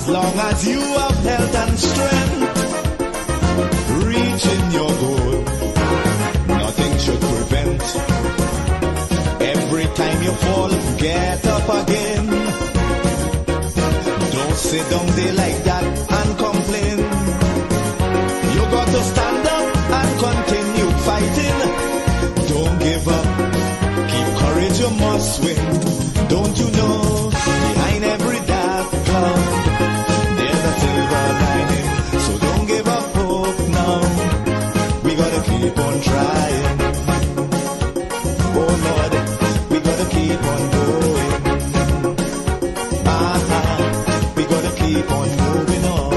As long as you have health and strength, reaching your goal, nothing should prevent. Every time you fall, get up again. Don't sit down there like that and complain. You got to stand up and continue fighting. Don't give up, keep courage, you must win. Don't you know, behind every dark cloud, there's a silver lining. So don't give up hope now, we gotta keep on trying. Oh Lord, we gotta keep on going. We gotta keep on moving on.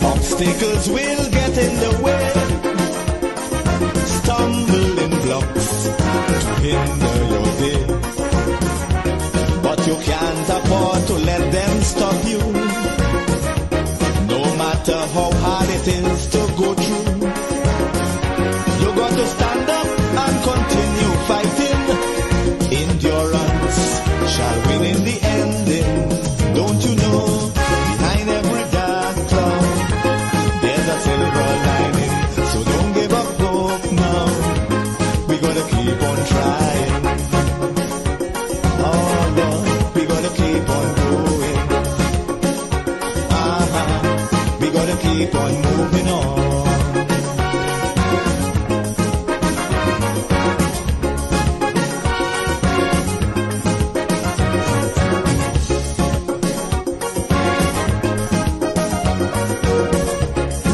Obstacles will get in the way, stumbling blocks to hinder your day. But you can't afford to let them stop you, no matter how hard it is to go through. You got to stand up and continue fighting. Endurance shall win in the ending. Don't you know, behind every dark cloud, there's a silver lining. So don't give up hope now, we gotta keep on trying. Oh Lord, we gotta keep on going. We gotta keep on moving on.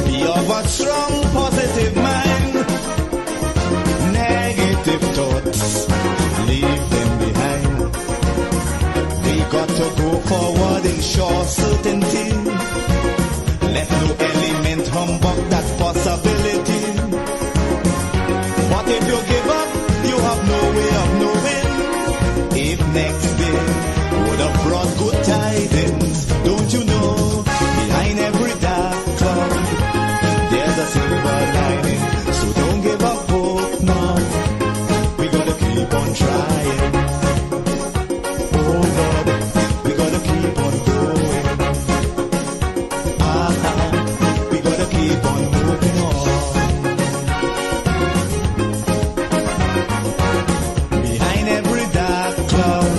Be of a strong, positive mind. Negative thoughts, leave them behind. We got to go forward in sure certainty. Let no element humbug that possibility. But if you give up, you have no way of knowing if next day would have brought good tidings. Don't you know, behind every dark cloud, there's a silver lining. So don't give up hope now, we gotta keep on trying. Oh Lord, we gotta keep on going. We gotta keep on moving on. Behind every dark cloud,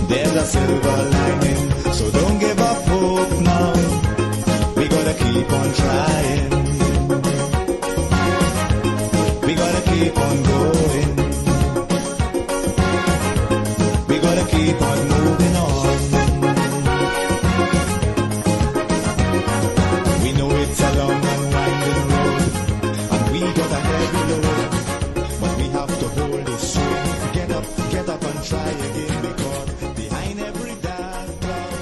there's a silver lining. So don't give up hope now, we gotta keep on trying. We gotta keep on going. We gotta keep on moving on. We know it's a long and winding road, and we got a heavy load, but we have to hold it straight. Get up and try again, because behind every dark cloud,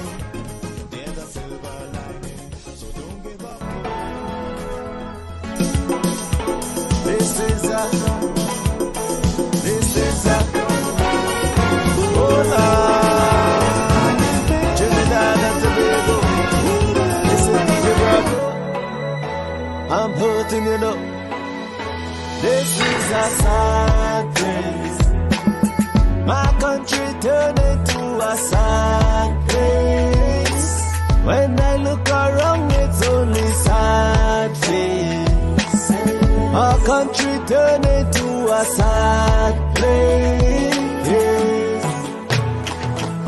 there's a silver lining. So don't give up. This is a oh Lord, Trinidad and Tobago. Listen, DJ Bravo, I'm hurting, you know. This is a sad place. My country turned into a sad place. When I look around, it's only sad face. Our country turned into a sad place.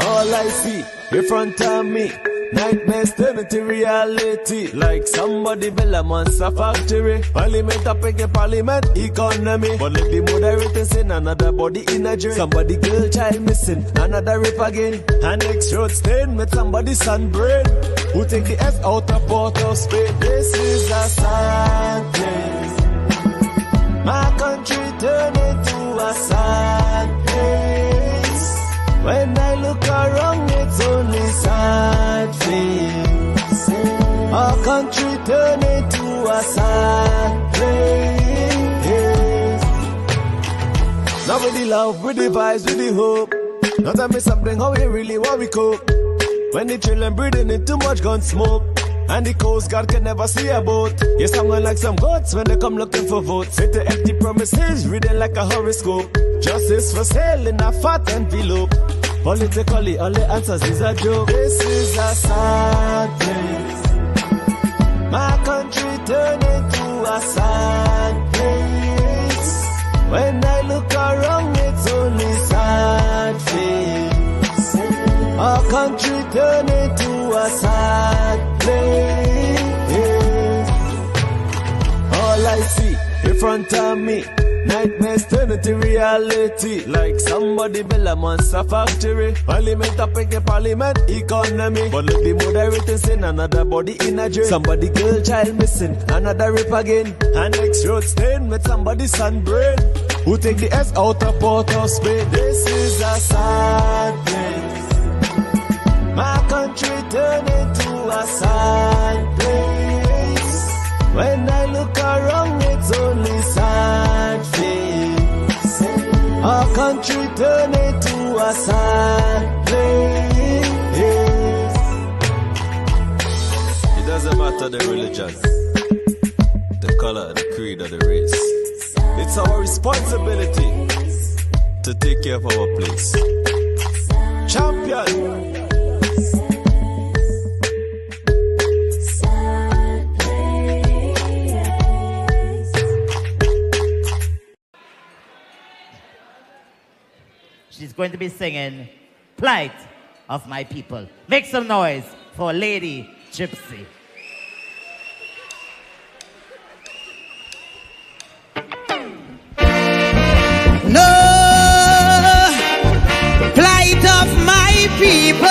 All I see in front of me, nightmares turn into reality. Like somebody build a monster factory. Parliament up in parliament economy. But let the moderators in another body in a drain. Somebody girl child missing, another rape again. And next road stain with somebody's son brain. Who take the F out of Port of Spain. This is a sad place. My country turned into a sad place. When I look around, it's only sad face. Our country turned into a sad place. Now with the love, with the vibes, with the hope, Now tell me something, how we really want we cope. When the children breathing in too much gun smoke, and the Coast Guard can never see a boat. You're sounding like some goats when they come looking for votes. Fit the empty promises, reading like a horoscope. Justice for sale in a fat envelope. Politically, all the answers is a joke. This is a sad place. My country turned into a sad place. When I look around, it's only sad face. Our country turned into a sad place. All I see in front of me, nightmares turn into reality. Like somebody build a monster factory. Parliament up in the parliament economy. But look the moderator saying another body in a jail. Somebody girl child missing, another rape again. And next road stain with somebody's son brain. Who take the S out of Port of Spain? This is a sad place. My country turned into a sad place. When I look around, it's only sad face. Our country turned into a sad place. It doesn't matter the religion, the color, the creed, or the race. It's our responsibility to take care of our place. Champion! She's going to be singing Plight of My People. Make some noise for Lady Gypsy. No, plight of my people.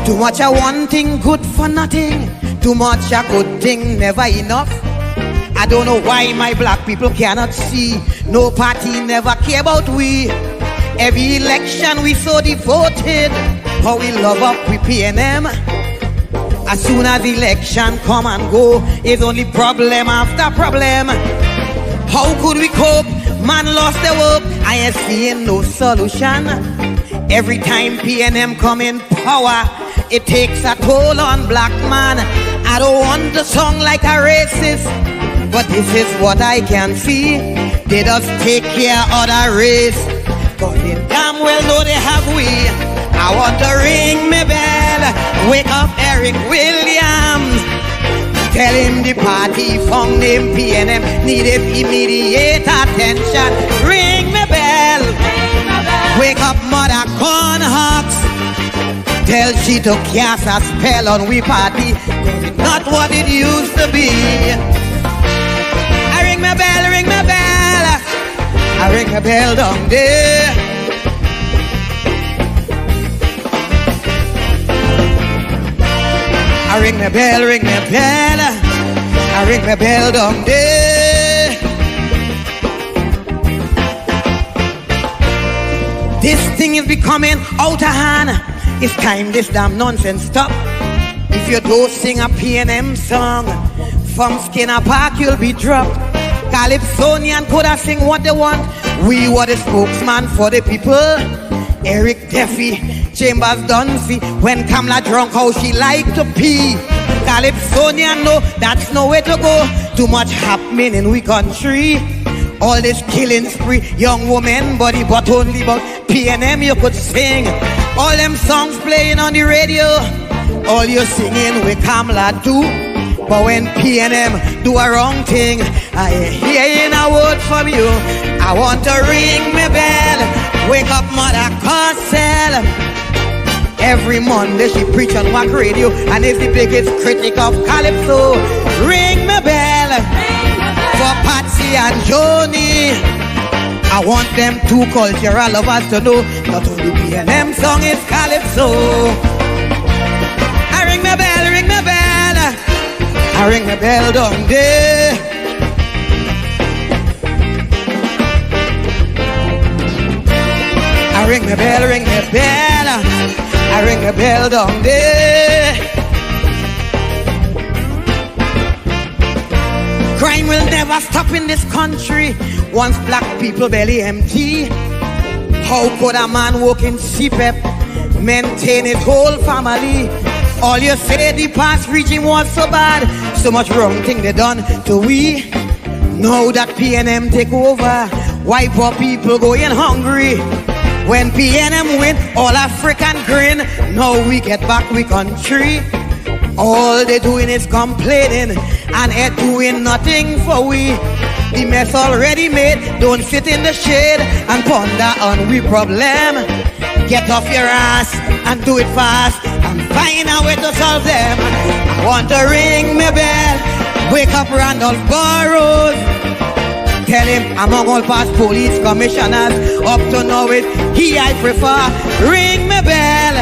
Too much a one thing, good for nothing. Too much a good thing, never enough. I don't know why my black people cannot see. No party never care about we. Every election we so devoted. How we love up we PNM. As soon as election come and go, it's only problem after problem. How could we cope? Man lost the hope. I ain't seeing no solution. Every time PNM come in power, it takes a toll on black man. I don't want to sound like a racist, but this is what I can see. They just take care of the race, but they damn well know they have we. I want to ring my bell, wake up Eric Williams. Tell him the party found him PNM needed immediate attention. Ring my bell, wake up Mother Cornhawks. Tell she to cast a spell on we party, cause it's not what it used to be. I ring my bell, I ring my bell. I ring my bell down there. I ring my bell, ring my bell. I ring my bell down there. This thing is becoming out of hand. It's time this damn nonsense stop. If you don't sing a PNM song, from Skinner Park you'll be dropped. Calypsonian could have sing what they want. We were the spokesman for the people. Eric Duffy, Chambers Dunphy. When Kamala drunk, how she like to pee. Calypsonian, no, that's no way to go. Too much happening in we country. All this killing spree, young woman body, but only about PNM you could sing. All them songs playing on the radio, all you singing with Kamala too. But when PNM do a wrong thing, I ain't hearing a word from you. I want to ring my bell, wake up Mother Cosell. Every Monday she preach on Wack Radio and is the biggest critic of Calypso. Ring my bell, for Patsy and Joni. I want them two cultural lovers to know not only PNM song is Calypso. I ring my bell, ring my bell. I ring my bell down there. I ring the bell, ring the bell. I ring the bell down there. Crime will never stop in this country once black people belly empty. How could a man walk in CPEP, maintain his whole family? All you say the past regime was so bad, so much wrong thing they done to we. Now that PNM take over, why poor people going hungry? When PNM win, all African grin. Now we get back we country. All they doing is complaining and ain't doing nothing for we. The mess already made, don't sit in the shade and ponder on we problem. Get off your ass and do it fast and find a way to solve them. I want to ring my bell, wake up Randolph Burrows. Tell him among all past police commissioners, up to now it he I prefer. Ring my bell,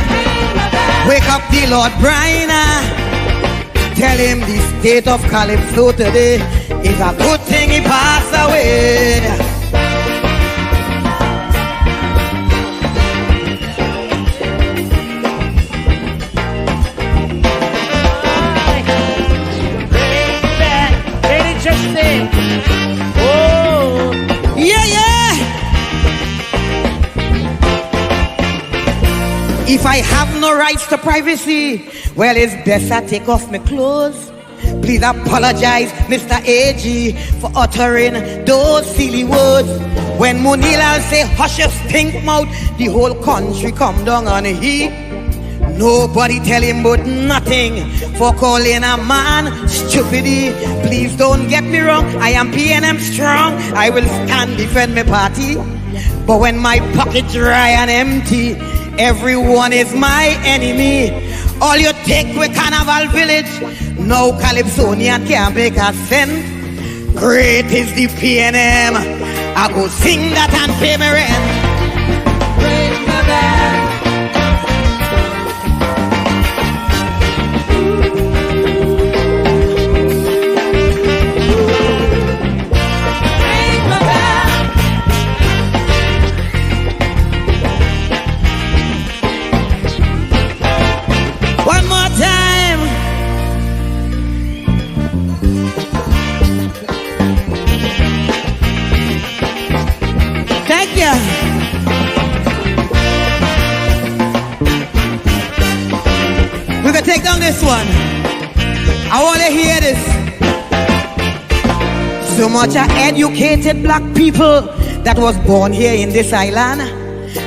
wake up the Lord Bryna. Tell him the state of Calypso today is a good thing he passed away. Oh, yeah, yeah. If I have no rights to privacy, well, it's best I take off my clothes. Please apologize, Mr. AG, for uttering those silly words. When Munilal say, hush your stink mouth, the whole country come down on heat. Nobody tell him but nothing for calling a man stupidity. Please don't get me wrong, I am PNM strong. I will stand defend my party. But when my pocket dry and empty, everyone is my enemy. All you take with Carnival Village, no Calypsonian can't make a cent. Great is the PNM, I go sing that and pay my rent. Ring the bell. We can take down this one. I want to hear this. So much of educated black people that was born here in this island,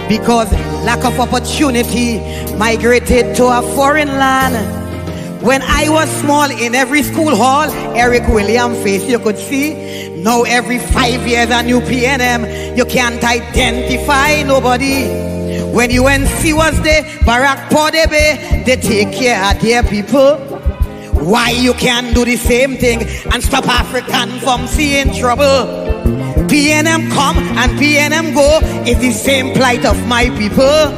because lack of opportunity migrated to a foreign land. When I was small, in every school hall, Eric William face you could see. Now every 5 years a new PNM, you can't identify nobody. When UNC was there, Barack Podebe, they take care of their people. Why you can't do the same thing and stop African from seeing trouble? PNM come and PNM go is the same plight of my people.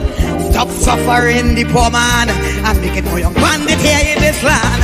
Stop suffering the poor man and make it no young bandit here in this land.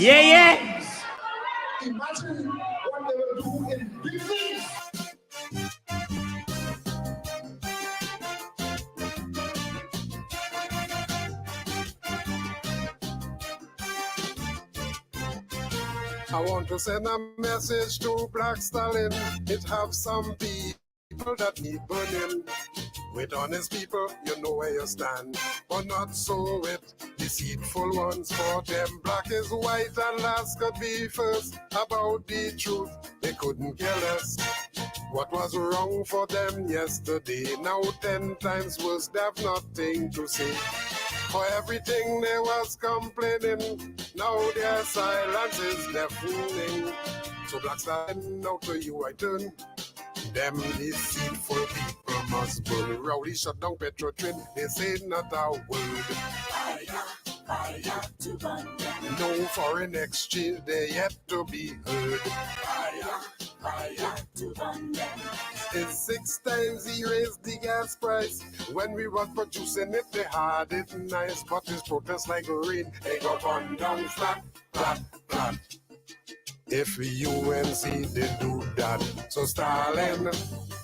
yeah, yeah. Imagine what they will do in big things. I want to send a message to Black Stalin. It have some people that need burning. With honest people, you know where you stand. But not so with deceitful ones. For them, black is white and last could be first. About the truth, they couldn't care less. What was wrong for them yesterday, now 10 times worse, they have nothing to say. For everything they was complaining, now their silence is deafening. So Black Stalin, now to you I turn. Them deceitful people must burn. Rowdy shut down Petro train, they say not a word. Fire to burn them. No foreign exchange, they yet to be heard. Fire to burn them. It's 6 times he raised the gas price. When we was producing it, they had it nice. But this protest like rain, they go burn down flat, flat, flat. If UNC did do that, so Stalin,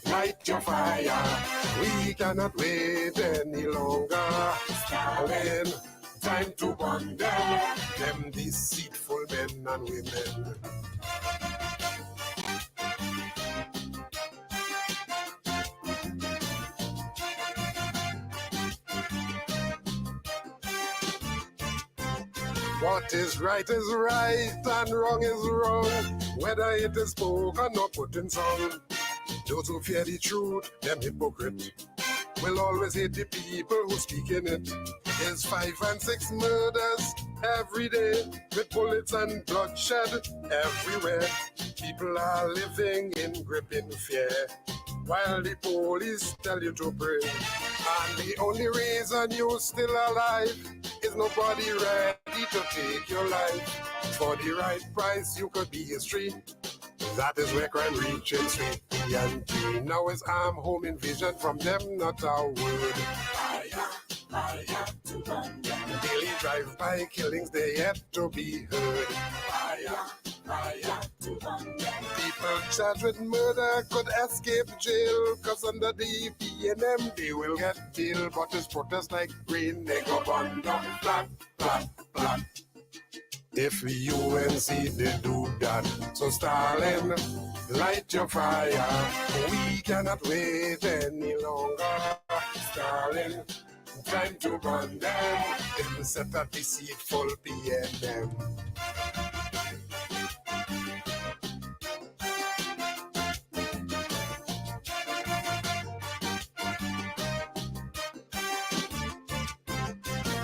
light your fire. We cannot wait any longer. Stalin, time to burn them deceitful men and women. What is right and wrong is wrong, whether it is spoken or put in song. Those who fear the truth, them hypocrite, will always hate the people who speak in it. There's 5 and 6 murders every day, with bullets and bloodshed everywhere. People are living in gripping fear, while the police tell you to pray. And the only reason you're still alive is nobody ready to take your life. For the right price, you could be history. That is where crime reaches sweet and now it's arm home invasion from them, not a word. Fire to burn them. Daily drive-by killings, they yet to be heard. Fire to burn them. People charged with murder could escape jail, cause under the PNM they will get killed. But this protest like rain, they go burn down flat, flat, flat. If UNC did do that, so Stalin, light your fire. We cannot wait any longer. Stalin, time to burn them. Then set a deceitful PNM.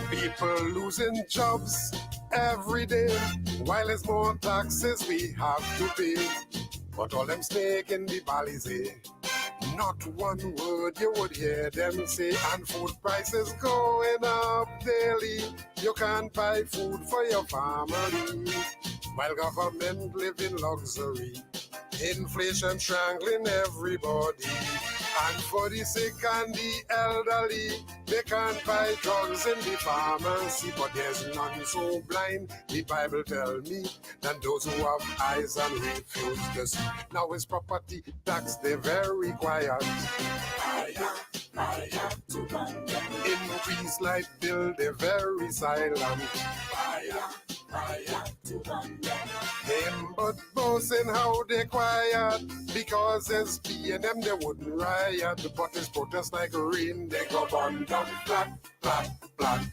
People losing jobs every day, while there's more taxes we have to pay. But all them snake in the Balize, not one word you would hear them say. And food prices going up daily, you can't buy food for your family, while government live in luxury. Inflation strangling everybody. And for the sick and the elderly, they can't buy drugs in the pharmacy. But there's none so blind, the Bible tell me, than those who have eyes and refuse to see. Now it's property tax, they're very quiet. Fire to burn them. Increase light bill, they're very silent. Fire to burn them. Him but boasting how they quiet, because as PNM they wouldn't riot. But it's protest like rain, they go burn down flat, flat, flat.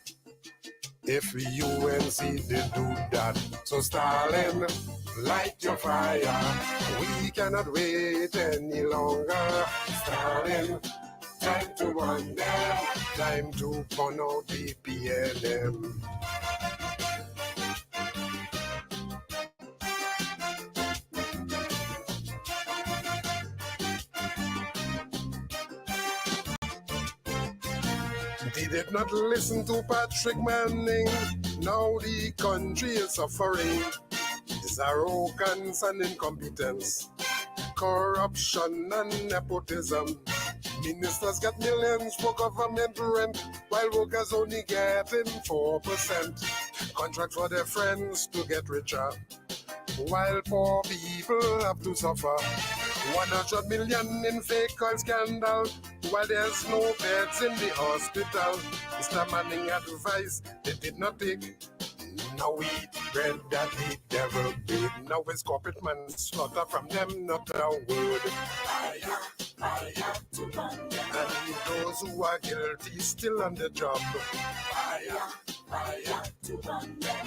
If UNC did do that, so Stalin, light your fire. We cannot wait any longer. Stalin, time to burn them, time to burn out the PNM. They did not listen to Patrick Manning. Now the country is suffering. It's arrogance and incompetence, corruption and nepotism. Ministers get millions for government rent, while workers only getting 4%. Contract for their friends to get richer, while poor people have to suffer. 100 million in fake oil scandal, while there's no beds in the hospital. Mr. Manning advice they did not take. Now we eat bread that the devil did. Now it's corporate manslaughter from them, not a word. Fire to burn them. And those who are guilty still on the job. Fire to burn them.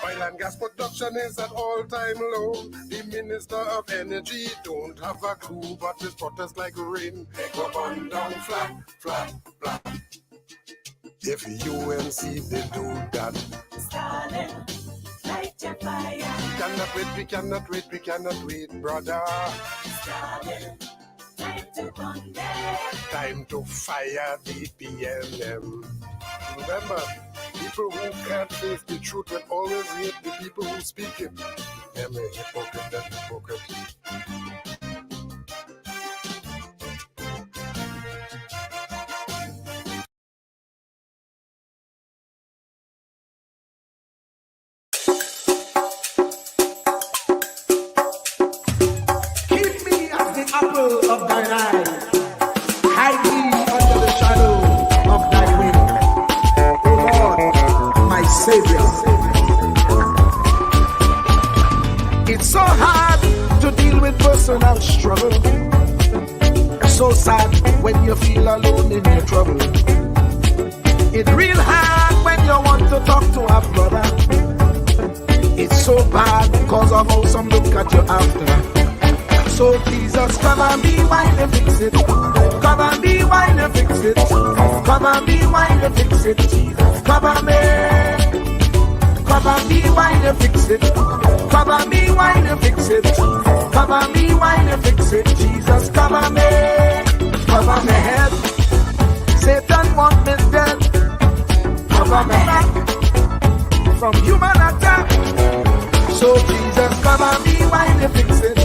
Oil and gas production is at all-time low. The Minister of Energy don't have a clue, but this protest like rain, they go burn down flat, flat, flat. If UNC did do that, Stalin, light your fire. we cannot wait, we cannot wait, we cannot wait, brother. Stalin, Time to fire the PNM. Remember, people who can't face the truth will always hate the people who speak it. Them a hypocrite, them hypocrite. Keep me as the apple of thine eye. Hide me under the shadow of thy wing. O Lord, my Savior. It's so hard to deal with personal struggle. So sad when you feel alone in your trouble. It's real hard when you want to talk to a brother. It's so bad because of how some look at you after. So Jesus, cover me while you fix it. Cover me while you fix it. Cover me while you fix it. Jesus, cover me. Cover me while you fix it. Cover me while you fix it. Cover me while you fix it. Jesus, cover me. Cover my head. Satan want me dead. Cover my back from human attack. So Jesus, cover me while you fix it.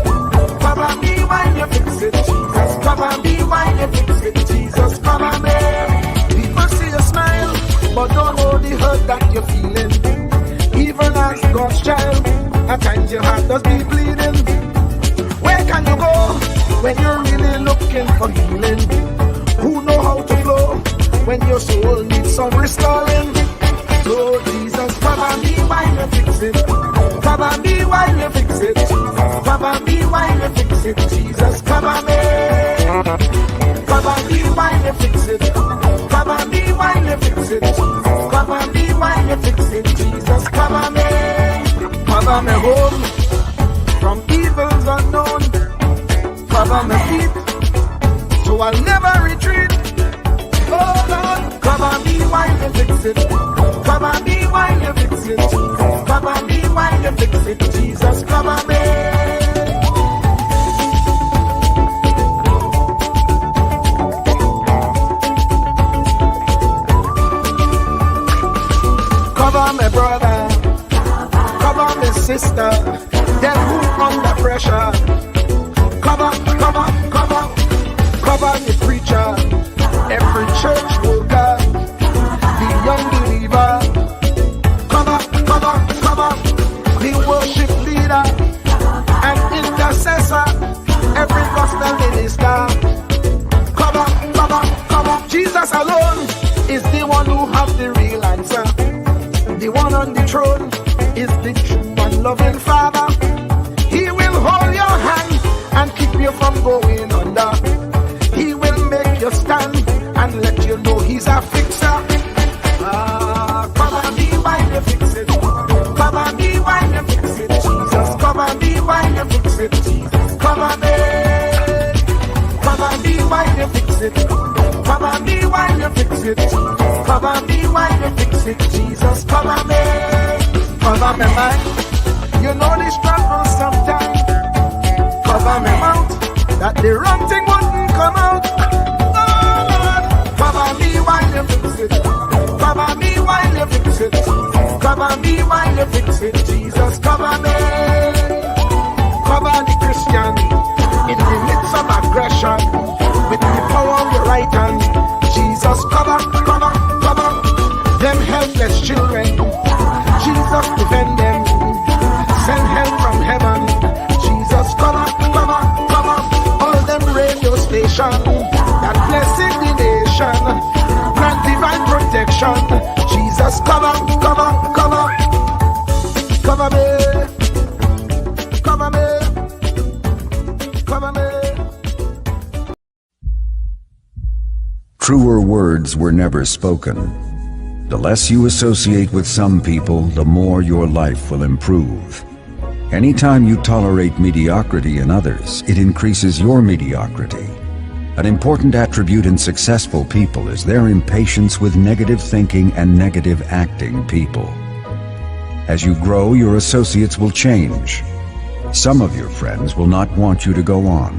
Cover me while you fix it. Jesus, cover me while you fix it. Jesus, cover me. People see you smile, but don't know the hurt that you're feeling. Even as God's child, at times your heart does be bleeding. Where can you go when you're really looking for healing? Who know how to flow when your soul needs some restoring? So Jesus, cover me while you fix it. Cover me while you fix it. Cover me while you fix it. Jesus, cover me. Cover me while you fix it. Cover me while you fix it. Cover me while you fix it. Jesus, cover me. Cover me home from evils unknown. Cover my feet so I'll never retreat. Oh Lord, cover me while you fix it. Cover me while you fix it. Cover me while you fix it. Jesus, cover me. Cover my brother. Cover my sister. Them who under pressure. Cover the preacher. Every church worker. The young believer. Cover the worship leader and intercessor, every gospel minister. Cover. Jesus alone is the one who has the real answer. The one on the throne is the true and loving Father. He will hold your hand and keep you from going under. He will make you stand and let you know he's a fixer. Cover me while you fix it. Cover me while you fix it. Jesus, cover me while you fix it. Jesus, cover me. Cover me while you fix it. Cover me while you fix it. Cover me while you fix it. Jesus, cover me. Cover me mind. You know the struggle sometimes. Cover me mouth, that the wrong thing wouldn't come out. Oh Lord, cover me while you fix it. Cover me while you fix it. Cover me while you fix it. Jesus, cover me. Cover the Christian in the midst of aggression with the power of your right hand. Jesus, cover them helpless children. Jesus, defend them. Send help from heaven. Jesus, cover all them radio stations that blessing the nation. Grant divine protection. Jesus, cover me. Truer words were never spoken. The less you associate with some people, the more your life will improve. Anytime you tolerate mediocrity in others, it increases your mediocrity. An important attribute in successful people is their impatience with negative thinking and negative acting people. As you grow, your associates will change. Some of your friends will not want you to go on.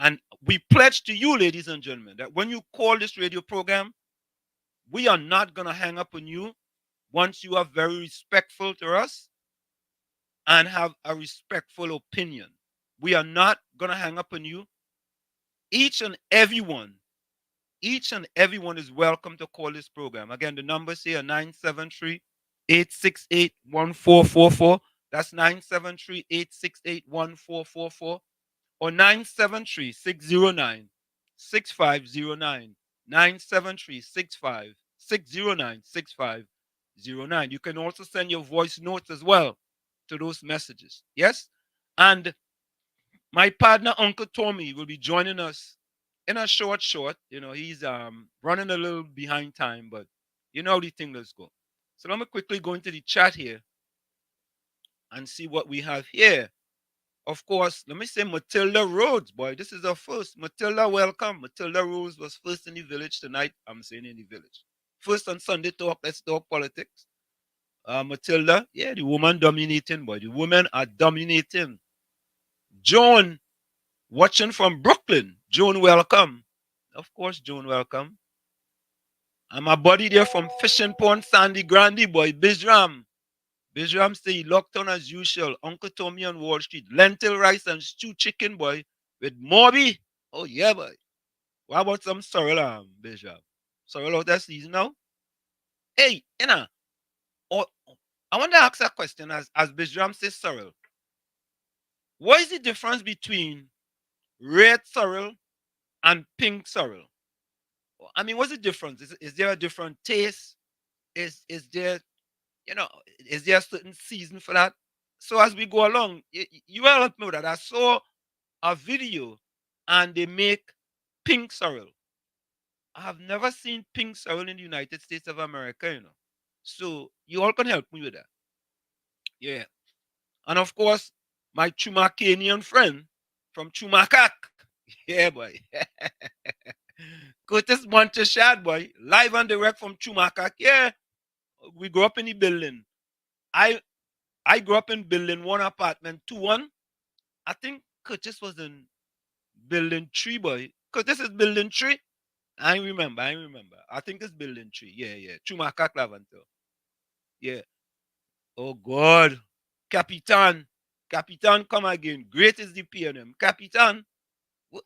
And we pledge to you, ladies and gentlemen, that when you call this radio program, we are not going to hang up on you once you are very respectful to us and have a respectful opinion. We are not going to hang up on you. Each and everyone is welcome to call this program. Again, the numbers here are 973-868-1444. That's 973-868-1444 or 973-609-6509. 973-609-6509. You can also send your voice notes as well to those messages. Yes? And my partner, Uncle Tommy, will be joining us in a short. He's running a little behind time, but you know how the things go. So let me quickly go into the chat here and see what we have here. Of course, let me say Matilda Rhodes, boy. This is our first. Matilda, welcome. Matilda Rhodes was first in the village tonight. I'm saying in the village. First on Sunday Talk, Let's Talk Politics. Matilda, yeah, the woman dominating, boy. The women are dominating. Joan, watching from Brooklyn. Joan, welcome. Of course, Joan, welcome. And my buddy there from Fishing Pond, Sandy Grande, boy. Bijram. Bijram say he locked on as usual. Uncle Tommy on Wall Street. Lentil rice and stew chicken, boy. With Morby. Oh, yeah, boy. What about some sorrel, Bijram? Sorrel out that season now? Hey, oh, I want to ask a question as Bijram says sorrel. What is the difference between red sorrel and pink sorrel? I mean, what's the difference? Is there a different taste? Is there, is there a certain season for that? So as we go along, you will help me with that. I saw a video and they make pink sorrel. I have never seen pink sorrel in the United States of America. So you all can help me with that. Yeah. And of course, my Chumacanian friend from Chumakak. Yeah, boy. Curtis Monteshad, boy. Live and direct from Chumakak. Yeah. We grew up in the building. I grew up in building 1, apartment 2-1. I think Curtis was in building 3, boy. Curtis is building 3. I remember. I think it's building 3. Yeah. Chumakak Lavento. Yeah. Oh God. Capitan, come again. Great is the PNM. Capitan. What?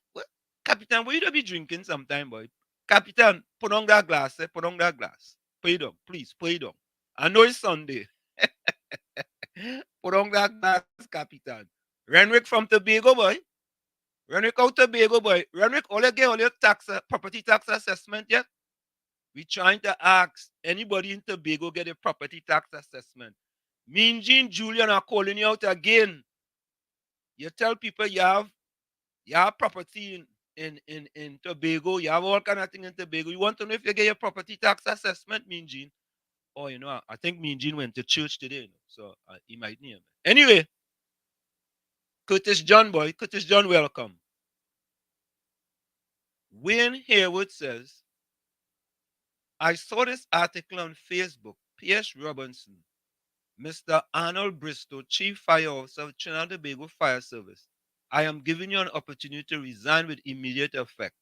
Capitan, what you don't be drinking sometime, boy? Capitan, put on that glass, Put on that glass. Put it on, please, put it on. I know it's Sunday. Put on that glass, Capitan. Renwick from Tobago, boy. Renwick out Tobago, boy. Renwick, all your tax, property tax assessment yet? We trying to ask anybody in Tobago get a property tax assessment. Mean Gene Julian are calling you out again. You tell people you have property in Tobago, you have all kind of things in Tobago. You want to know if you get your property tax assessment, Mean Gene? Oh, I think Mean Gene went to church today, so he might need him. Anyway, Curtis John, boy. Curtis John, welcome. Wayne Haywood says, I saw this article on Facebook. P.S. Robinson, Mr. Arnold Bristow, Chief Fire Officer of Trinidad and Tobago Fire Service. I am giving you an opportunity to resign with immediate effect.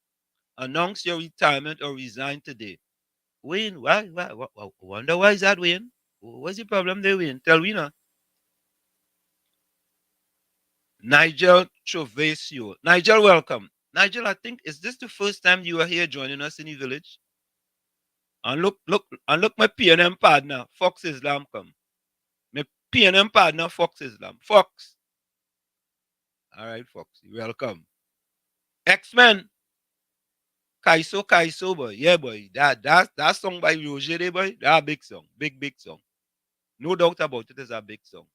Announce your retirement or resign today. Wayne, why? Wonder why is that, Wayne? What's the problem there, Wayne? Tell me now. Nigel Trovesio. Nigel, welcome. Nigel, I think, is this the first time you are here joining us in the village? And look, my PNM partner, Fox Islam, come. My PNM partner, Fox Islam. Fox. All right, Fox, welcome. X-Men. Kaiso, boy. Yeah, boy. That song by Roger, boy. That a big song. Big song. No doubt about it, is a big song.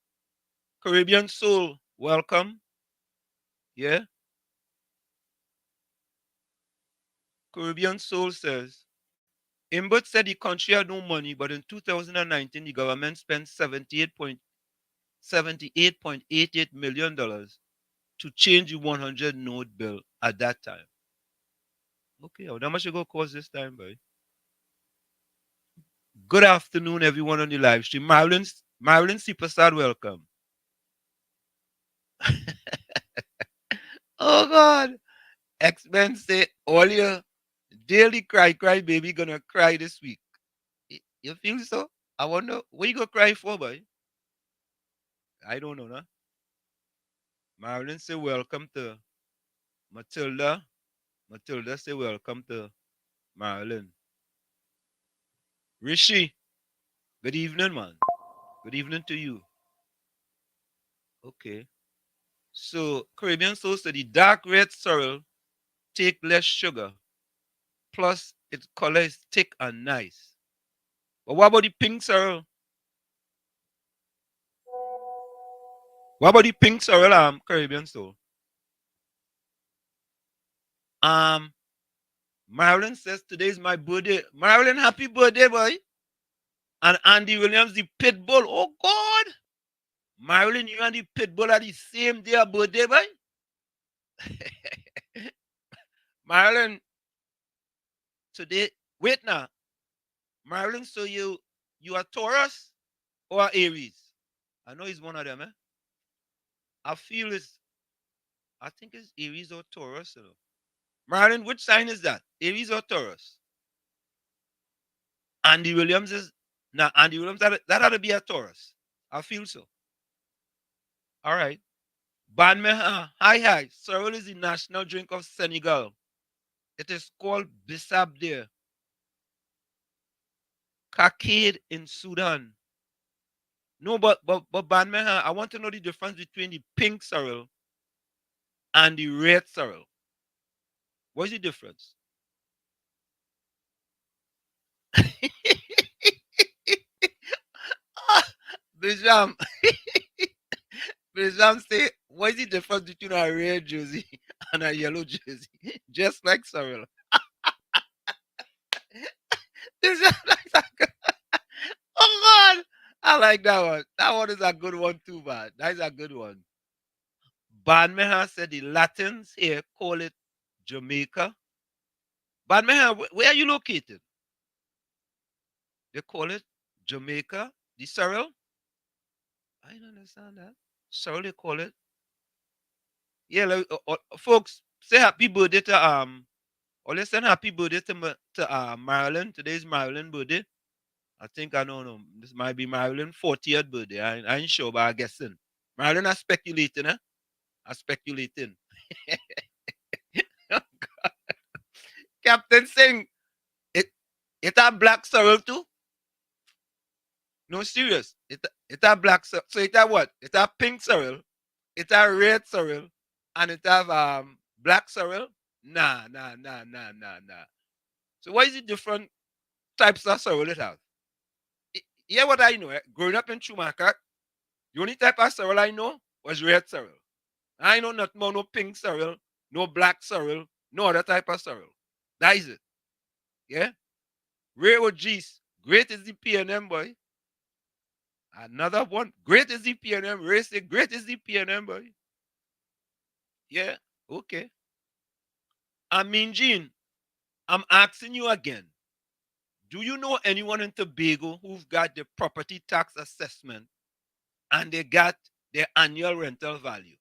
Caribbean Soul, welcome. Yeah. Caribbean Soul says, Imbert said the country had no money, but in 2019, the government spent $78.88 million to change the 100 note bill at that time. Okay, how much it go cost this time, boy? Good afternoon, everyone on the live stream. Marilyn C. Prasad, welcome. Oh, God. X-Men say all your daily cry, baby, gonna cry this week. You feel so? I wonder what you gonna cry for, boy? I don't know, no? Marilyn say welcome to Matilda. Matilda say welcome to Marilyn. Rishi, good evening, man. Good evening to you. Okay. So Caribbean sauce, so the dark red sorrel take less sugar. Plus its color is thick and nice. But what about the pink sorrel? What about the pink sorrel, Caribbean soul? Um, Marilyn says today is my birthday. Marilyn, happy birthday, boy. And Andy Williams, the pit bull. Oh God. Marilyn, you and the pit bull are the same day of birthday, boy. Marilyn, today. Wait now. Marilyn, so you are Taurus or Aries? I know he's one of them, eh? I feel it's I think it's Aries or Taurus. You know. Marilyn, which sign is that? Aries or Taurus? Andy Williams is now Andy Williams that ought to be a Taurus. I feel so. All right. Banmeha, hi. Sorrel is the national drink of Senegal. It is called Bissap there. Kakade in Sudan. No, but Banmeha, I want to know the difference between the pink sorrel and the red sorrel. What's the difference? Bijam, Bijam say, what is the difference between a red jersey and a yellow jersey? Just like sorrel. Bijam, oh God, I like that one. That one is a good one too, man. That is a good one. Banmeha said the Latins here call it Jamaica. Banmeha, where are you located? They call it Jamaica. The sorrel? I don't understand that. Sorrel they call it. Yeah, like, folks, say happy birthday to or let's send happy birthday to Marilyn. Today's Marilyn birthday. I think I don't know. This might be Marilyn 40th birthday. I ain't sure, but I'm guessing. Marilyn, I speculating, eh? I speculating. Captain Singh, it it a black sorrel too? No, serious. It a black sorrel. So it a what? It a pink sorrel. It a red sorrel. And it have black sorrel? Nah. So what is the different types of sorrel it have? Yeah, what I know, eh? Growing up in Schumacher, the only type of sorrel I know was red sorrel. I know nothing about no pink sorrel, no black sorrel, no other type of sorrel. That is it. Yeah? Ray OGs. Great is the PNM, boy. Another one. Great is the PNM. Ray say, great is the PNM, boy. Yeah? Okay. I mean, Gene, I'm asking you again. Do you know anyone in Tobago who've got the property tax assessment and they got their annual rental value?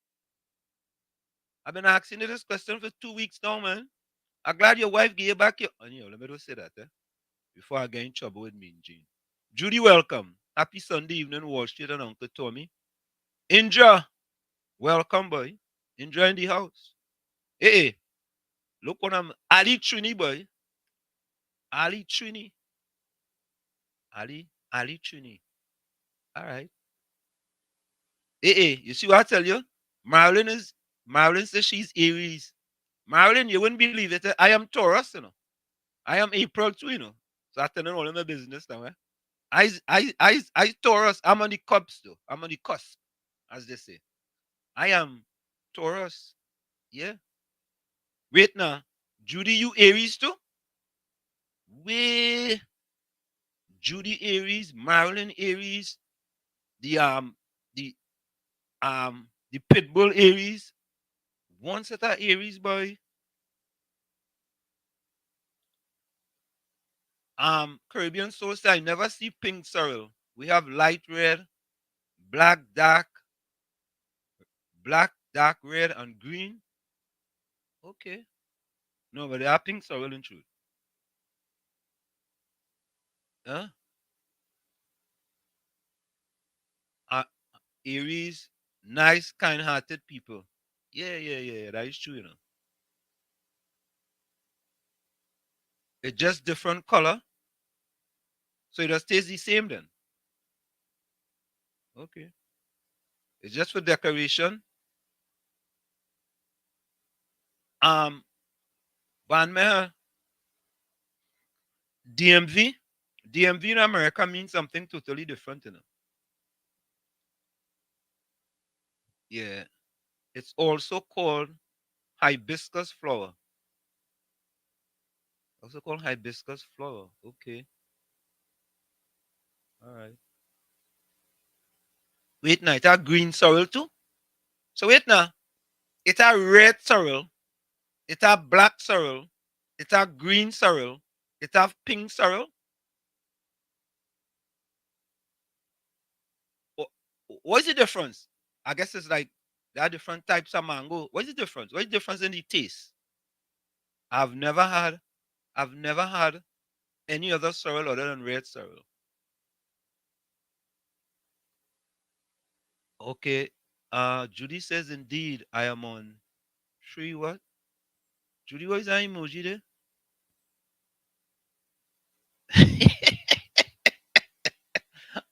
I've been asking you this question for 2 weeks now, man. I'm glad your wife gave back your. Oh, let me just say that, before I get in trouble with me and Jean. Judy, welcome. Happy Sunday evening, Wall Street and Uncle Tommy. Indra, welcome, boy. Indra in the house. Hey, look what I'm. Ali Trini, boy. Ali Trini. Ali Trini. All right. You see what I tell you? Marilyn says she's Aries. Marilyn, you wouldn't believe it. I am Taurus, I am April too, So I tell you all in my business now, eh? I Taurus. I'm on the cusp though. I'm on the cusp, as they say. I am Taurus. Yeah. Wait now. Judy, you Aries too? Wait. Judy Aries, Marilyn Aries, the the the Pitbull Aries. One set of Aries, boy. Caribbean sauce, I never see pink sorrel. We have light red, black dark red, and green. Okay. No, but they are pink soil in truth. Huh? Uh, Aries, nice, kind-hearted people. Yeah, yeah, yeah. That is true, you know. It's just different color, so it just stays the same then. Okay. It's just for decoration. Um, Van Meher, DMV, DMV in America means something totally different, you know. Yeah. It's also called hibiscus flower. Also called hibiscus flower. Okay. All right. Wait now, it's a green sorrel too? So wait now. It's a red sorrel. It's a black sorrel. It's a green sorrel. It's a pink sorrel. What is the difference? I guess it's like there are different types of mango. What is the difference? What is the difference in the taste? I've never had I've never had any other sorrel other than red sorrel. Okay. Judy says indeed I am on three what? Judy, what is that emoji there?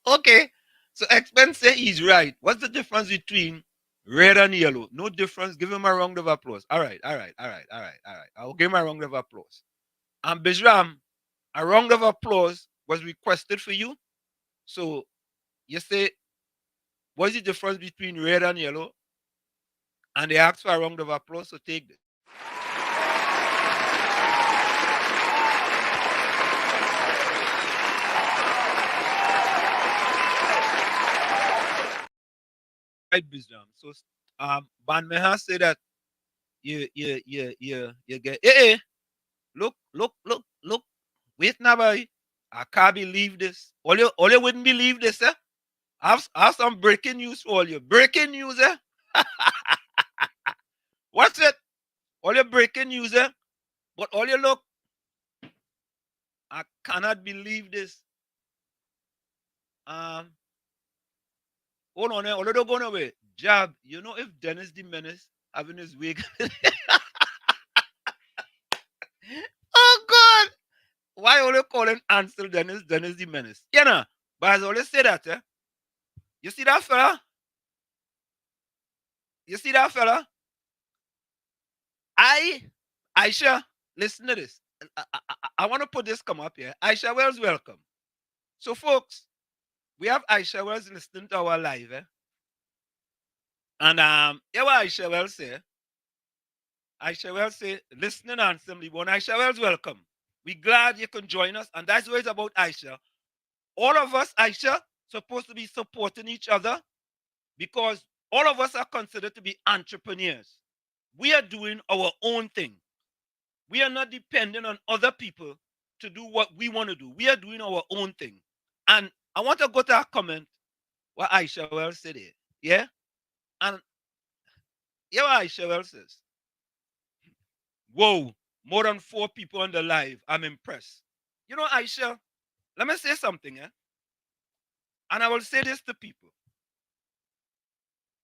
Okay. So expense say he's right. What's the difference between red and yellow? No difference. Give him a round of applause. All right, all right, all right, all right, all right. I'll give him a round of applause. And Bijram, a round of applause was requested for you. So you say, what's the difference between red and yellow? And they asked for a round of applause, so take this. Right, Bijram. So Ban Meha say that you get look, look, look, look. Wait now, boy. I can't believe this. All you wouldn't believe this, eh? I have some breaking news for all you. Breaking news, eh? What's it? All your breaking news, eh? But all you look, I cannot believe this. Um, Hold on, eh? All don't go away. Jab, you know if Dennis the Menace having his wig. Oh God! Why all you calling Ansel Dennis the Menace? You know, but as I always say that, eh? You see that fella? You see that fella? Aisha, listen to this. I want to put this come up here. Aisha Wells, welcome. So, folks, we have Aisha Wells listening to our live, eh? And yeah, what Aisha Wells say. Aisha Wells say, listening on Assembly One. Aisha Wells, welcome. We glad you can join us, and that's what it's about, Aisha. All of us, Aisha, supposed to be supporting each other because all of us are considered to be entrepreneurs. We are doing our own thing. We are not dependent on other people to do what we want to do. We are doing our own thing. And I want to go to a comment what Aisha Wells said here. Yeah? And yeah, what Aisha Wells says. Whoa, more than 4 people on the live. I'm impressed. You know, Aisha, let me say something, eh? And I will say this to people.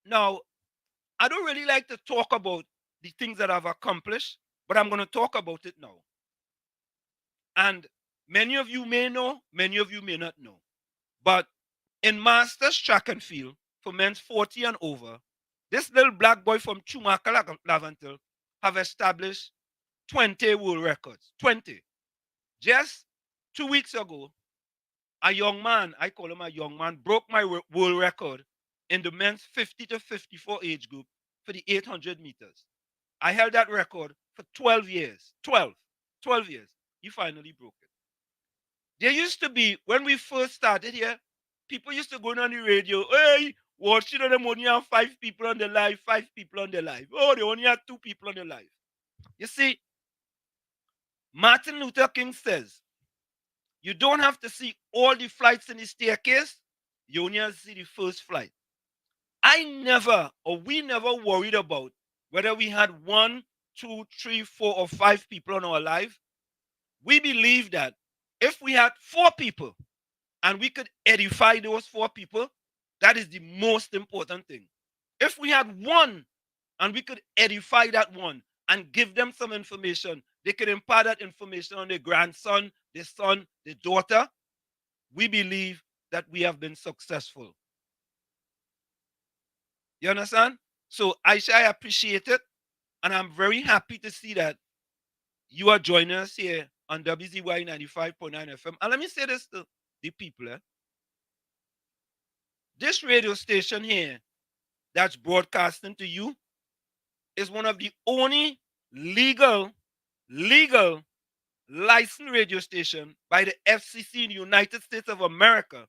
Now, I don't really like to talk about the things that I've accomplished, but I'm going to talk about it now. And many of you may know, many of you may not know. But in Masters Track and Field for men's 40 and over, this little black boy from Chumaka Lavantil have established 20 world records. 20. Just 2 weeks ago, a young man, I call him a young man, broke my world record in the men's 50 to 54 age group for the 800 meters. I held that record for 12 years. 12 years. He finally broke it. There used to be, when we first started here, people used to go on the radio, hey, watching them only have 5 people on the live, 5 people on the live. Oh, they only have 2 people on the live. You see, Martin Luther King says, you don't have to see all the flights in the staircase. You only have to see the first flight. I never, or we never worried about whether we had 1, 2, 3, 4, or 5 people on our live, we believe that if we had 4 people and we could edify those 4 people, that is the most important thing. If we had 1 and we could edify that 1 and give them some information, they could impart that information on their grandson, their son, their daughter, we believe that we have been successful. You understand? So Aisha, I appreciate it. And I'm very happy to see that you are joining us here on WZYE 95.9 FM. And let me say this to the people. This radio station here that's broadcasting to you is one of the only legal licensed radio station by the FCC in the United States of America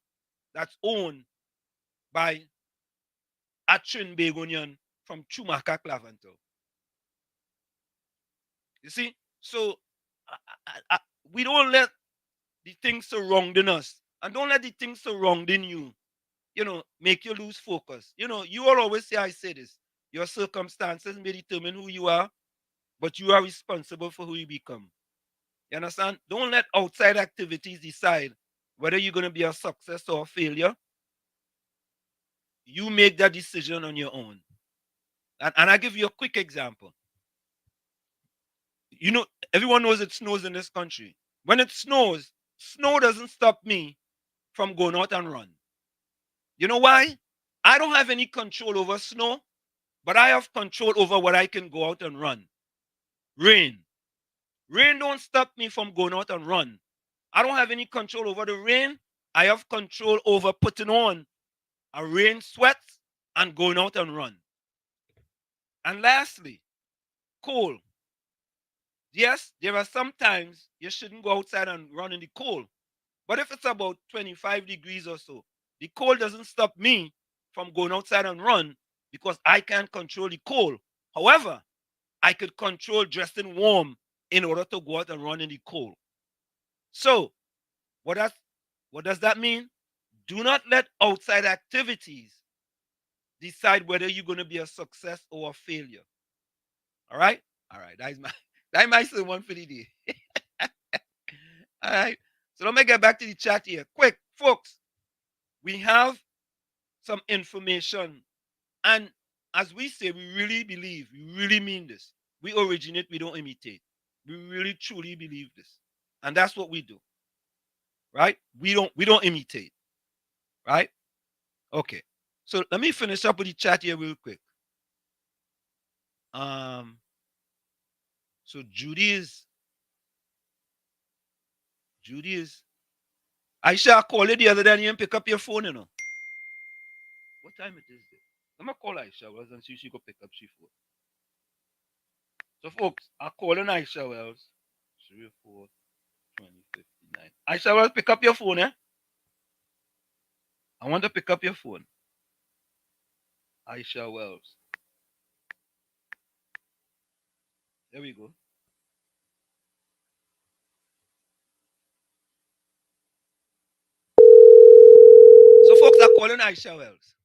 that's owned by Atrin Begonian from Chumaka, Clavanto. You see? So we don't let the things surrounding us, and don't let the things surrounding you, make you lose focus. You will always say, I say this, your circumstances may determine who you are, but you are responsible for who you become. You understand? Don't let outside activities decide whether you're going to be a success or a failure. You make that decision on your own. And I give you a quick example. Everyone knows it snows in this country. When it snows, snow doesn't stop me from going out and run. You know why? I don't have any control over snow, but I have control over what I can go out and run. Rain. Rain don't stop me from going out and run. I don't have any control over the rain. I have control over putting on a rain sweat and going out and run. And lastly, cold. Yes, there are some times you shouldn't go outside and run in the cold. But if it's about 25 degrees or so, the cold doesn't stop me from going outside and run because I can't control the cold. However, I could control dressing warm in order to go out and run in the cold. So, what does that mean? Do not let outside activities decide whether you're going to be a success or a failure. All right? All right. That's my sermon for the day. All right. So let me get back to the chat here. Quick, folks. We have some information. And as we say, we really believe, we really mean this. We originate, we don't imitate. We really truly believe this. And that's what we do. Right? We don't imitate. Right? Okay. So let me finish up with the chat here real quick. So Judy is Aisha, called you the other day and you didn't pick up your phone, What time it is there? I'm gonna call Aisha Wells and see if she go pick up she phone. So folks, I'm calling Aisha Wells. 34 20 59. Aisha Wells, pick up your phone, I want to pick up your phone. Aisha Wells. There we go. So folks are calling Aisha Wells.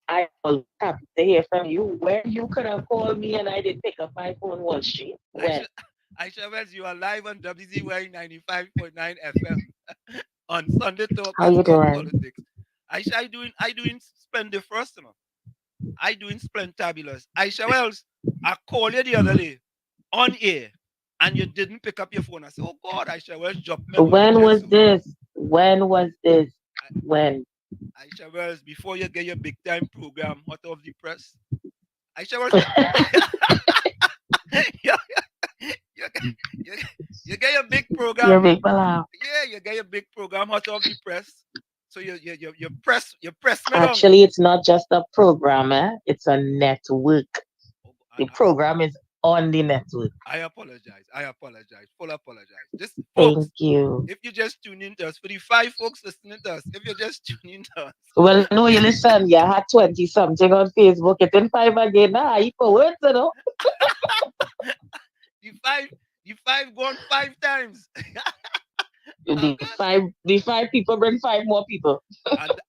I was happy to hear from you. Where you could have called me and I didn't pick up my phone Wall Street. When? Aisha Wells, you are live on WZYE 95.9 FM on Sunday Talk How and you Sport doing? Politics. Aisha, I doing splendiferous, I doing splentabulous. Aisha Wells, I called you the other day on air and you didn't pick up your phone. I said, oh God, Aisha Wells dropped me. When was this? When was this? When? Aisha Wells, before you get your big time program hot off the press. Aisha Wells, you get your big program. Your big laugh. Yeah, you get your big program hot off the press. So you press me Actually, it's not just a program, it's a network. The program is on the network. I apologize. Full apologize. Just Thank folks, you. if you just tune in to us, for the 5 folks listening to us, if you just tune in to us. Well, no, you listen, you had 20 something on Facebook. It's in 5 again. You for words, the five gone 5 times. The five people bring 5 more people.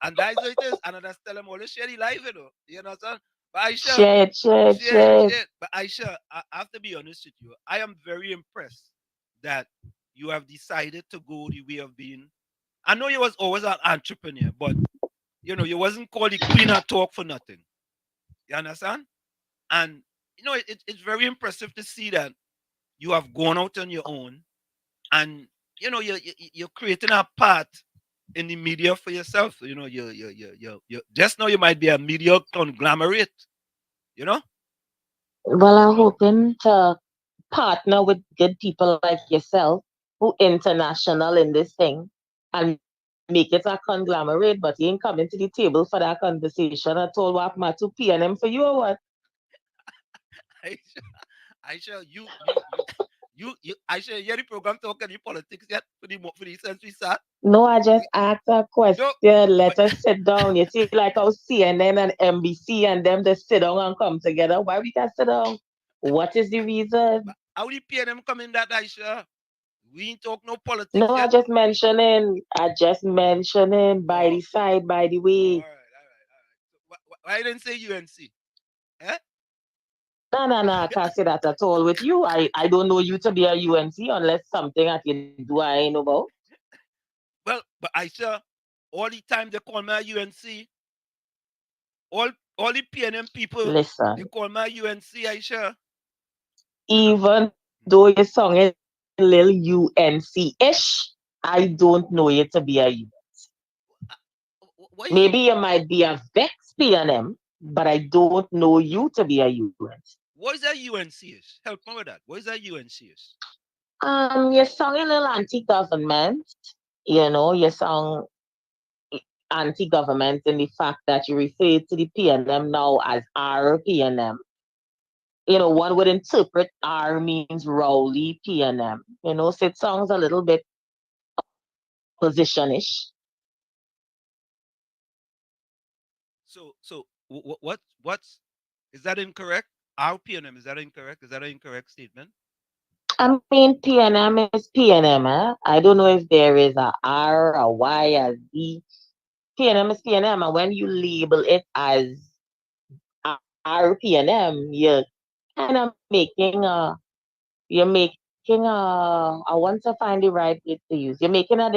and that's what it is. And I just tell them all share the live, You understand? But Aisha, Shit. But Aisha, I have to be honest with you. I am very impressed that you have decided to go the way of being. I know you was always an entrepreneur, but you wasn't called the queen of talk for nothing. You understand? And it's very impressive to see that you have gone out on your own, and you're creating a path in the media for yourself. You just now you might be a media conglomerate. You know. Well, I'm hoping to partner with good people like yourself who international in this thing and make it a conglomerate, but you ain't coming to the table for that conversation at all. What my 2 p.m. for you or what? Aisha, Aisha, Aisha, you hear the program talking the politics yet for the century start? No, I just asked a question. No, Let but us sit down. You see, like how CNN and NBC and them just sit down and come together. Why we can't sit down? What is the reason? how the PNM come in that, Aisha? We ain't talk no politics No, yet. I just mentioning by Oh, the side, by the all way. right, why didn't say UNC? Eh? No, I can't say that at all with you. I don't know you to be a UNC unless something that you do I ain't know about. Well, but Aisha, all the time they call me a UNC. All the PNM people they Listen, call me a UNC, Aisha. even though your song is a little UNC-ish, I don't know you to be a U. Why you Maybe you might be a Vex PNM, but I don't know you to be a UNC. what is that UNC is? Help me with that. What is that UNC is? Your song a little anti-government. Your song anti-government in the fact that you refer to the PNM now as our PNM. One would interpret R means Rowley PNM. So it sounds a little bit positionish. So what's is that incorrect? Our PNM, is that incorrect? Is that an incorrect statement? I mean, PNM is PNM. I don't know if there is a R, a Y, a Z. PNM is PNM. And when you label it as R PNM, you're kind of I want to find the right word to use. You're making a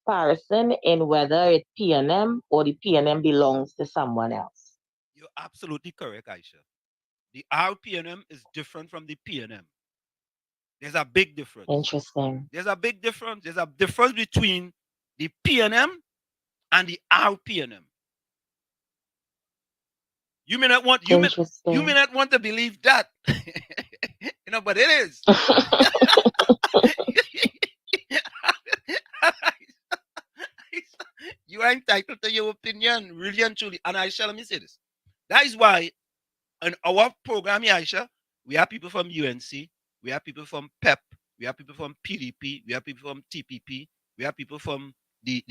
comparison in whether it's PNM or the PNM belongs to someone else. You're absolutely correct, Aisha. The RPNM is different from the PNM. There's a big difference. Interesting. There's a big difference. There's a difference between the PNM and the RPNM. You may not want you may Interesting. not want to believe that. But it is. You are entitled to your opinion, really and truly. And Aisha, let me say this. That is why in our program here, Aisha, we have people from UNC, we have people from PEP, we have people from PDP, we have people from TPP, we have people from the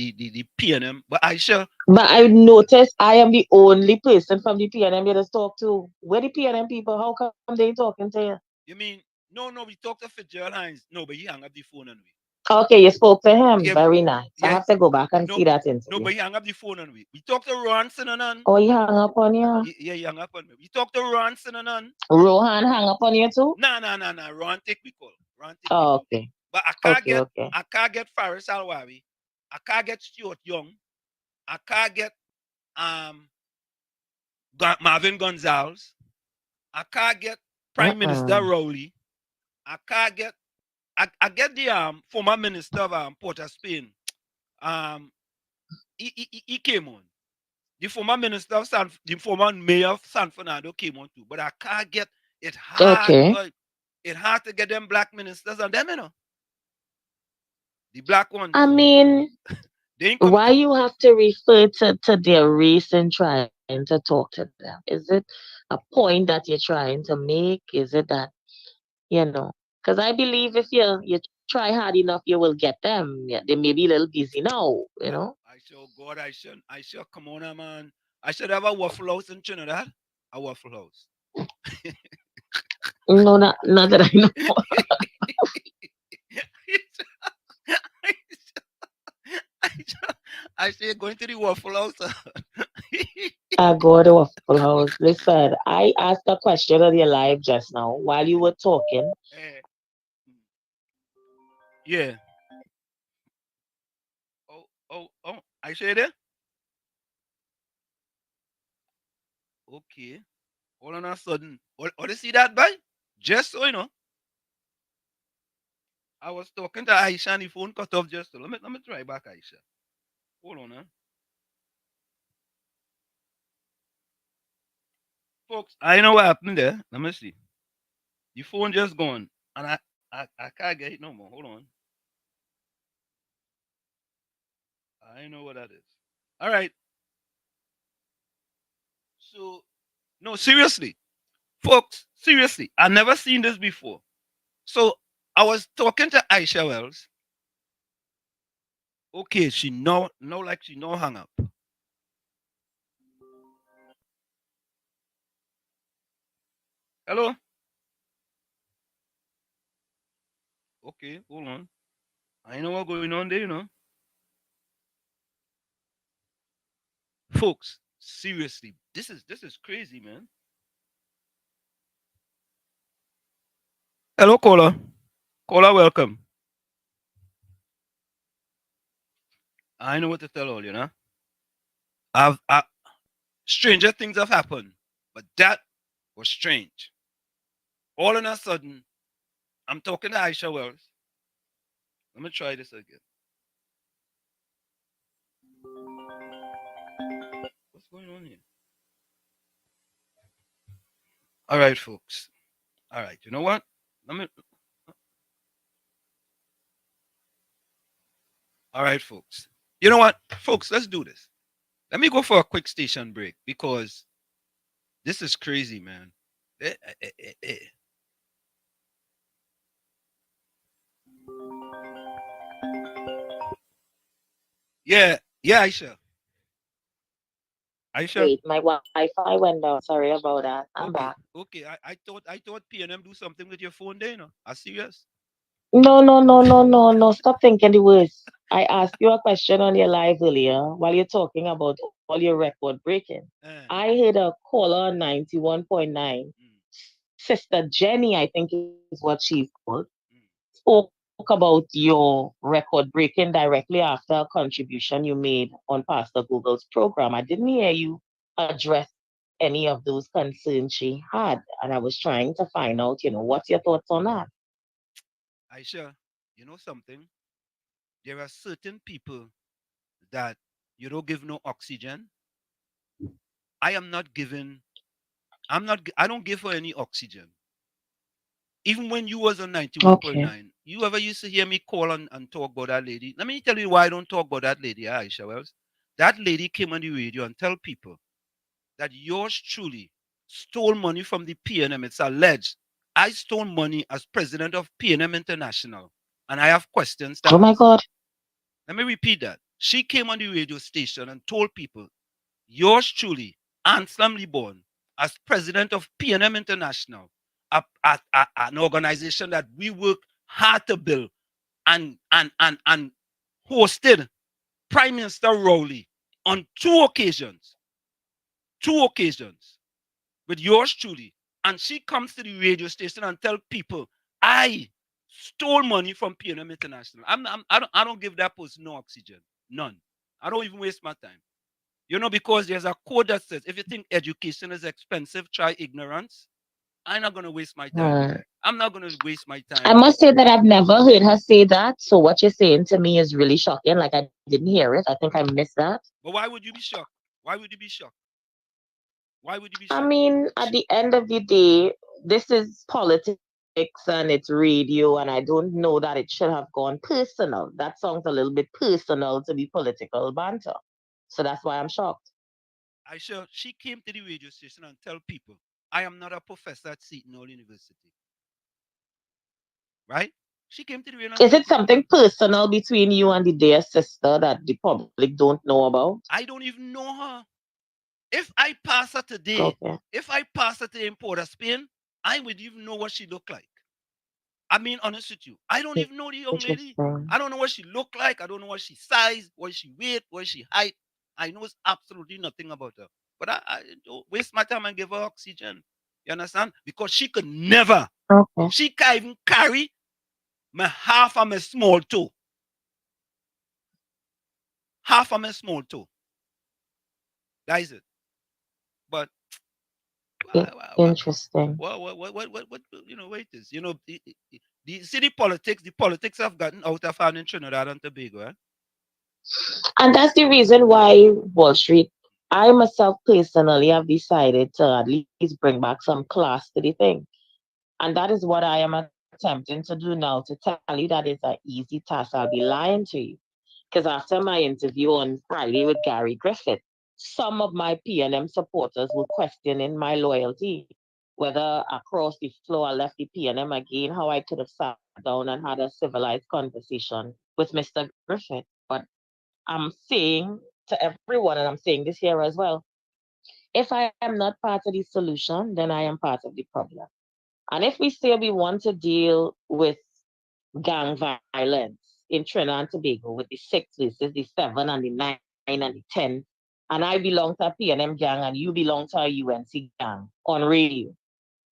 PNM. But Aisha, But I noticed I am the only person from the PNM you just talk to. Where the PNM people? How come they ain't talking to you? you mean no, we talked to Fitzgerald Hines. No, but he hung up the phone on me. Okay, you spoke to him. Yeah, Very nice. I yeah. have to go back and No, see that no, interview. but he hung up the phone on me. We talked to Ronson and on. Oh, he hung up on you? Yeah, he hung up on me. We talked to Ronson and on. Rohan hung up on you too? Nah. Ron take me call. Ron take me Oh, call. okay. But Okay. I can't get Faris Alwari. I can't get Stuart Young. I can't get um Marvin Gonzalez. I can't get Prime Minister Mm-mm. Rowley. I can't get I get the former minister of Port of Spain. Um he came on. The former minister of the former mayor of San Fernando came on too. But I can't get it hard, Okay. boy. It hard to get them black ministers and them, The black ones. I mean, They ain't coming why to you have to refer to their race and trying to talk to them? Is it a point that you're trying to make? Is it that, you know? Because I believe if you try hard enough, you will get them. Yeah, they may be a little busy now. I sure God, I sure come on, man. I should have a Waffle House in Trinidad. A Waffle House. No, not that I know. I say going to the Waffle House. I go to Waffle House. Listen, I asked a question on your live just now while you were talking. Eh, yeah. Oh. I say there? Okay. All on a sudden. All you see that by? Just so you know. I was talking to Aisha and the phone cut off just so. Let me try back, Aisha. Hold on, huh? Folks, I know what happened there. Let me see. The phone just gone. And I can't get it no more. Hold on. I know what that is. All right. So no, seriously. Folks, seriously. I never seen this before. So I was talking to Aisha Wells. Okay, she know like she know hung up. Hello? Okay, hold on. I know what's going on there, you know. Folks, seriously, this is crazy, man. Hello, caller. Caller, welcome. I know what to tell all you know. I stranger things have happened, but that was strange. All of a sudden, I'm talking to Aisha Wells. Let me try this again. What's going on here? All right, folks. All right, you know what? Let me. All right, folks. You know what, folks? Let's do this. Let me go for a quick station break because this is crazy, man. Eh, eh, eh, eh. Yeah, yeah, Aisha. Aisha. Wait, my Wi-Fi went down. Sorry about that. I'm back. Okay. I thought PNM do something with your phone there, you know. Are serious? No, no, no, no, no, no. Stop thinking the worst. I asked you a question on your live earlier while you're talking about all your record breaking. Eh, I heard a caller on 91.9. mm, Sister Jenny, I think is what she's called, mm. spoke about your record breaking directly after a contribution you made on Pastor Google's program. I didn't hear you address any of those concerns she had. And I was trying to find out, what's your thoughts on that? Aisha, you know something? There are certain people that you don't give no oxygen. I am not giving. I'm not. I don't give her any oxygen. Even when you was on Okay. 91.9, you ever used to hear me call and talk about that lady? Let me tell you why I don't talk about that lady, Aisha Wells. That lady came on the radio and tell people that yours truly stole money from the PNM. It's alleged. I stole money as president of PNM International, and I have questions to Oh my ask. God. Let me repeat that. She came on the radio station and told people, yours truly, Anselm Liborn, as president of PNM International, an organization that we work hard to build and hosted Prime Minister Rowley on two occasions with yours truly. And she comes to the radio station and tell people, I stole money from PNM International. I don't give that person no oxygen. None. I don't even waste my time. You know, because there's a code that says if you think education is expensive, try ignorance. I'm not gonna waste my time. Hmm. I'm not gonna waste my I time. must say that I've never heard her say that. So what you're saying to me is really shocking. Like I didn't hear it. I think I missed that. But why would you be shocked? Why would you be shocked? Why would you be I shocked? mean, at the end of the day, this is politics and it's radio, and I don't know that it should have gone personal. That sounds a little bit personal to be political banter. So that's why I'm shocked. I sure she came to the radio station and tell people, I am not a professor at Seton Hall University. Right? She came to the radio and Is tell it people, something personal between you and the dear sister that the public don't know about? I don't even know her. If I pass her today, Okay, if I pass her to Port of Spain, I would even know what she looked like. I mean, honest with you, I don't even know the young lady. interesting. I don't know what she looked like. I don't know what she size, what she weight, what she height. I know absolutely nothing about her. But I don't waste my time and give her oxygen. You understand? Because she could never, Okay. she can't even carry my half of my small toe. Half of my small toe. That is it. But Interesting. what you know, wait this. You know, see the politics have gotten out of hand in Trinidad and Tobago, eh? And that's the reason why Wall Street, I myself personally have decided to at least bring back some class to the thing. And that is what I am attempting to do now, to tell you that it's an easy task. I'll be lying to you. Because after my interview on Friday with Gary Griffith, some of my PNM supporters were questioning my loyalty, whether I crossed the floor, I left the PNM again, how I could have sat down and had a civilized conversation with Mr. Griffith. But I'm saying to everyone, and I'm saying this here as well, if I am not part of the solution, then I am part of the problem. And if we say we want to deal with gang violence in Trinidad and Tobago with the 6 versus the 7 and the 9 and the 10, and I belong to a PNM gang and you belong to a UNC gang on radio,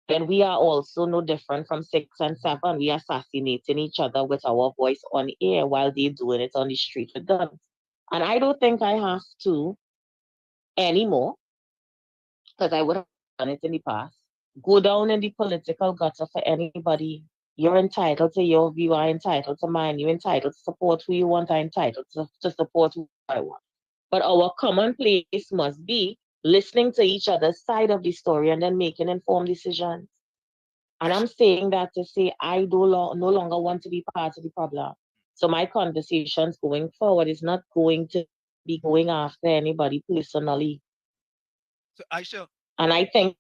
then we are also no different from 6 and 7. We assassinating each other with our voice on air while they doing it on the street with guns. And I don't think I have to anymore, because I would have done it in the past. Go down in the political gutter for anybody. You're entitled to your view. I'm entitled to mine. You're entitled to support who you want. I'm entitled to support who I want. But our common place must be listening to each other's side of the story and then making informed decisions. And I'm saying that to say I no longer want to be part of the problem. So my conversations going forward is not going to be going after anybody personally. So Aisha, And I think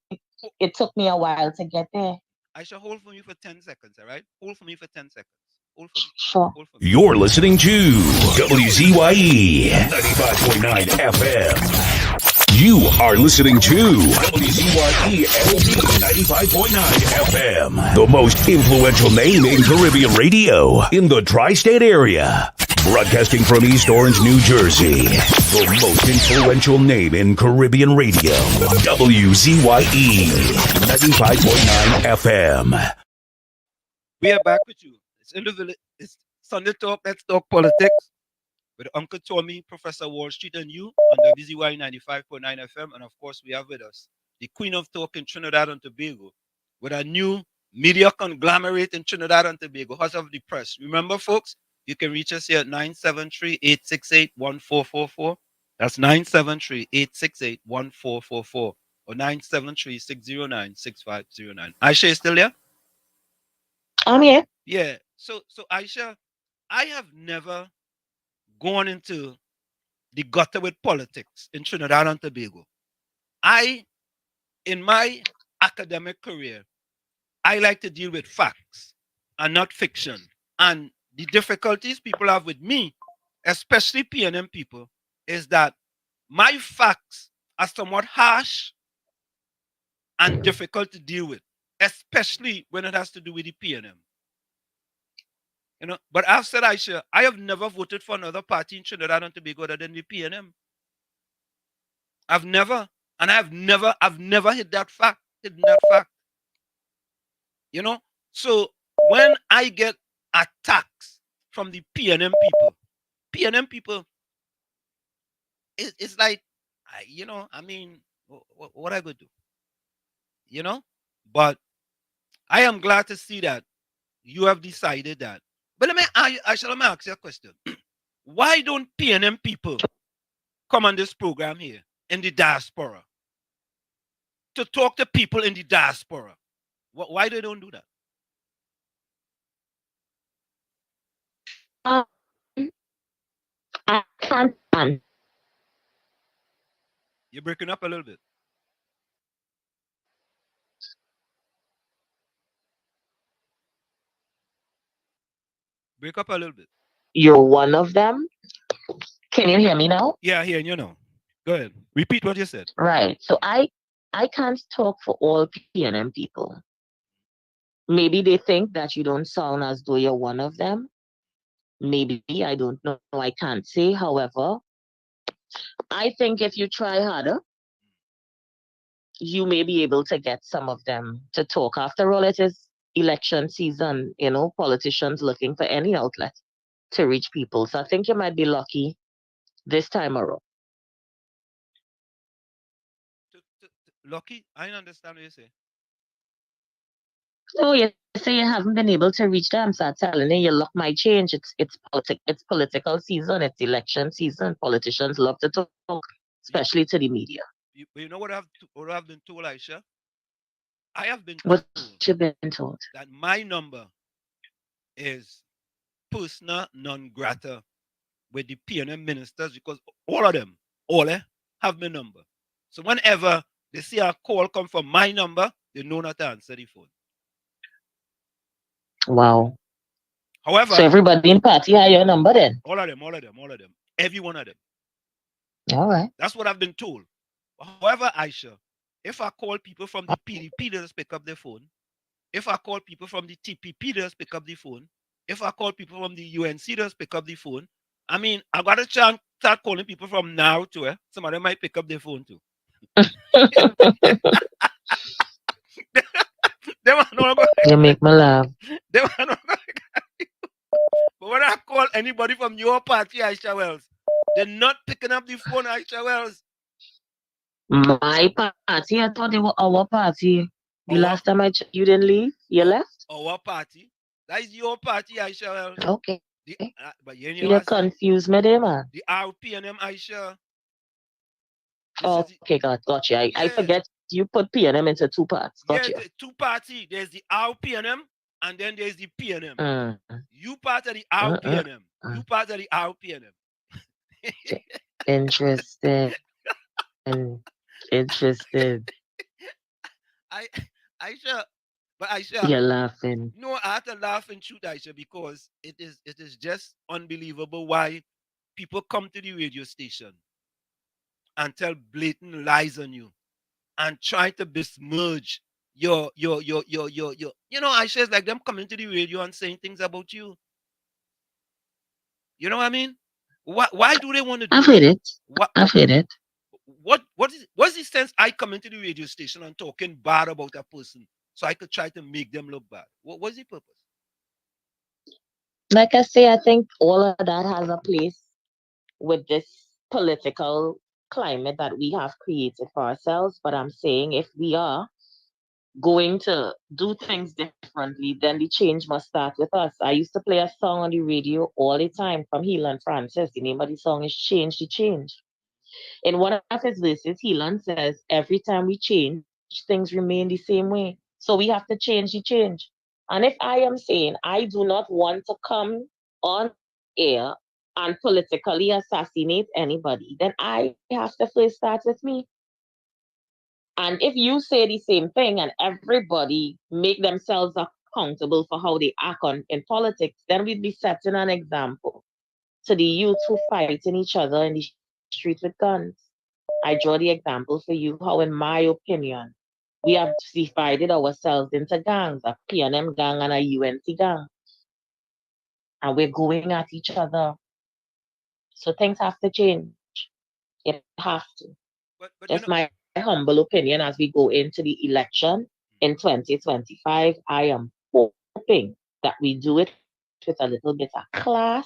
it took me a while to get there. Aisha, hold for me for 10 seconds, all right? Hold for me for 10 seconds. Hold for me. Sure. Hold for me. You're listening to WZYE 95.9 FM. You are listening to WZYE LP 95.9 FM, the most influential name in Caribbean radio in the tri-state area. Broadcasting from East Orange, New Jersey, the most influential name in Caribbean radio, WZYE 95.9 FM. We are back with you. It's in the village. It's Sunday Talk. Let's talk politics with Uncle Tommy, Professor Wall Street, and you on WZYE 95.9 FM. And of course, we have with us the Queen of Talk in Trinidad and Tobago with a new media conglomerate in Trinidad and Tobago, House of the Press. Remember, folks, you can reach us here at 973-868-1444. That's 973-868-1444 or 973-609-6509. Aisha, you still there? I'm here. Yeah. So Aisha, I have never gone into the gutter with politics in Trinidad and Tobago. In my academic career, I like to deal with facts and not fiction. And the difficulties people have with me, especially PNM people, is that my facts are somewhat harsh and difficult to deal with, especially when it has to do with the PNM. You know, but I've said, Aisha, I have never voted for another party in Trinidad and Tobago other than the PNM. I've never hit that fact. You know, so when I get attacks from the PNM people, it's like, what I could do, you know? But I am glad to see that you have decided that. But let me ask you a question. Why don't PNM people come on this program here in the diaspora to talk to people in the diaspora? Why they don't do that? I can't. You're breaking up a little bit. Break up a little bit. You're one of them. Can you hear me now? Yeah, here, you know. Go ahead. Repeat what you said. Right. So I can't talk for all PNM people. Maybe they think that you don't sound as though you're one of them. Maybe, I don't know. I can't say. However, I think if you try harder you may be able to get some of them to talk. After all, it is election season, politicians looking for any outlet to reach people. So I think you might be lucky this time around. Lucky? I don't understand what you say. Oh, you say you haven't been able to reach them, so I'm telling you, your luck might change. It's political season, it's election season. Politicians love to talk, You, especially to the media. you know what I've been told, Aisha? I have been What told you been told? that my number is persona non grata with the PNM ministers because all have my number. So whenever they see a call come from my number, they know not to answer the phone. Wow. So However, everybody in party have your number then? all of them, every one of them. All right. That's what I've been told. However, Aisha, if I call people from the PDP, they just pick up their phone. If I call people from the TPP, they just pick up the phone. If I call people from the UNC, they just pick up the phone. I mean, I got a chance to start calling people from now to some of them might pick up their phone too. Them are not going. You make me laugh. Them are not going. But when I call anybody from your party, Aisha Wells, they're not picking up the phone, Aisha Wells. My party, I thought they were our party. The last time you didn't leave, you left? Our party. That is your party, Aisha Wells. Okay. But You confuse me there, man. The RPNM, Aisha. Okay, got you. I forget you put PNM into two parts. Got you. Two party. There's the RPNM and then there's the PNM. You part of the RPNM. You part of the RPNM. Interesting. Interested. Aisha, you're laughing. No, I had to laugh and shoot, Aisha, because it is just unbelievable why people come to the radio station and tell blatant lies on you and try to besmirch your Aisha, is like them coming to the radio and saying things about you. You know what I mean? Why do they want to do I've heard it. I've heard it. What's the sense I come into the radio station and talking bad about a person so I could try to make them look bad? What's the purpose? Like I say, I think all of that has a place with this political climate that we have created for ourselves. But I'm saying if we are going to do things differently, then the change must start with us. I used to play a song on the radio all the time from Heelan Francis. The name of the song is Change the Change. In one of his verses, Heelan says, every time we change, things remain the same way. So we have to change the change. And if I am saying I do not want to come on air and politically assassinate anybody, then I have to first start with me. And if you say the same thing and everybody make themselves accountable for how they act in politics, then we'd be setting an example to the youth who fighting each other in the street with guns. I draw the example for you how, in my opinion, we have divided ourselves into gangs, a PNM gang and a UNC gang. And we're going at each other. So things have to change. It have to. Just my humble opinion as we go into the election in 2025, I am hoping that we do it with a little bit of class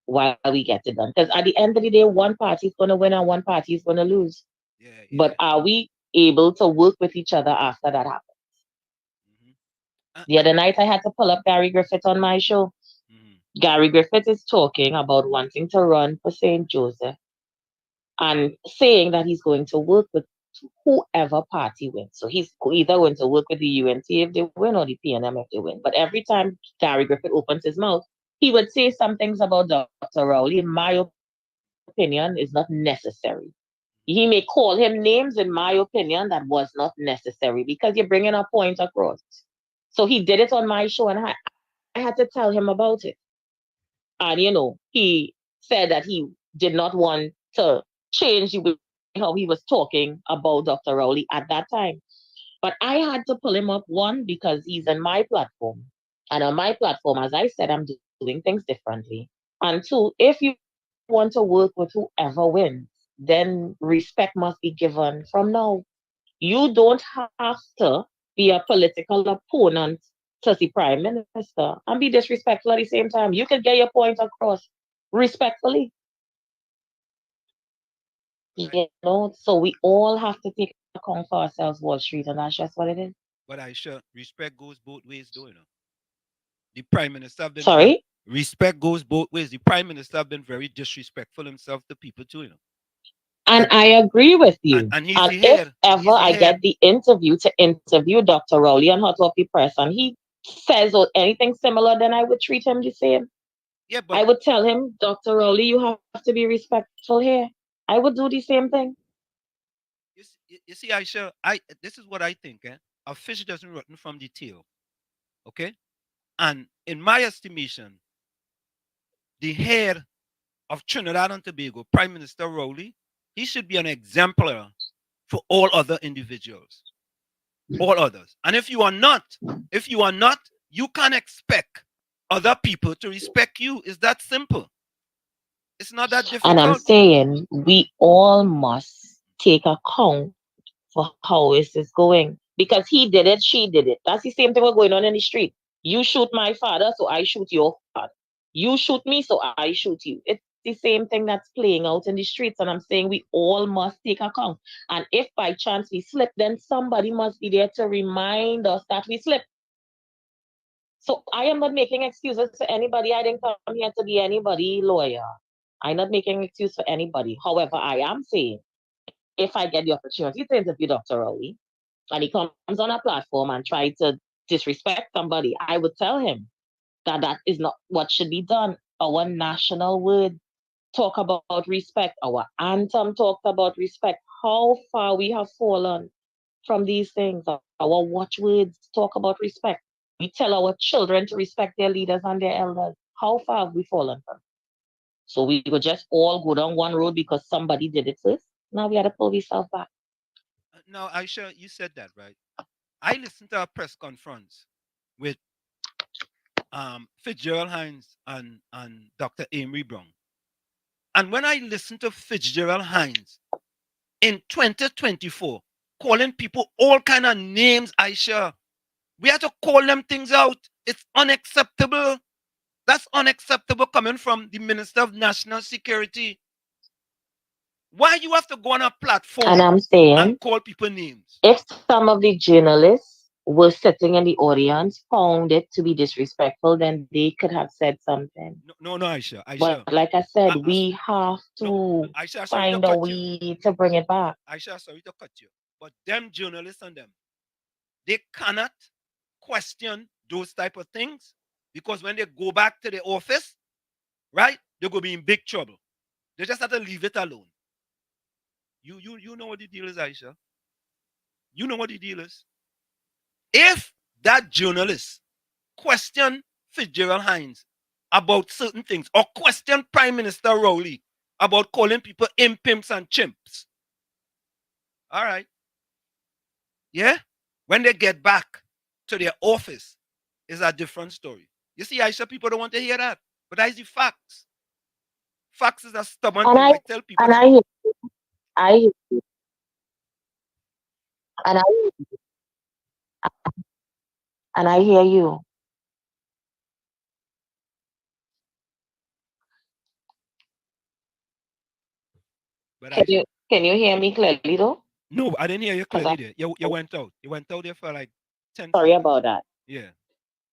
while we get it done. Because at the end of the day, one party is going to win and one party is going to lose. But are we able to work with each other after that happens? The other night, I had to pull up Gary Griffith on my show. Gary Griffith is talking about wanting to run for St. Joseph and saying that he's going to work with whoever party wins. So he's either going to work with the UNT if they win or the PNM if they win. But every time Gary Griffith opens his mouth, he would say some things about Dr. Rowley, in my opinion, is not necessary. He may call him names, in my opinion, that was not necessary because you're bringing a point across. So he did it on my show and I had to tell him about it. And, he said that he did not want to change the way how he was talking about Dr. Rowley at that time. But I had to pull him up, one, because he's on my platform. And on my platform, as I said, I'm doing things differently. And two, if you want to work with whoever wins, then respect must be given from now. You don't have to be a political opponent to the prime minister and be disrespectful at the same time. You can get your point across respectfully. You know, so we all have to take account for ourselves, Wall Street, and that's just what it is. But I sure respect goes both ways, though. You know, the prime minister have been very Sorry? respect goes both ways. The prime minister have been very disrespectful himself to people too. You know, And and I agree with you. and he's And the if head. ever He's the I head. get the interview to interview Dr. Rowley on Hot Off the Press and he says or anything similar, then I would treat him the same. Yeah, but I would tell him, Dr. Rowley, you have to be respectful here. I would do the same thing. you see, Aisha, I this is what I think. A fish doesn't rotten from the tail. Okay, and in my estimation, the head of Trinidad and Tobago, Prime Minister Rowley, he should be an exemplar for all other individuals, all others. And if you are not, you can't expect other people to respect you. It's that simple. It's not that And I'm difficult. saying we all must take account for how this is going. Because he did it, she did it. That's the same thing we're going on in the street. You shoot my father, so I shoot your father. You shoot me, so I shoot you. It's the same thing that's playing out in the streets. And I'm saying we all must take account. And if by chance we slip, then somebody must be there to remind us that we slipped. So I am not making excuses for anybody. I didn't come here to be anybody lawyer. I'm not making an excuse for anybody. However, I am saying if I get the opportunity to interview Dr. Rowley and he comes on a platform and tries to disrespect somebody, I would tell him that that is not what should be done. Our national word talk about respect. Our anthem talked about respect. How far we have fallen from these things. Our watchwords talk about respect. We tell our children to respect their leaders and their elders. How far have we fallen from? So we could just all go down one road because somebody did it first. Now we had to pull ourselves back. Now, Aisha, you said that right. I listened to a press conference with Fitzgerald Hines and Dr. Amory Brown. And when I listened to Fitzgerald Hines in 2024, calling people all kind of names, Aisha, we have to call them things out. It's unacceptable. That's unacceptable coming from the Minister of National Security. Why you have to go on a And platform I'm and saying call people names? if some of the journalists were sitting in the audience found it to be disrespectful, then they could have said something. No, Aisha, But Aisha. like I said, I, I, we have no, to Aisha, sorry to find a cut you. way to bring it back. Aisha, sorry to cut you. But them journalists and them, they cannot question those type of things because when they go back to the office, right, they're gonna be in big trouble. They just have to leave it alone. You know what the deal is, Aisha. You know what the deal is. If that journalist question Fitzgerald Hines about certain things or question Prime Minister Rowley about calling people impimps and chimps, all right, yeah, when they get back to their office, is a different story. You see, Aisha, people don't want to hear that, but that's the facts. Facts is a stubborn And thing. I I tell people and that. I and I and I hear you. But Can I you hear me clearly though? no, I didn't hear you Because clearly there. You went out. You went out there for like 10 sorry seconds. about that. Yeah,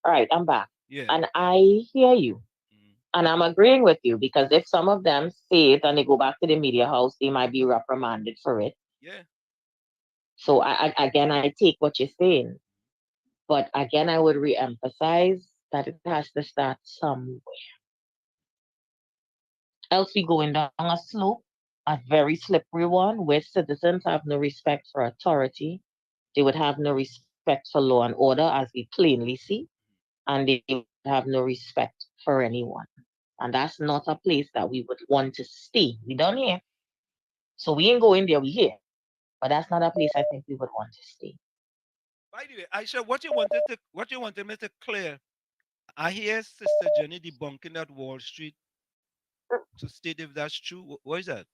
All right, I'm back. yeah. And I hear you. Mhm. And I'm agreeing with you because if some of them say it and they go back to the media house, they might be reprimanded for it. Yeah, So I again, I take what you're saying, but again, I would re-emphasize that it has to start somewhere. Else we going down a slope, a very slippery one, where citizens have no respect for authority. They would have no respect for law and order, as we plainly see, and they would have no respect for anyone. And that's not a place that we would want to stay. We done here. So we ain't going there, we here. But that's not a place I think we would want to stay. by the way, Aisha, what you wanted me to clear. I hear Sister Jenny debunking that Wall Street to state if that's true. What is that?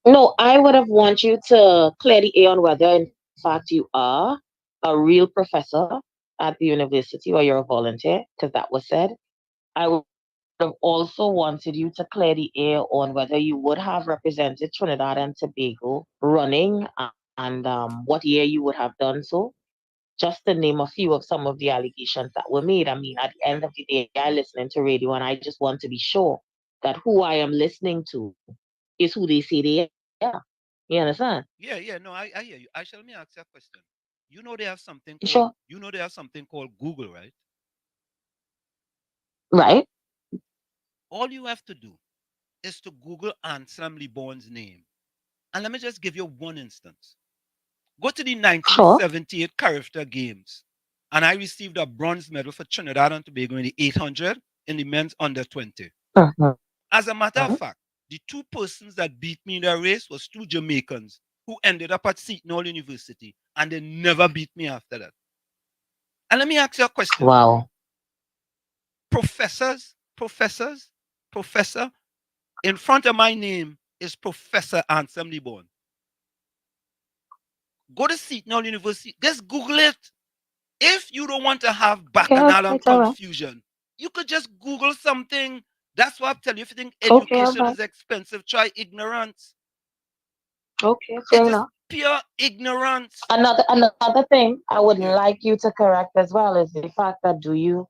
No, I would have want you to clear the air on whether in fact you are a real professor at the university or you're a volunteer, because that was said, I would have also wanted you to clear the air on whether you would have represented Trinidad and Tobago running and what year you would have done so. Just to name a few of some of the allegations that were made. I mean, at the end of the day, I listening to radio and I just want to be sure that who I am listening to is who they say they are. You understand? Yeah, no, I hear you. I shall me ask you a question. You know they have something called Sure. Google, right? Right? All you have to do is to Google Anselm Leborn's name. And let me just give you one instance. Go to the Sure. 1978 Character Games, and I received a bronze medal for Trinidad and Tobago in the 800 in the men's under 20. Mhm. As a matter of fact, the two persons that beat me in the race was two Jamaicans who ended up at Seton Hall University, and they never beat me after that. And let me ask you a question. Wow. Professor, in front of my name is Professor Anselm Leborn. Go to Seton Hall University. Just Google it. If you don't want to have Okay, all bacchanal and right, all right. confusion, you could just Google something. That's why I'm telling you, if you think Okay, all education right. is expensive, try ignorance. Okay, It fair is enough. pure ignorance. Another thing I would Yeah. like you to correct as well is the fact that you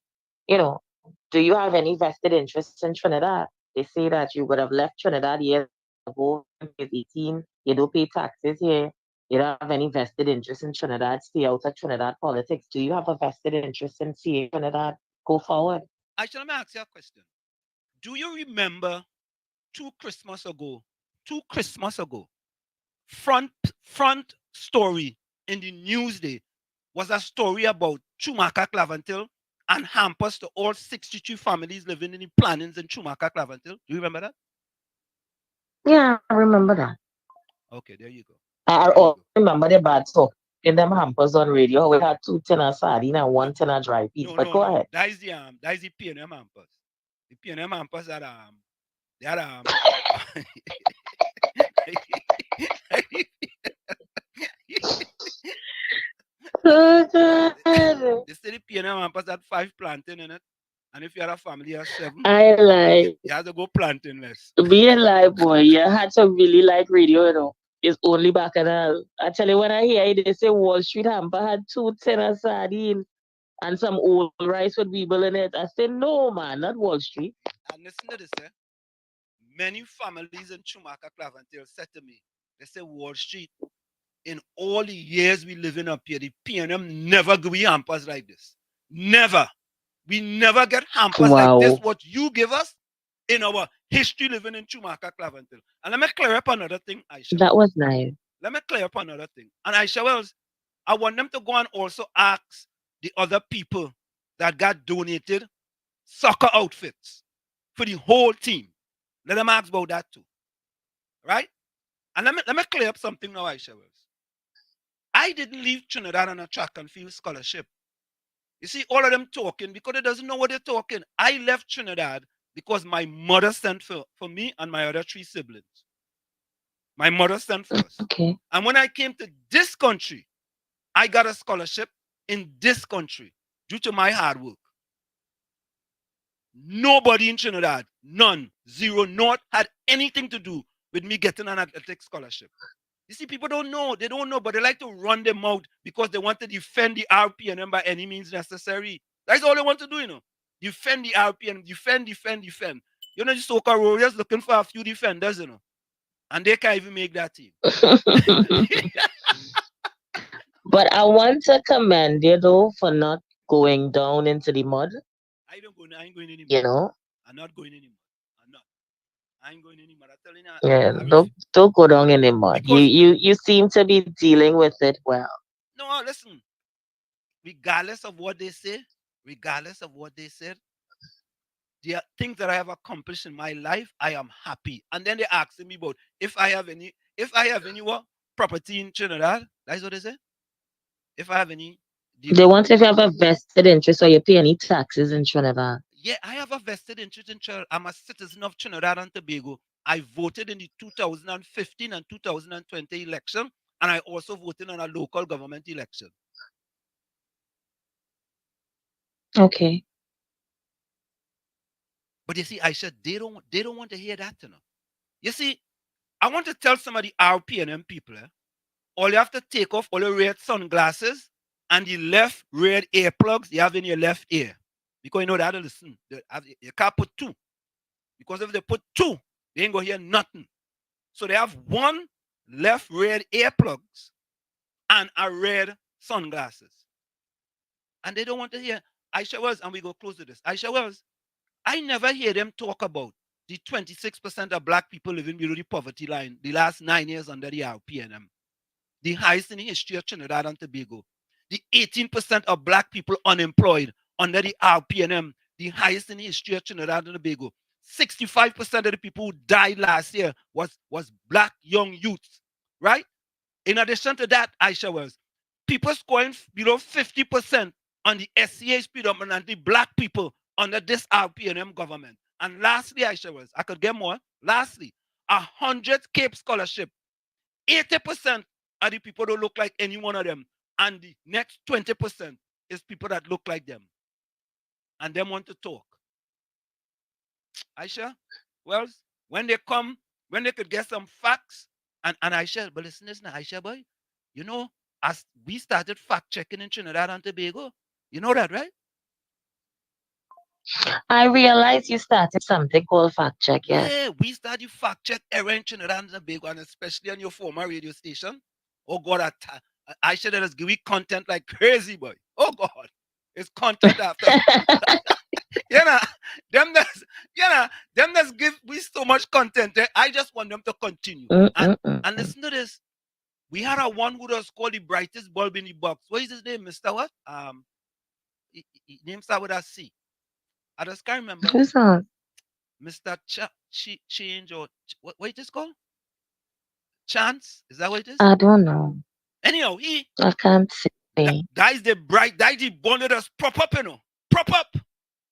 know, do you have any vested interest in Trinidad? They say that you would have left Trinidad years ago, is 18, you don't pay taxes here, you don't have any vested interest in Trinidad, stay out of Trinidad politics. Do you have a vested interest in seeing Trinidad go forward? Actually, let me ask you a question. Do you remember 2 Christmas ago, front story in the Newsday was a story about Chumaka Clavantil and hampers to all 62 families living in the plannings in Chumaka Clavantil. Do you remember that? Yeah, I remember that. Okay, there you go. I There you also go. remember the bad talk in them hampers on radio. We had 2 tin of sardine and No, 1 tin of dry peas. no, But no, go no. ahead. That is the P&M hampers. The P&M hampers are they are Oh, God. they say the P&M hampers had 5 planting in it, and if you had a family of 7, I like you had to go planting less. being live boy. You had to really like radio, It's only bacchanal. I tell you, when I hear it, they say Wall Street hamper had 2 tin of sardine and some old rice with weeble in it. I say, no, man, not Wall Street. And listen to this, many families in Chumaka Clavantil said to me, they say Wall Street, in all the years we living up here, the P&M never give we hampers like this. Never. We never get hampers like this, Wow. what you give us in our history living in Chumaka Clavantil. And let me clear up another thing, Aisha That Wells. was nice. Let me clear up another thing. And Aisha Wells, I want them to go and also ask the other people that got donated soccer outfits for the whole team. Let them ask about that too. Right? And let me clear up something now, Aisha Wells. I didn't leave Trinidad on a track and field scholarship. You see, all of them talking because they doesn't know what they're talking. I left Trinidad because my mother sent for me and my other 3 siblings. My mother sent first. Okay. And when I came to this country, I got a scholarship in this country due to my hard work. Nobody in Trinidad, none, zero, not had anything to do with me getting an athletic scholarship. You see, people don't know. They don't know, but they like to run them out because they want to defend the RPNM by any means necessary. That's all they want to do. Defend the RPN, defend. The soccer warriors looking for a few defenders. And they can't even make that team. But I want to commend you though for not going down into the mud. I ain't going anymore. You know, I'm not going anymore. I'm not. I ain't going anymore. I'm telling you, yeah. I Don't go down in the mud. You because you you seem to be dealing with it well. no, listen. Regardless of what they say, there are things that I have accomplished in my life. I am happy. And then they asking me about if I have any what property in Trinidad. That's what they say. If I have any, They want if you have a vested interest or you pay any taxes in Trinidad. yeah, I have a vested interest in Trinidad. I'm a citizen of Trinidad and Tobago. I voted in the 2015 and 2020 election, And I also voted on a local government election. Okay. But you see, Aisha, they don't want to hear that, you know. You see, I want to tell some of the RPNM people, all you have to take off all your red sunglasses and the left red earplugs you have in your left ear. Because you know that listen. You can't put two. Because if they put two, they ain't gonna hear nothing. So they have one left red earplugs and a red sunglasses. And they don't want to hear Aisha Wells, and we go close to this. Aisha Wells, I never hear them talk about the 26% of black people living below the poverty line the last 9 years under the RPNM, the highest in the history of Trinidad and Tobago. The 18% of black people unemployed under the RPNM, the highest in the history of Trinidad and Tobago. 65% of the people who died last year was black young youths, right? In addition to that, Aisha Wells, people scoring below 50% on the SCH predominantly black people under this RPNM government. And lastly, Aisha Wells, I could get more. Lastly, 100 Cape scholarship. 80% of the people don't look like any one of them. And the next 20% is people that look like them. And them want to talk. Aisha Wells, when they come, when they could get some facts, and Aisha, but listen, Aisha boy, you know, as we started fact checking in Trinidad and Tobago, you know that, right? I realize you started something called fact check, yes. Yeah, we started fact check era in Trinidad and Tobago, and especially on your former radio station. Oh God, Aisha that has given content like crazy, boy. Oh God, it's content after. You know, them that's them that's give we so much content. I just want them to continue. And listen to this. We had a one who was called the brightest bulb in the box. What is his name, Mr. What? His name started with a C. I just can't remember. Who's that? Mr. Change or what it is called? Chance? Is that what it is? I don't know. Anyhow, I can't say. that is the bright, that is the bonded us prop up, you know. Prop up.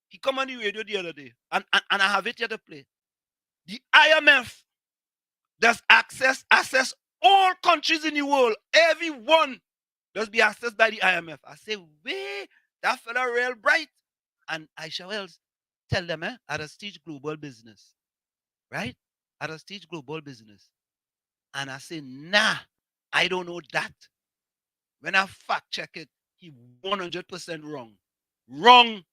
He come on the radio the other day, and I have it here to play. The IMF does access all countries in the world. Everyone does be accessed by the IMF. I say, wait, that fella real bright. And Aisha Wells tell them, at a stage global business, right? At a stage global business. And I say, nah, I don't know that. When I fact check it, he 100% wrong. Wrong.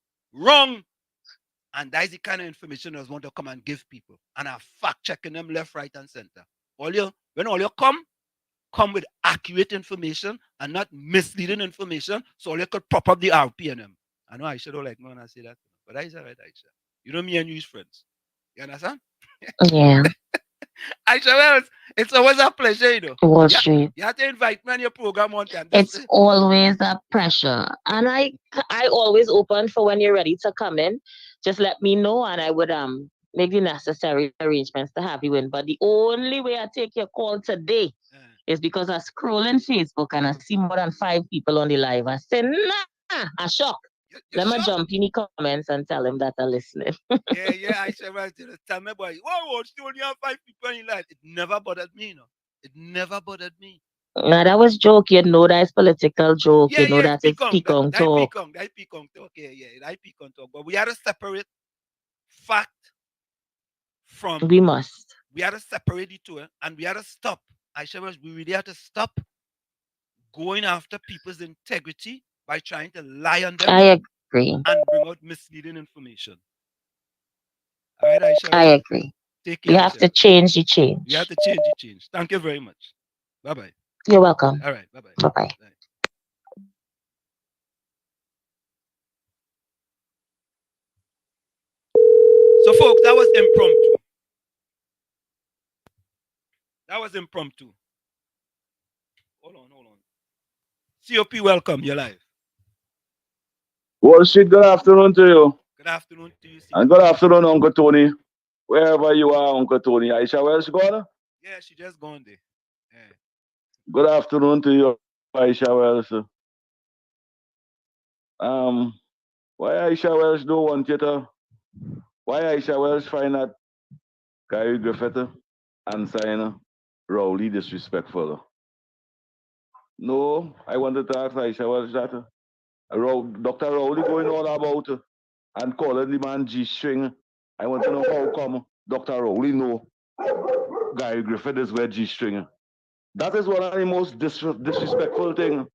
And that is the kind of information I want to come and give people. And I fact checking them left, right, and center. When all you come with accurate information and not misleading information, so all you could prop up the RPNM. I know Aisha don't like me when I say that, but Aisha, right, Aisha. You know me and you is friends. You understand? Yeah. Aisha Wells, it's always a pleasure, you know. Wall Street. You have to invite me on your program one time. It's always a pressure. And I always open for when you're ready to come in. Just let me know and I would make the necessary arrangements to have you in. But the only way I take your call today is because I scroll in Facebook and I see more than 5 people on the live. I say, nah, I'm shocked. Let me jump in the comments and tell him that I'm listening. yeah, I said, right, tell me, boy, whoa, still only have 5 people in your life. It never bothered me, you know. It never bothered me. Now that was joke, you know that's political joke, you know that it's pecan talk. That pecan talk, yeah, that pecan talk. But we had to separate fact from we must. We had to separate the two, and we had to stop. We really had to stop going after people's integrity by trying to lie on them. I agree. And bring out misleading information. All right, Aisha. I agree. Take care. You have to change the change. You have to change the change. Thank you very much. Bye-bye. You're welcome. All right, bye-bye. Bye-bye. So, folks, that was impromptu. That was impromptu. Hold on. COP, welcome. You're live. Wall Street, good afternoon to you. Good afternoon to you, COP. And good afternoon, Uncle Tony. Wherever you are, Uncle Tony. Aisha, where's she gone? Yeah, she just gone there. Yeah. Good afternoon to you, Aisha Wells. Why Aisha Wells don't want you to? Why Aisha Wells find that Kyrie Griffith and sign Rowley disrespectful? No, I wanted to ask Aisha, was that Dr. Rowley going on about and calling the man G-string? I want to know how come Dr. Rowley know Gary Griffith is where G-string. That is one of the most disrespectful thing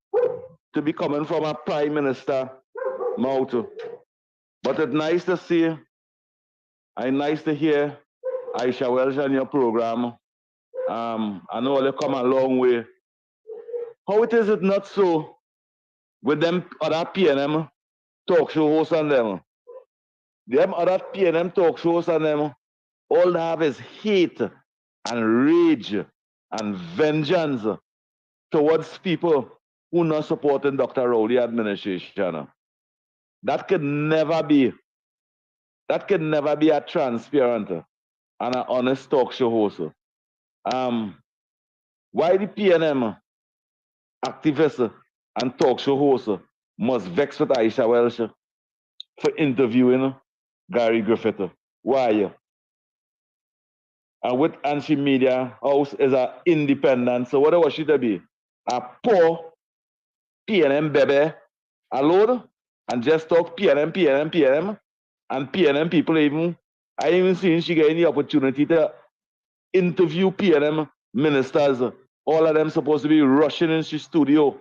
to be coming from a prime minister mouth. But it's nice to see and nice to hear Aisha Welsh on your program. I know you come a long way. How it is it not so with them other PNM talk show hosts and them? Them other PNM talk shows and them, all they have is hate and rage and vengeance towards people who not supporting Dr. Rowley administration. That could never be a transparent and an honest talk show host. Why the PNM activists and talk show hosts must vex with Aisha Welsh for interviewing Gary Griffith? Why? And with Ansi Media House is an independent, so what was she to be? A poor PNM baby alone and just talk PNM, and PNM people even, I even seen she get any opportunity to interview PNM ministers. All of them supposed to be rushing into the studio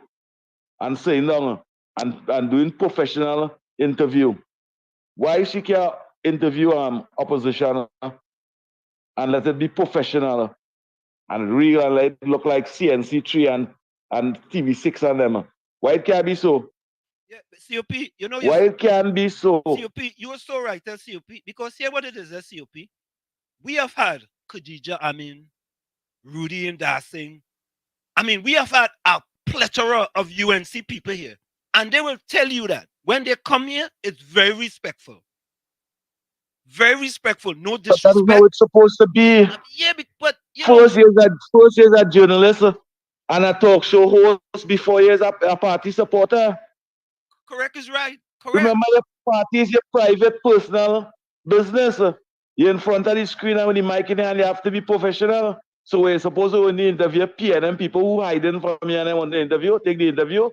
and saying down and doing professional interview. Why she can't interview opposition and let it be professional and real and let it look like CNC3 and TV6 and them? Why it can't be so? Yeah, COP, you know, why it can't be so? COP, you are so right, COP, because here what it is, COP. We have had Khadija Amin, Rudy and Dassing. I mean, we have had a plethora of UNC people here, and they will tell you that when they come here, it's very respectful. Very respectful, no disrespect. But that's how it's supposed to be. Yeah, but you first year's a journalist and a talk show host before years a party supporter. Correct is right. Correct. Remember, your party is your private, personal business. You're in front of the screen and with the mic in your hand, you have to be professional. So we're supposed to only interview PNM people who hiding from you and they want the interview, take the interview.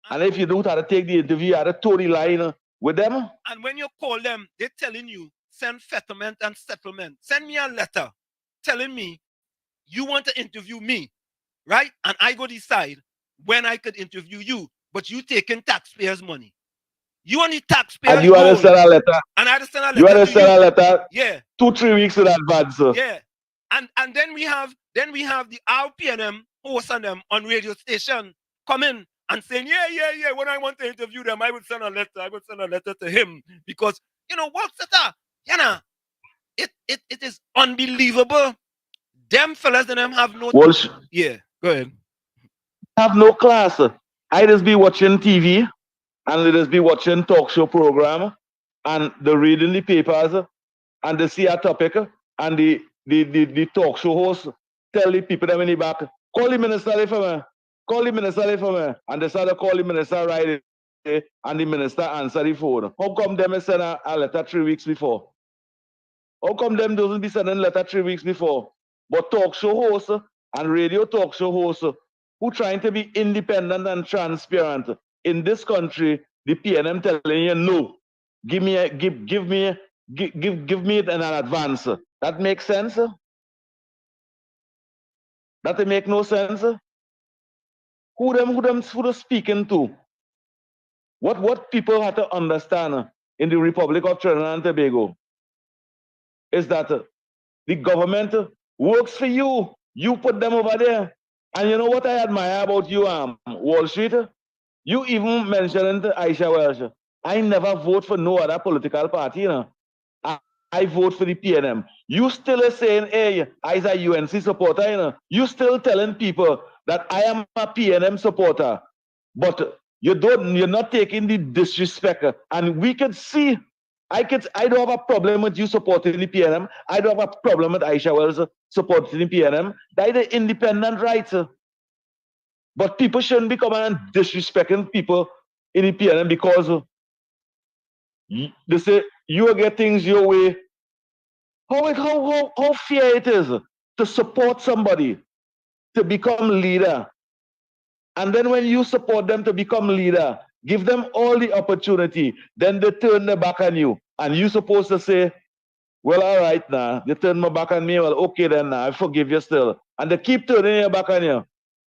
And if you don't have to take the interview, you have to toe the line with them. And when you call them, they're telling you, send settlement and settlement. Send me a letter telling me you want to interview me, right? And I go decide when I could interview you, but you taking taxpayers' money. You only taxpayers' and you want to send a letter. And I send a letter. You want to send a letter? Yeah. 2-3 weeks in advance. Yeah. And then we have the RPNM hosts on them on radio station come in and saying, yeah. When I want to interview them, I would send a letter. I would send a letter to him because what's that? It is unbelievable. Them fellas and them have no. Yeah, go ahead. Have no class. I just be watching TV and they just be watching talk show program and they reading the papers and they see a topic and the talk show host tell the people them in the back, call the minister for me. Call the minister for me. And they start to call the minister right away and the minister answer the phone. How come them send a letter 3 weeks before? How come them doesn't be sending letter 3 weeks before? But talk show hosts and radio talk show hosts who trying to be independent and transparent in this country, the PNM telling you no, give me it in an advance. That makes sense? That make no sense? Who them speaking to? What people have to understand in the Republic of Trinidad and Tobago is that the government works for you. You put them over there. And you know what I admire about you, Wall Street? You even mentioned Aisha Welsh. I never vote for no other political party. I vote for the PNM. You still are saying, hey, I'm a UNC supporter. You still telling people that I am a PNM supporter. But you're not taking the disrespect. And we could see, I don't have a problem with you supporting the PNM. I don't have a problem with Aisha Wells supporting the PNM. That's the independent rights. But people shouldn't be coming and disrespecting people in the PNM because they say you will get things your way. How fair it is to support somebody to become leader And then when you support them to become leader, give them all the opportunity, then they turn their back on you. And you're supposed to say, well, all right now, they turn my back on me. Well, okay then now, I forgive you still. And they keep turning their back on you.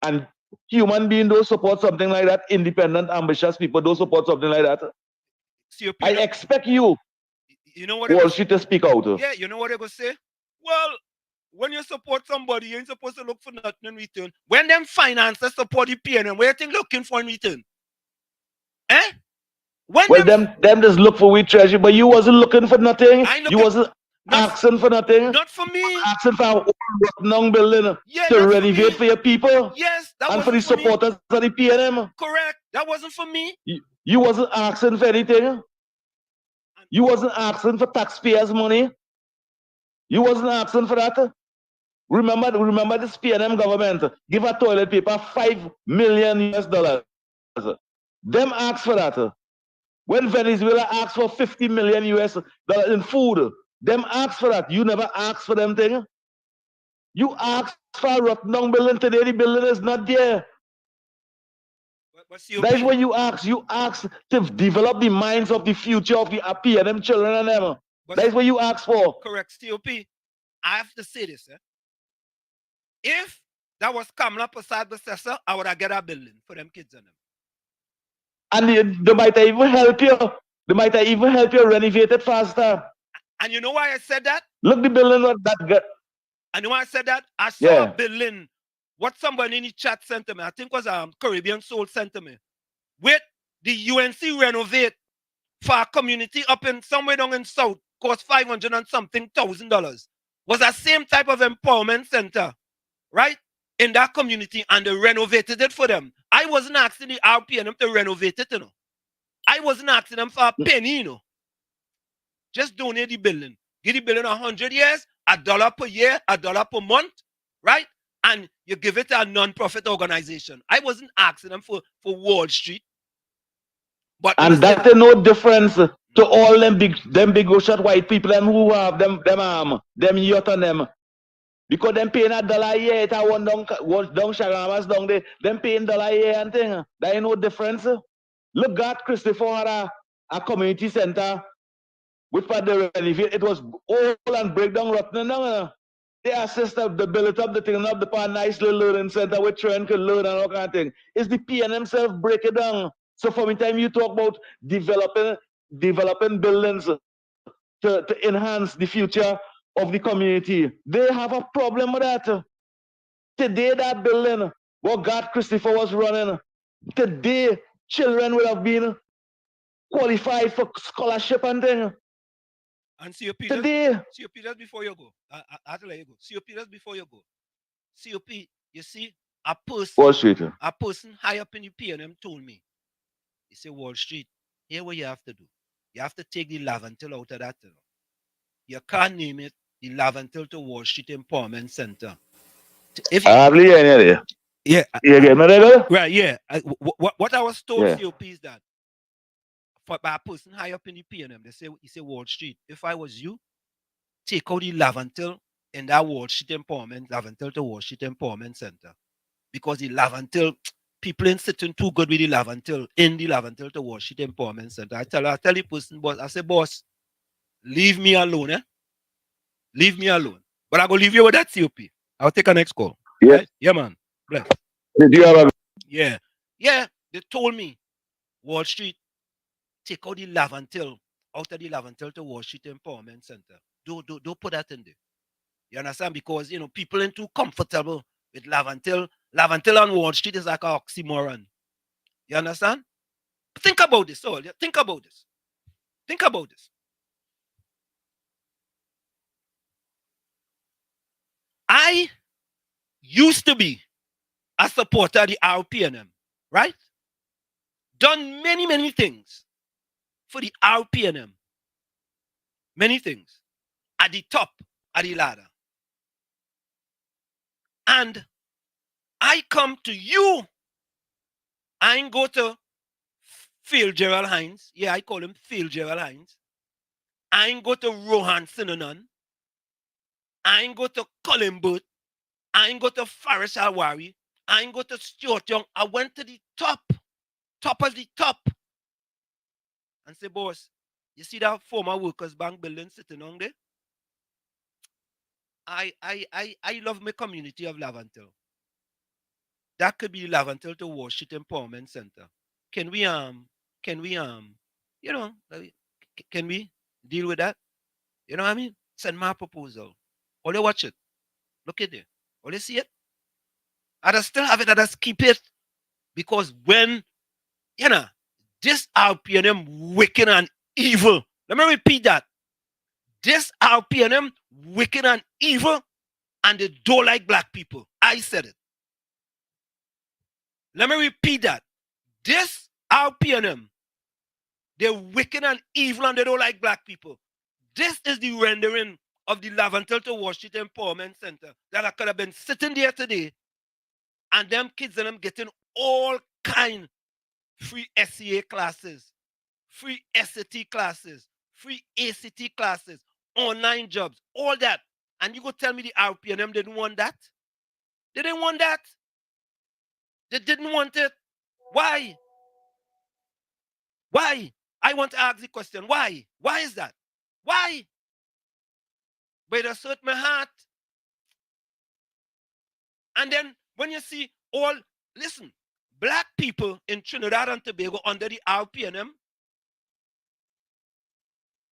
And human beings don't support something like that. Independent, ambitious people don't support something like that. I expect you, know what Wall Street, to speak out. Yeah, you know what they're going to say? Well, when you support somebody, you ain't supposed to look for nothing in return. When them financiers support the PNM, what you think looking for in return? Eh? Well, them just look for we treasure, but you wasn't looking for nothing. You wasn't asking for nothing. Not for me. Asking for a long building to renovate for your people. Yes, that and for the wasn't for me. supporters of the PNM. Correct. That wasn't for me. You wasn't asking for anything. You wasn't asking for taxpayers' money. You wasn't asking for that. Remember this PNM government give a toilet paper $5 million US. Them asked for that. When Venezuela asked for $50 million US in food, them asked for that. You never asked for them thing. You asked for a rotten building today. The building is not there. That is what you ask. You ask to develop the minds of the future of the PNM children and them. That is what you ask for. Correct, COP. I have to say this. If that was Kamala Prasad Basessa, I would have get a building for them kids and them. And they might even help you. They might even help you renovate it faster. And you know why I said that? Look, the building not that good. And you know why I said that? I saw a building. What somebody in the chat sent to me, I think was Caribbean Soul sent to me. With the UNC renovate for a community up in somewhere down in South, cost $500 and something thousand. Was the same type of empowerment center, right? In that community, and they renovated it for them. I wasn't asking the RPNM to renovate it, you know. I wasn't asking them for a penny, you know. Just donate the building. Give the building 100 years, $1 per year, $1 per month, right? And you give it to a non-profit organization. I wasn't asking them for Wall Street. But and that's no difference to all them big shot white people them who have them yacht on them. Because them paying $1 a year, it a one down Shagamas down there, them paying $1 a year and thing. There ain't no difference. Look at Christopher had a community center which part they renovate. It was all and breakdown rotten. They assist the build it up, the thing up, the part nice little learning center where children can learn and all kind of thing. It's the PN themselves break it down. So from the time you talk about developing buildings to enhance the future of the community, they have a problem with that. Today that building, what God Christopher was running, today children would have been qualified for scholarship and thing. And COP, COP, just before you go, I have to let you go. COP, just before you go. COP, you see, a person high up in the PNM told me, he said, Wall Street, here what you have to do. You have to take the Lavantil out of that. You know. You can't name it the Lavantil to Wall Street Empowerment Center. If you, yeah. You get me there? Right, yeah. What I was told, COP, is that by a person high up in the PNM, he said, Wall Street, if I was you, take out the Lavantil in that Wall Street Lavantil to Wall Street Empowerment Center. Because the Lavantil, people ain't sitting too good with the Lavantil in the Lavantil to Wall Street Empowerment Center. I tell the person, boss, I say, boss, leave me alone, eh? Leave me alone. But I go leave you with that COP. I'll take a next call. Yeah. Right? Yeah, man. Bless. Did you have a... Yeah. Yeah. They told me, Wall Street, take out the Lavantil, out of the Lavantil to Wall Street Empowerment Center. Don't put that in there. You understand? Because, you know, people ain't too comfortable with Lavantil. Lavantil on Wall Street is like an oxymoron. You understand? Think about this, all. Think about this. Think about this. I used to be a supporter of the RPNM, right? Done many things for the RPNM. Many things. At the top of the ladder. And I come to you. I ain't go to Phil Gerald Hines. Yeah, I call him Phil Gerald Hines. I ain't go to Rohan Sinanan. I ain't go to Colin Booth. I ain't go to Faris Alwari. I ain't go to Stuart Young. I went to the top of the top, and say, boss, you see that former workers bank building sitting on there? I love my community of Lavantil. That could be Lavantil to Washington Empowerment Center. Can we you know, can we deal with that? You know what I mean? Send my proposal. Or they watch it. Look at it. Or they see it. I just still have it. I just keep it. Because when, you know, this RPNM wicked and evil. Let me repeat that. This RPNM wicked and evil, and they don't like black people. I said it. Let me repeat that. This RPNM, they're wicked and evil, and they don't like black people. This is the rendering of the Lavantil to Washington Empowerment Center that I could have been sitting there today, and them kids and them getting all kind free SCA classes, free SAT classes, free ACT classes, online jobs, all that. And you go tell me the RPNM didn't want that? They didn't want that. They didn't want it. Why? Why? I want to ask the question. Why? Why is that? Why? But it hurt my heart. And then when you see all, listen, black people in Trinidad and Tobago under the RPNM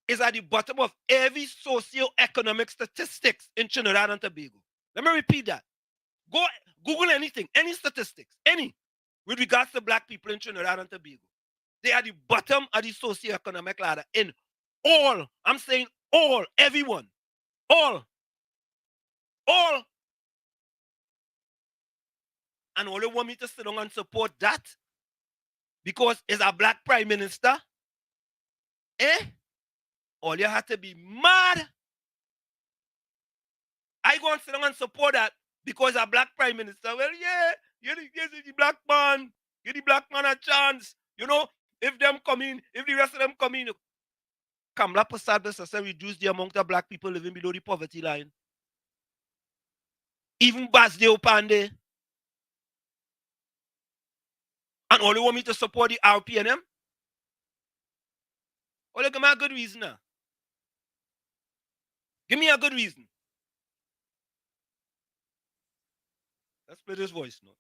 is at the bottom of every socio-economic statistics in Trinidad and Tobago. Let me repeat that. Go Google anything, any statistics, any, with regards to black people in Trinidad and Tobago. They are the bottom of the socio-economic ladder in all. I'm saying all, everyone, all. And all they want me to sit down and support that because it's a black prime minister. All you have to be mad. I go and sit down and support that because a black prime minister. Well, yeah, give the black man, give the black man a chance. You know, if them come in, if the rest of them come in, Kamla Prasad says reduce the amount of black people living below the poverty line. Even Basdeo Pandey. And all you want me to support the RPNM? Well, give me a good reason now. Give me a good reason. Let's play this voice now.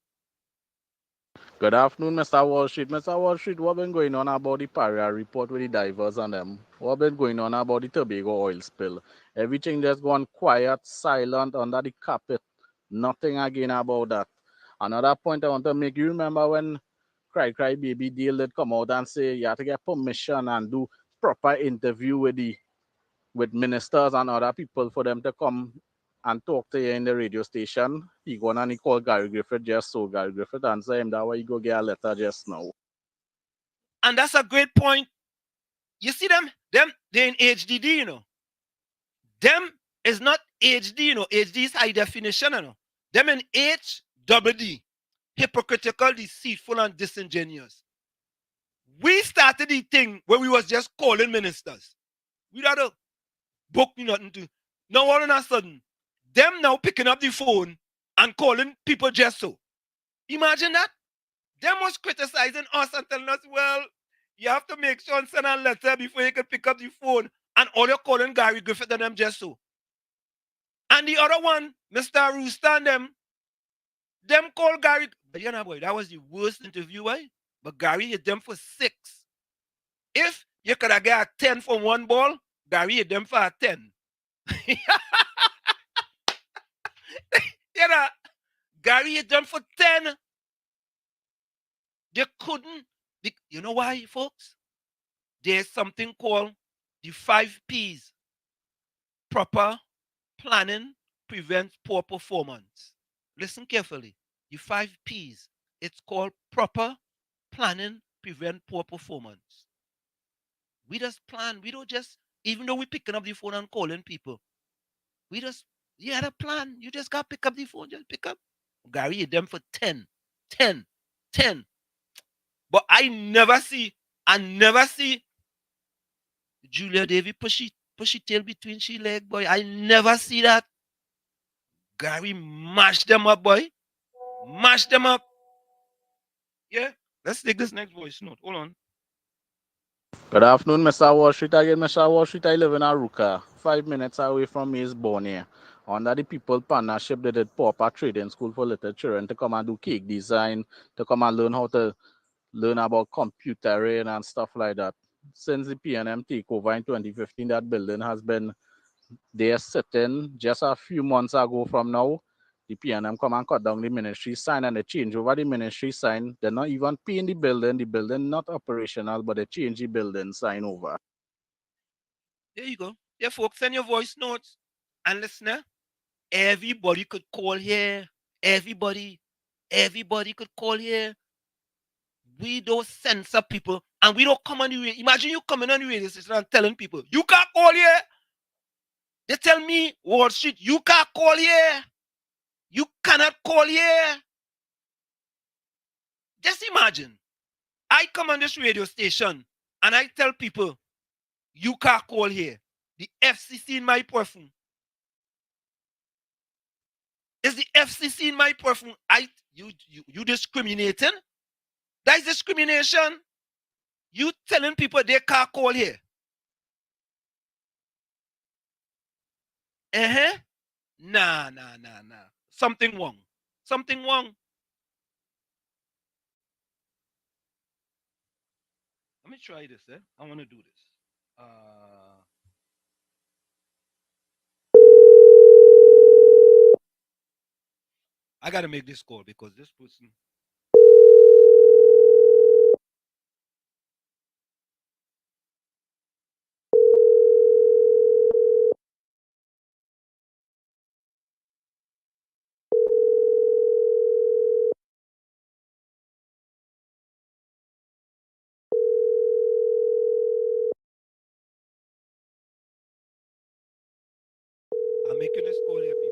Good afternoon, Mr. Wall Street. Mr. Wall Street, what been going on about the Paria report with the divers and them? What been going on about the Tobago oil spill? Everything just gone quiet, silent, under the carpet. Nothing again about that. Another point I want to make, you remember when Cry Baby Deal did come out and say you have to get permission and do proper interview with ministers and other people for them to come and talk to you in the radio station. He gone and he called Gary Griffith just so. Gary Griffith answer him that way he go get a letter just now. And that's a great point. You see them they're in HDD, you know. Them is not HD, you know. HD is high definition, you know. Them in HDD. Hypocritical, deceitful, and disingenuous. We started the thing where we was just calling ministers. We had a book nothing to. Now all of a sudden, them now picking up the phone and calling people just so. Imagine that. Them was criticizing us and telling us, well, you have to make sure and send a letter before you can pick up the phone. And all you're calling Gary Griffith and them just so. And the other one, Mr. Rooster and them call Gary. But you know, boy, that was the worst interview, eh? But Gary hit them for 6. If you could have got a 10 from one ball, Gary hit them for a 10. You know, Gary hit them for 10. They couldn't. You know why, folks? There's something called the 5 P's. Proper planning prevents poor performance. Listen carefully. The 5 P's. It's called proper planning prevent poor performance. We just plan. We don't just, even though we're picking up the phone and calling people, we just, you had a plan. You just got to pick up the phone. Just pick up. Gary hit them for 10. 10. 10. But I never see Julia Davy push it tail between she leg, boy. I never see that. Gary mashed them up, boy. mash them up. Yeah, let's take this next voice note. Hold on. Good afternoon, Mr. Wall Street. Again, Mr. Wall Street, I live in Aruka, 5 minutes away from me is Bonnier. Under the People Partnership, they did pop a trading school for little children to come and do cake design, to come and learn how to learn about computering and stuff like that. Since the PNM takeover in 2015, that building has been there sitting. Just a few months ago from now, the PNM come and cut down the ministry sign and they change over the ministry sign. They're not even paying the building not operational, but they change the building sign over. There you go. Yeah, folks, send your voice notes. And listener, everybody could call here. Everybody could call here. We don't censor people and we don't come on the radio. Imagine you coming on the radio station and telling people, you can't call here. They tell me, Wall Street, you can't call here. You cannot call here. Just imagine, I come on this radio station and I tell people, you can't call here. The FCC in my perfume. Is the FCC in my perfume? You discriminating? That is discrimination. You telling people they can't call here. Nah. Something wrong. Something wrong. Let me try this. I want to do this. I got to make this call because this person. I'm making this call here, people.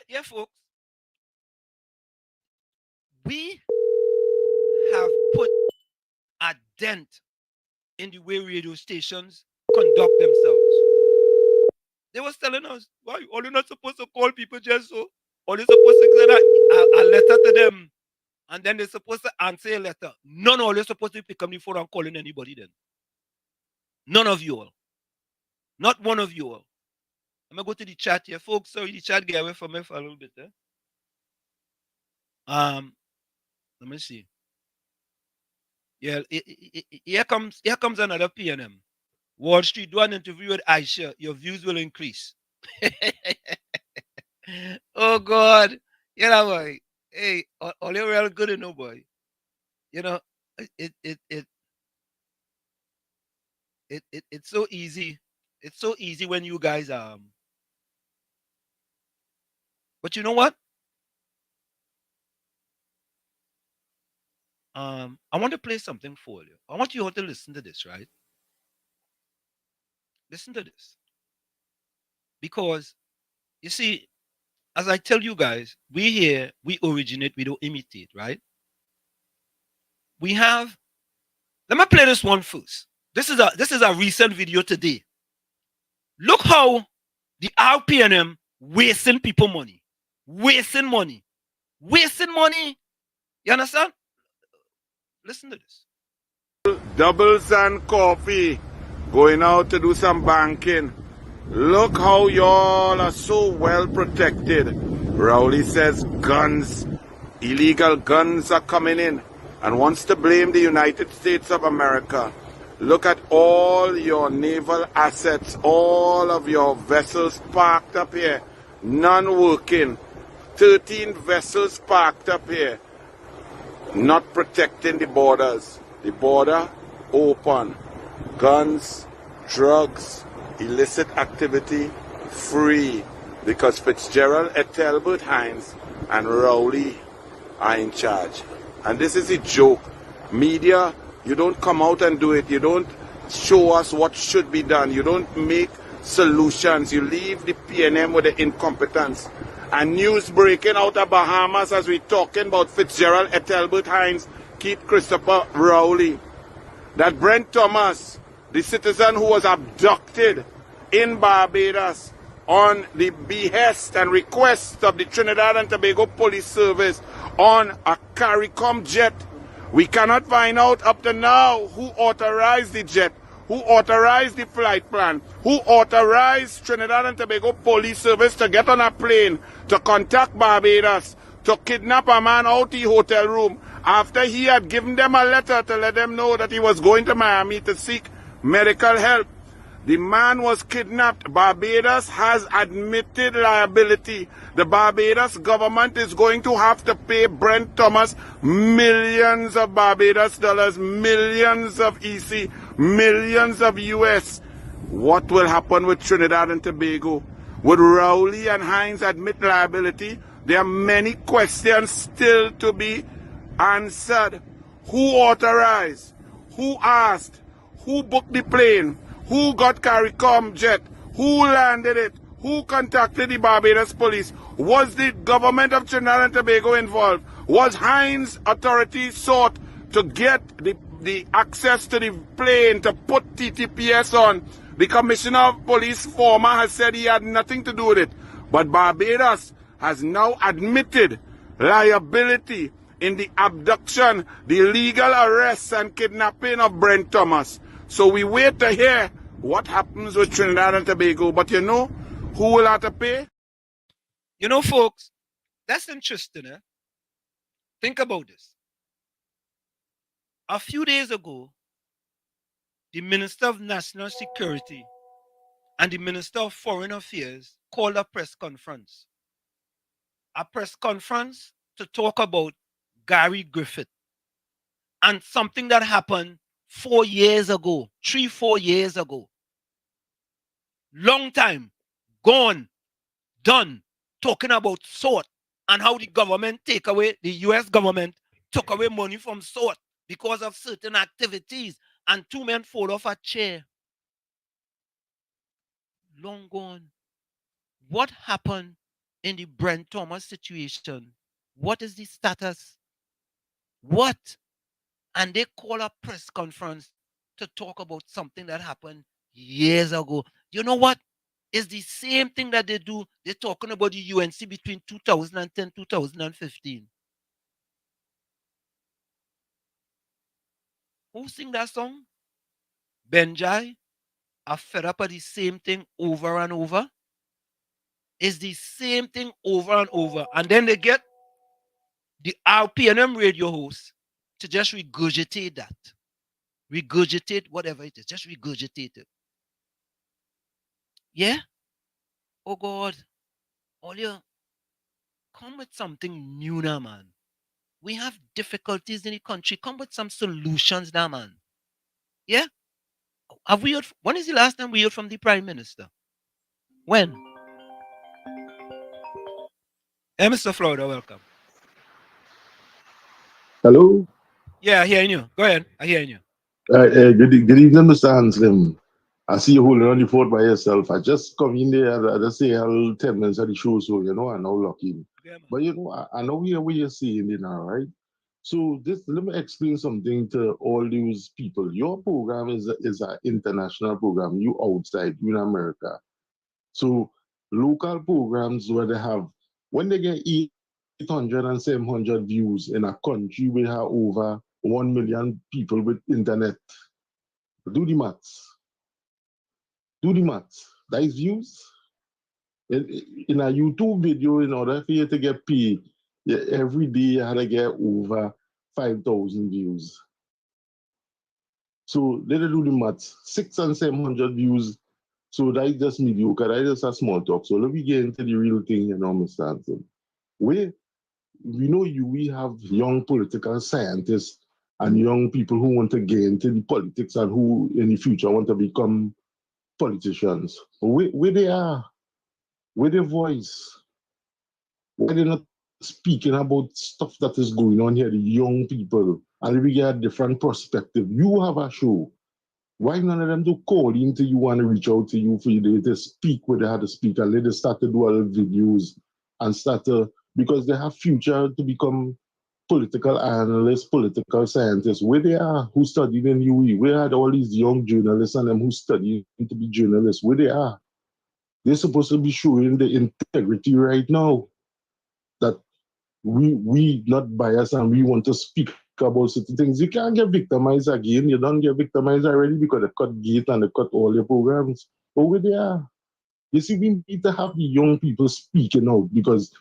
Yeah, folks. We have put a dent in the way radio stations conduct themselves. They was telling us, why? Are you not supposed to call people just so? Or you're supposed to send a letter to them, and then they're supposed to answer a letter. None of you are supposed to pick up the phone and calling anybody then. None of you all. Not one of you all. I'm going to go to the chat here. Folks, sorry, the chat get away from me for a little bit. Let me see. Yeah, here comes another PNM. Wall Street, do an interview with Aisha. Your views will increase. Oh, God. You know, boy. Hey, all you're real good enough, boy. You know, it's so easy. It's so easy when you guys but you know what? I want to play something for you. I want you all to listen to this, right? Listen to this. Because you see, as I tell you guys, we here, we originate, we don't imitate, right? We have, let me play this one first. This is a recent video today. Look how the RPNM wasting people money. Wasting money. Wasting money. You understand? Listen to this. Doubles and coffee. Going out to do some banking. Look how y'all are so well protected. Rowley says guns, illegal guns are coming in and wants to blame the United States of America. Look at all your naval assets, all of your vessels parked up here, none working. 13 vessels parked up here, not protecting the borders. The border open. Guns, drugs, illicit activity, free. Because Fitzgerald Ethelbert Hines and Rowley are in charge. And this is a joke. Media, you don't come out and do it. You don't show us what should be done. You don't make solutions. You leave the PNM with the incompetence. And news breaking out of Bahamas as we're talking about Fitzgerald Ethelbert Hines Keith Christopher Rowley, that Brent Thomas, the citizen who was abducted in Barbados on the behest and request of the Trinidad and Tobago Police Service on a CARICOM jet. We cannot find out up to now who authorized the jet, who authorized the flight plan, who authorized Trinidad and Tobago Police Service to get on a plane, to contact Barbados, to kidnap a man out the hotel room after he had given them a letter to let them know that he was going to Miami to seek medical help. The man was kidnapped. Barbados has admitted liability. The Barbados government is going to have to pay Brent Thomas millions of Barbados dollars, millions of EC, millions of US. What will happen with Trinidad and Tobago? Would Rowley and Hines admit liability? There are many questions still to be answered. Who authorized? Who asked? Who booked the plane? Who got CARICOM jet? Who landed it? Who contacted the Barbados police? Was the government of Trinidad and Tobago involved? Was Hines authorities sought to get the access to the plane to put TTPS on? The Commissioner of Police former has said he had nothing to do with it. But Barbados has now admitted liability in the abduction, the illegal arrest and kidnapping of Brent Thomas. So we wait to hear what happens with Trinidad and Tobago. But you know who will have to pay? You know, folks, that's interesting. Think about this. A few days ago, the Minister of National Security and the Minister of Foreign Affairs called a press conference. A press conference to talk about Gary Griffith and something that happened 4 years ago, 3-4 years ago. Long time, gone, done, talking about SORT and how the government take away, the US government took away money from SORT because of certain activities, and 2 men fall off a chair. Long gone. What happened in the Brent Thomas situation? What is the status? What? And they call a press conference to talk about something that happened years ago. You know what? It's the same thing that they do. They're talking about the UNC between 2010 2015. Who sing that song? Benjai are fed up of the same thing over and over. It's the same thing over and over. And then they get the RPNM radio host to just regurgitate that. Regurgitate whatever it is. Just regurgitate it. Yeah? Oh God. All you come with something new now, man. We have difficulties in the country. Come with some solutions now, man. Yeah? Have we heard, when is the last time we heard from the Prime Minister? When? Hey, Mr. Florida, welcome. Hello. Yeah, I hearing you. Go ahead. I hearing you. Good evening, Mr. Hanslem. I see you holding on the fort by yourself. I just come in there. I just say a little 10 minutes of the show, so you know, I'm now lucky. Yeah, but you know, I know what you're saying now, right? So this, let me explain something to all these people. Your program is an international program. You outside, you in America. So local programs where they have, when they get 800 and 700 views in a country where have over 1 million people with internet, do the maths. Do the maths. That is views. In a YouTube video, in order for you to get paid, every day you had to get over 5,000 views. So let us do the maths. 600 and 700 views. So that is just mediocre. That is just a small talk. So let me get into the real thing, you know, Mr. Hanson. We have young political scientists and young people who want to get into the politics and who in the future want to become politicians. Where they are, where their voice, why they're not speaking about stuff that is going on here, the young people, and we get a different perspective. You have a show. Why none of them to call into you and reach out to you for you to speak where they have to speak and let them start to do other videos and start to, because they have future to become political analysts, political scientists, where they are, who studied in UE, where are all these young journalists and them who study to be journalists, where they are. They're supposed to be showing the integrity right now that we not biased and we want to speak about certain things. You can't get victimized again. You don't get victimized already because they cut gate and they cut all your programs. But where they are. You see, we need to have the young people speaking out because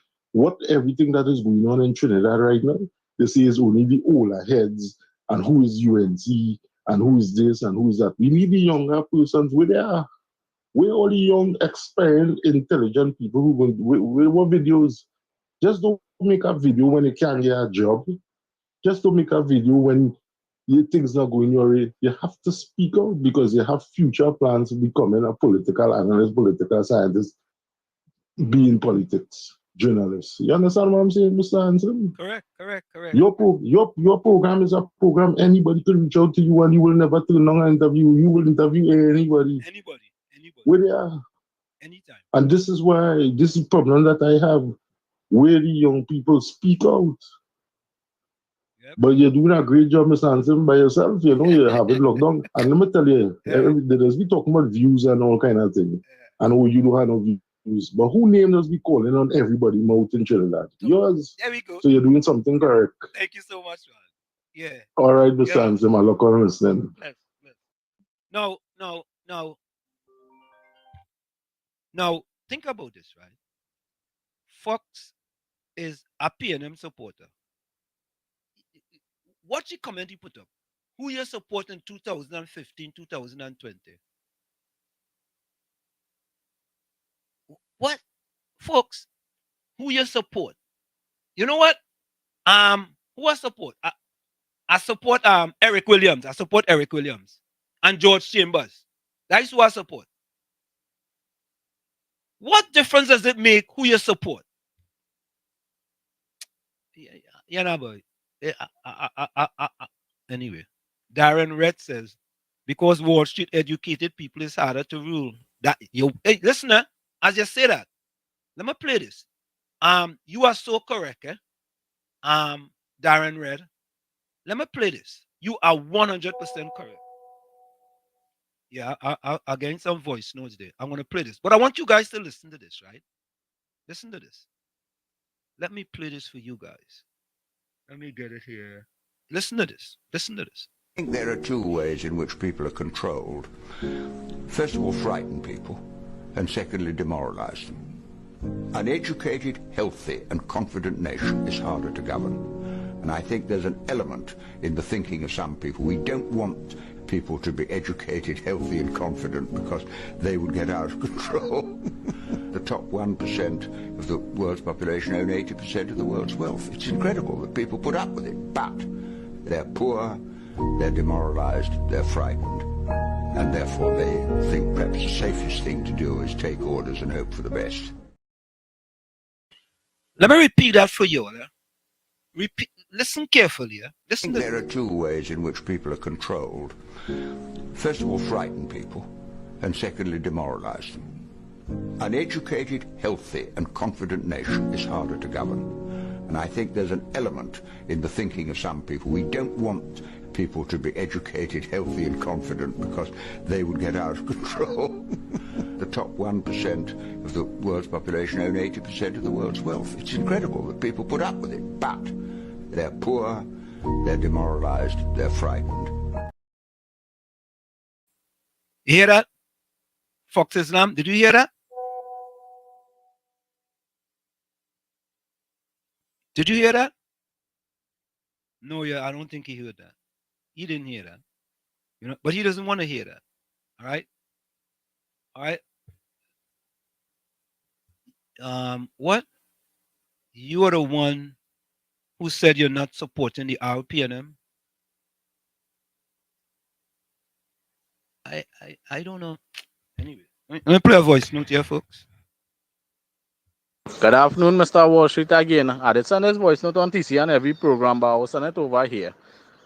everything that is going on in Trinidad right now, they say is only the older heads and who is UNC and who is this and who is that. We need the younger persons where they are. We're all the young, experienced, intelligent people who want videos. Just don't make a video when you can't get a job. Just don't make a video when things not going your way. You have to speak out because you have future plans of becoming a political analyst, political scientist, be in politics, journalist. You understand what I'm saying, Mr. Hanson? Correct. Your program is a program anybody can reach out to you and you will never turn on an interview. You will interview anybody. Anybody. Where they are. Anytime. And this is the problem that I have, where the young people speak out. Yep. But you're doing a great job, Mr. Hanson, by yourself. You know, you have it locked down. And let me tell you, we talking about views and all kind of things. And you don't have no views. But who named us be calling on everybody mouth in Trinidad? Yours. There we go. So you're doing something correct. Thank you so much, man. Yeah. All right, Mr. Hanson, I look on listening. Now, think about this, right? Fox is a PNM supporter. What's the comment he put up? Who you support in 2015, 2020? What? Folks, who you support? You know what? Who I support? I support Eric Williams. I support Eric Williams and George Chambers. That's who I support. What difference does it make who you support? Yeah, no, boy. Anyway, Darren Red says, because Wall Street educated people is harder to rule. Hey, listener, as you say that, let me play this. You are so correct, Darren Red. Let me play this. You are 100% correct. Yeah, I'll get some voice notes there. I'm going to play this. But I want you guys to listen to this, right? Listen to this. Let me play this for you guys. Let me get it here. Listen to this. Listen to this. I think there are two ways in which people are controlled. First of all, frighten people, and secondly, demoralize them. An educated, healthy, and confident nation is harder to govern. And I think there's an element in the thinking of some people. We don't want people to be educated, healthy, and confident because they would get out of control. The top 1% of the world's population own 80% of the world's wealth. It's incredible that people put up with it, but they're poor, they're demoralized, they're frightened, and therefore they think perhaps the safest thing to do is take orders and hope for the best. Let me repeat that for you. Listen carefully. Listen. There are two ways in which people are controlled. First of all, frighten people, and secondly, demoralize them. An educated, healthy, and confident nation is harder to govern. And I think there's an element in the thinking of some people. We don't want people to be educated, healthy, and confident because they would get out of control. The top 1% of the world's population own 80% of the world's wealth. It's incredible that people put up with it, but they're poor, they're demoralized, they're frightened. You hear that? Fox Islam, did you hear that? Did you hear that? No, yeah, I don't think he heard that. He didn't hear that. You know, but he doesn't want to hear that. All right? All right? What? You are the one who said you're not supporting the RPNM? I don't know. Anyway, let me play a voice note here, folks. Good afternoon, Mr. Wall Street again. I did send his voice note on TC and every program, but I will send it over here.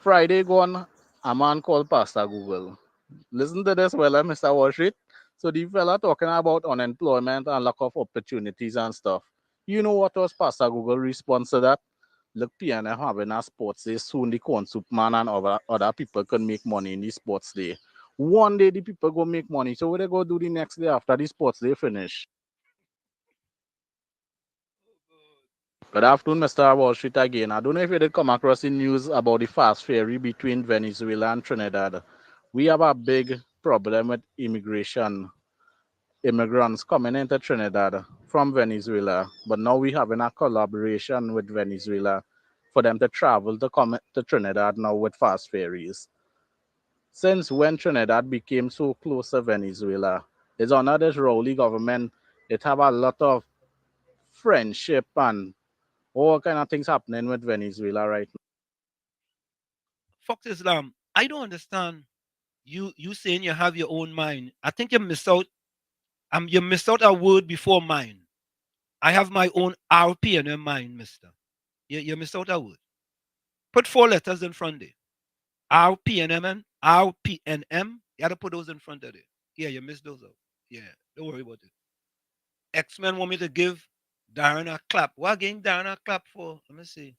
Friday gone, a man called Pastor Google. Listen to this well, Mr. Wall Street. So the fella talking about unemployment and lack of opportunities and stuff. You know what was Pastor Google's response to that? look PNM having a sports day, soon the corn soup man and other people can make money in the sports day. One day the people go make money. So what they go do the next day after the sports day finish? Good afternoon, Mr. Wall Street again. I don't know if you did come across the news about the fast ferry between Venezuela and Trinidad. We have a big problem with immigrants coming into Trinidad from Venezuela, but now we having a collaboration with Venezuela for them to travel to come to Trinidad now with fast ferries. Since when Trinidad became so close to Venezuela, it's under this Rowley government, it have a lot of friendship and all kind of things happening with Venezuela right now. Fox Islam, I don't understand you saying you have your own mind. I think you miss out. You miss out a word before mine. I have my own RPNM mind, mister. You miss out a word. Put 4 letters in front there. RPNM, RPNM. You gotta put those in front of it. Yeah, you missed those out. Yeah, don't worry about it. X-Men want me to give Darren a clap. What again Darren a clap for? Let me see.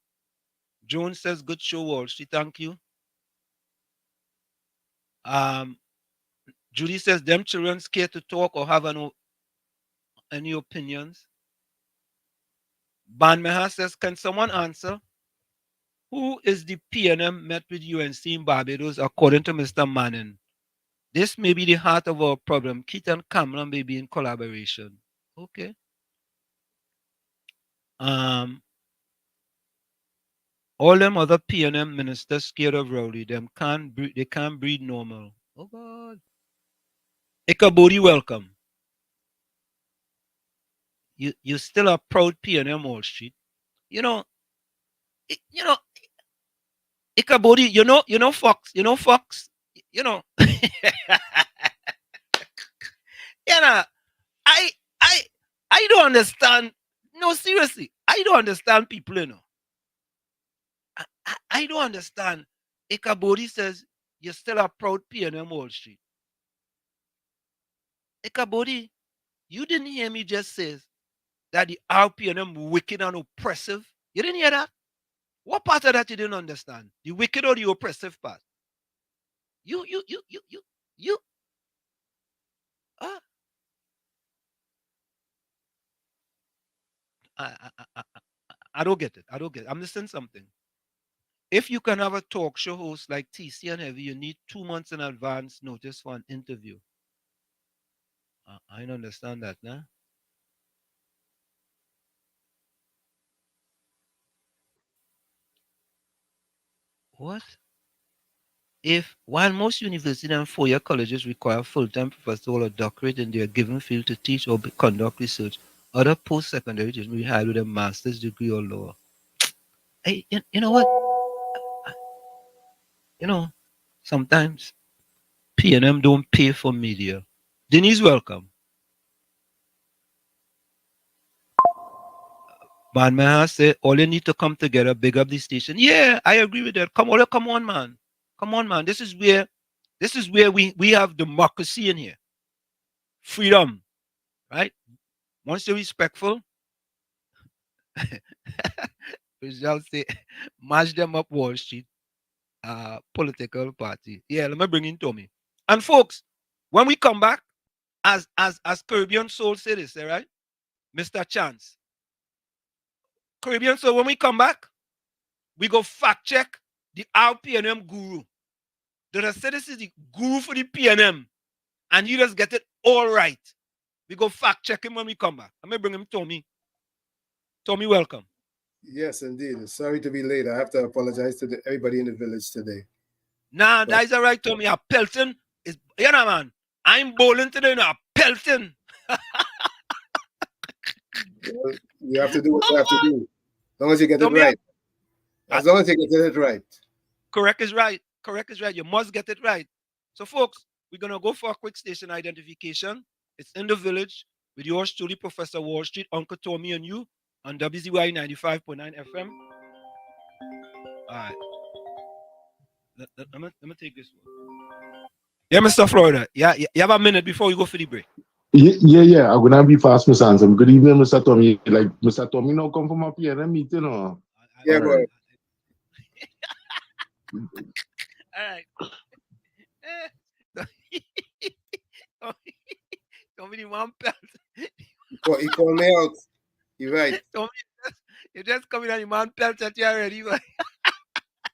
Jones says, good show, Wall Street. Thank you. Judy says, them children scared to talk or have any opinions. Banmeha says, can someone answer? Who is the PNM met with UNC in Barbados according to Mr. Manning? This may be the heart of our problem. Keith and Cameron may be in collaboration. Okay. All them other PNM ministers scared of Rowley. They can't breathe normal. Oh God. Ikabodi, welcome. You still a proud PNM Wall Street. Ikabodi, Fox, Fox, I don't understand. No, seriously, I don't understand people, I don't understand. Ikabodi says you're still a proud PNM Wall Street. Ikabodi, you didn't hear me just say that the RPNM wicked and oppressive. You didn't hear that? What part of that you didn't understand? The wicked or the oppressive part? You. I don't get it. I don't get it. I'm listening something. If you can have a talk show host like TC and Heavy, you need 2 months in advance notice for an interview. I don't understand that, nah? What? While most universities and 4-year colleges require full-time professors or a doctorate in their given field to teach or conduct research, other post-secondary education will be hired with a master's degree or lower. Hey, you know what? Sometimes PNM don't pay for media. Denise, welcome. Man say all you need to come together, big up the station. Yeah, I agree with that. Come on, man. Come on, man. This is where we have democracy in here. Freedom. Right? Once you're respectful, we shall say match them up Wall Street political party. Yeah, let me bring in Tommy. And folks, when we come back, as Caribbean Soul said this, right? Mr. Chance. Caribbean Soul, when we come back, we go fact check the RPNM guru. Did I say this is the guru for the PNM? And you just get it all right. We go fact check him when we come back. I'm going to bring him Tommy. Tommy, welcome. Yes, indeed. Sorry to be late. I have to apologize to everybody in the village today. Nah, that is all right, Tommy. A pelting is, man. I'm bowling today now. Pelting. Well, you have to do what you have to do. As long as you get it right. As long as you get it right. Correct is right. Correct is right. You must get it right. So, folks, we're going to go for a quick station identification. It's in the village with yours truly, Professor Wall Street, Uncle Tommy, and you on WZYE 95.9 FM. All right. Let me take this one. Yeah, Mr. Florida. Yeah, you have a minute before we go for the break. Yeah. I'm gonna be fast, Mr. Ansem. Good evening, Mr. Tommy. Like Mr. Tommy now come from a PNM meeting, or? Yeah, boy. All right. Somebody one belt. He called me out. You're right. You just coming on the man belt that you already.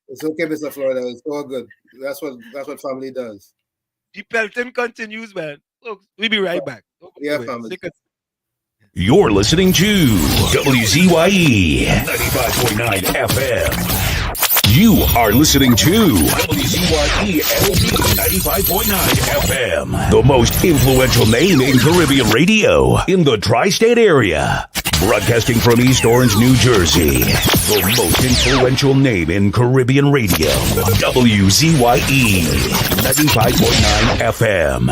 It's okay, Mr. Florida. It's all good. That's what family does. The pelting continues, man. Look, we'll be right back. Yeah, family. You're listening to WZYE 95.9 FM. You are listening to WZYE LP 95.9 FM, the most influential name in Caribbean radio in the tri-state area. Broadcasting from East Orange, New Jersey, the most influential name in Caribbean radio, WZYE 95.9 FM.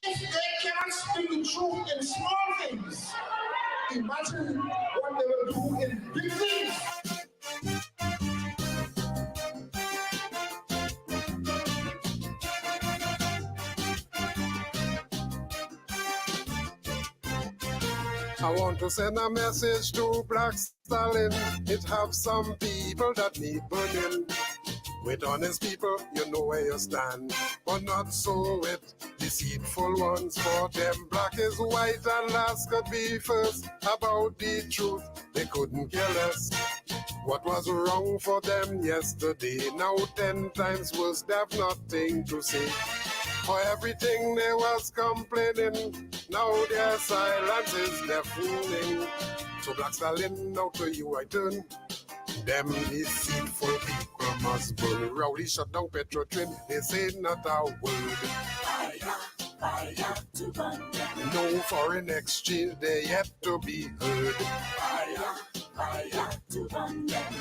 If they cannot speak the truth in small things, imagine what they will do in big things. I want to send a message to Black Stalin. It have some people that need burning. With honest people, you know where you stand. But not so with deceitful ones. For them, black is white and last could be first. About the truth, they couldn't care less. What was wrong for them yesterday? Now 10 times worse, they have nothing to say. For everything they was complaining, now their silence is deafening. So Black Stalin, now to you I turn. Them deceitful people must burn. Rowdy shut down Petro train, they say not a word. Fire to burn them. No foreign exchange, they yet to be heard. Fire to burn them.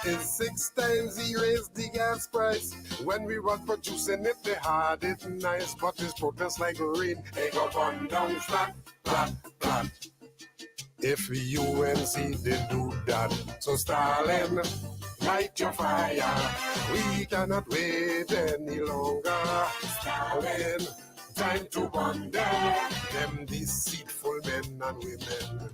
In 6 times he raised the gas price. When we was producing it, they had it nice. But his protest like rain, they go on down flat, flat, flat. If UNC did do that, so Stalin, light your fire. We cannot wait any longer. Stalin, time to burn them deceitful men and women.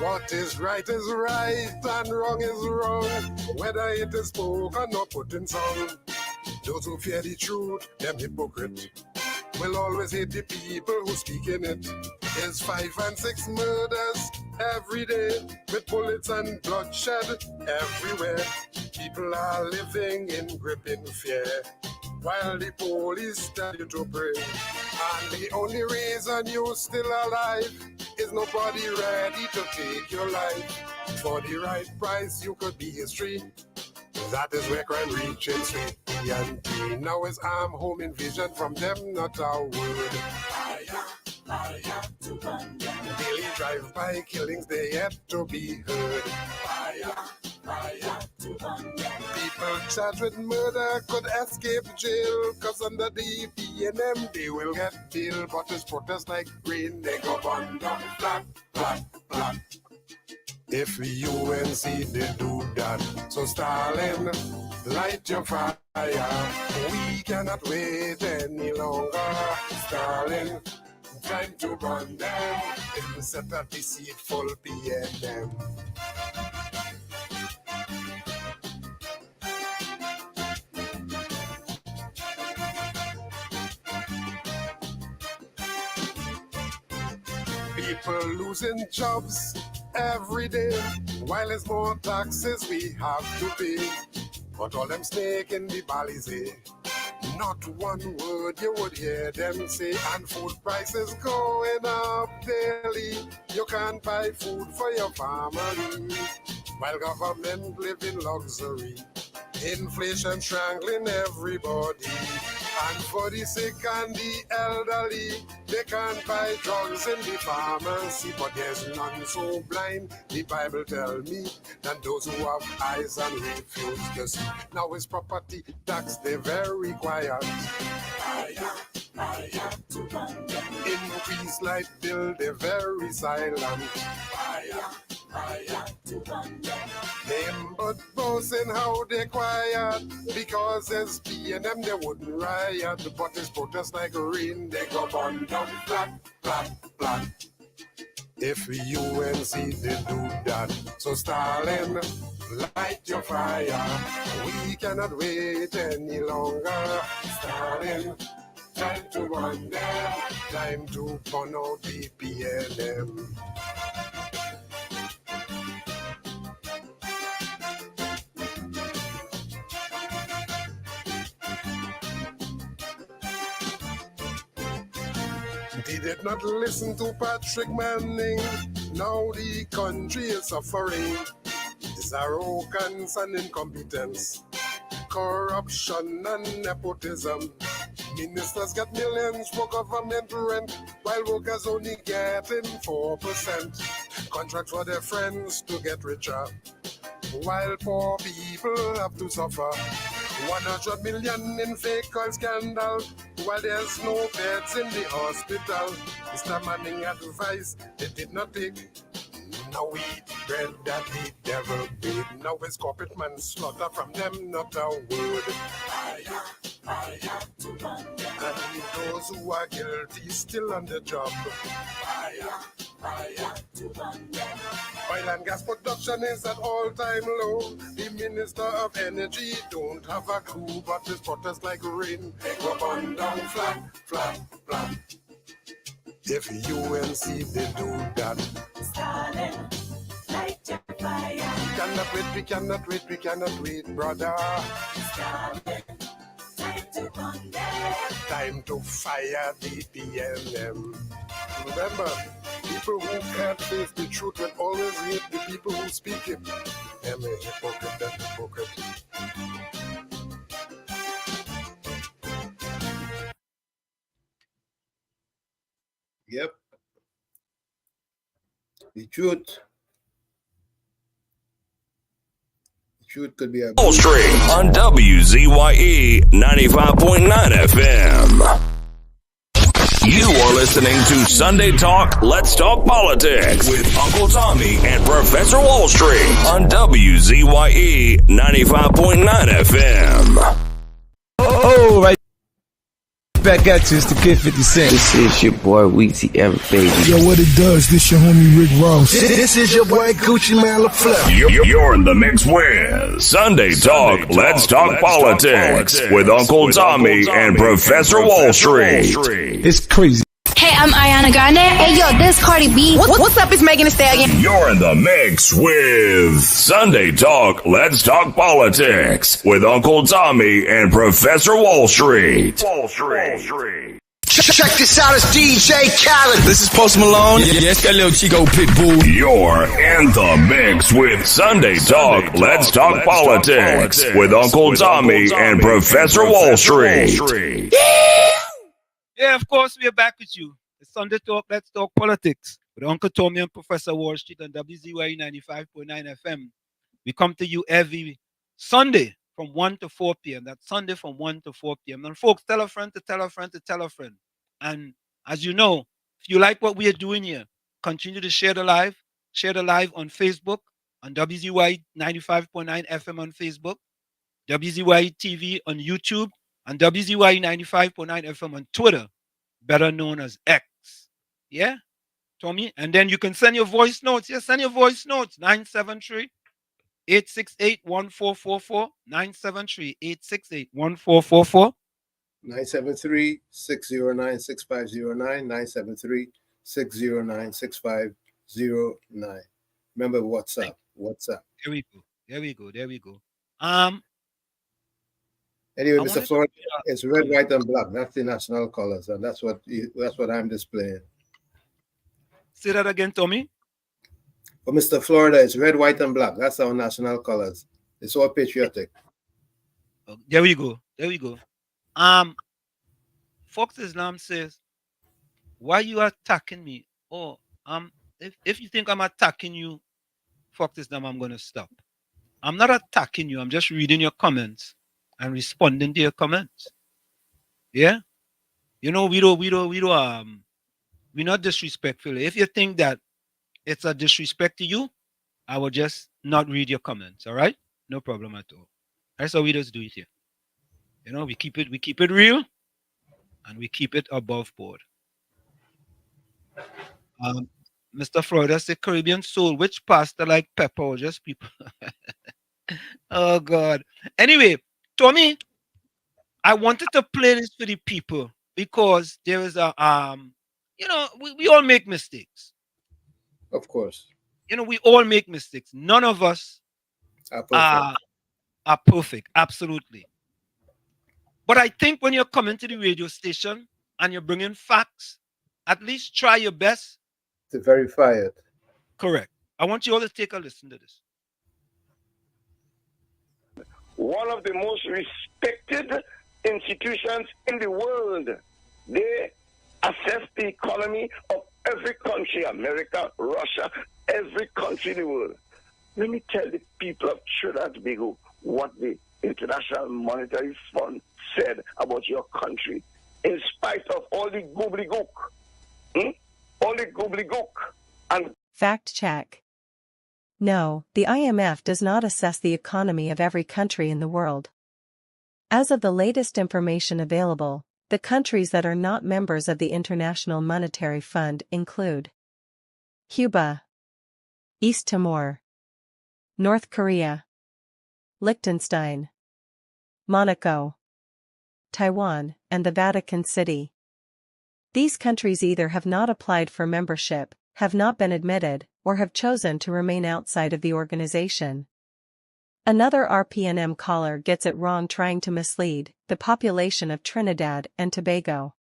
What is right and wrong is wrong, whether it is spoken or put in song. Those who fear the truth, them hypocrite, will always hate the people who speak in it. There's 5 and 6 murders every day, with bullets and bloodshed everywhere. People are living in gripping fear, while the police tell you to pray. And the only reason you're still alive is nobody ready to take your life. For the right price, you could be history. That is where crime reaches sweet and now is arm home invasion from them, not a word. Fire to burn them. Daily drive-by killings, they yet to be heard. Fire to burn them. People charged with murder could escape jail, cause under the PNM they will get bail. But it's protest like rain, they go on down flat, flat, flat. If UNC did do that, so Stalin, light your fire. We cannot wait any longer. Stalin, time to burn them instead of deceitful PNM. People losing jobs every day, while there's more taxes we have to pay. But all them snake in the Balize, not one word you would hear them say. And food prices going up daily. You can't buy food for your family, while government live in luxury. Inflation strangling everybody. And for the sick and the elderly, they can't buy drugs in the pharmacy. But there's none so blind, the Bible tell me, than those who have eyes and refuse to see. Now it's property tax, they're very quiet. Fire to burn them. Increase light bill, they're very silent. fire to burn them. Them but boasting how they quiet, because SPNM they wouldn't riot, but it's protest like rain, they go burn down flat, flat, flat. If UNC they do that, so Stalin, light your fire. We cannot wait any longer. Stalin, time to run them, time to burn out the PLM. They did not listen to Patrick Manning. Now the country is suffering. It's arrogance and incompetence, corruption and nepotism. Ministers get millions for government rent, while workers only getting 4%. Contract for their friends to get richer, while poor people have to suffer. 100 million in fake oil scandal, while there's no beds in the hospital. Mr. Manning advice they did not take. Now we eat bread that the devil made. Now it's corporate manslaughter from them, not a word. Fire, fire to burn them. And those who are guilty still on the job. Fire, fire to burn them. Oil and gas production is at all-time low. The Minister of Energy don't have a clue, but this protest like rain. They go burn down flat, flat, flat. If UNC they do that, Stalin, light your fire. We cannot wait, we cannot wait, we cannot wait, brother. Stalin, time to burn them. Time to fire the PLM. Remember, people who can't face the truth will always hate the people who speak it. Them a hypocrite, that hypocrite. Yep. The truth. The truth could be a Wall Street on WZYE 95.9 FM. You are listening to Sunday Talk, Let's Talk Politics with Uncle Tommy and Professor Wall Street on WZYE 95.9 FM. Oh, right back at you. It's the Kid 50 Cent. This is your boy Weezy F Baby. Yo, what it does, this your homie Rick Ross. This is your boy Gucci Man LaFleur. You're in the mix with Sunday Talk, Let's Talk Politics with Uncle Tommy and Professor Wall Street. It's crazy. Hey, I'm Ariana Grande. Hey, yo, this Cardi B. What's up? It's Megan Thee Stallion. You're in the mix with Sunday Talk, Let's Talk Politics with Uncle Tommy and Professor Wall Street. Check this out, it's DJ Khaled. This is Post Malone. Yes, that little Chico Pitbull. You're in the mix with Sunday Talk, Let's Talk Politics with Uncle Tommy and Professor Wall Street. Yeah, of course, we are back with you. It's Sunday Talk, Let's Talk Politics with Uncle Tommy and Professor Wall Street on WZYE 95.9 FM. We come to you every Sunday from 1 to 4 p.m. That's Sunday from 1 to 4 p.m. And folks, tell a friend to tell a friend to tell a friend. And as you know, if you like what we are doing here, continue to share the live. Share the live on Facebook, on WZYE 95.9 FM on Facebook, WZYE TV on YouTube, and WZYE 95.9 FM on Twitter, better known as X. Yeah, Tommy? And then you can send your voice notes. Yeah, send your voice notes. 973-868-1444. 973-868-1444. 973-609-6509. 973-609-6509. Remember WhatsApp. WhatsApp. There we go. Anyway, Mr. Florida, it's red, white, and black. That's the national colors, and that's what I'm displaying. Say that again, Tommy. For Mr. Florida, it's red, white, and black. That's our national colors. It's all patriotic. There we go. Fox Islam says, why you attacking me? Oh, if you think I'm attacking you, Fox Islam, I'm gonna stop. I'm not attacking you. I'm just reading your comments and responding to your comments. Yeah, you know, we're not disrespectful. If you think that it's a disrespect to you, I will just not read your comments. All right? No problem at all. That's how we just do it here. You know, we keep it real, and we keep it above board. Mr. Florida said Caribbean soul. Which pastor like pepper or just people? Oh God. Anyway, Tommy, I wanted to play this for the people because there is a you know, we all make mistakes. Of course. You know, we all make mistakes. None of us are perfect. Are perfect. Absolutely. But I think when you're coming to the radio station and you're bringing facts, at least try your best to verify it. Correct. I want you all to take a listen to this. One of the most respected institutions in the world. They assess the economy of every country, America, Russia, every country in the world. Let me tell the people of Trinidad and Tobago what the International Monetary Fund said about your country. In spite of all the gobbledygook, all the gobbledygook, and Fact check. No, the IMF does not assess the economy of every country in the world. As of the latest information available, the countries that are not members of the International Monetary Fund include Cuba, East Timor, North Korea, Liechtenstein, Monaco, Taiwan, and the Vatican City. These countries either have not applied for membership, have not been admitted, or have chosen to remain outside of the organization. Another RPNM caller gets it wrong trying to mislead the population of Trinidad and Tobago.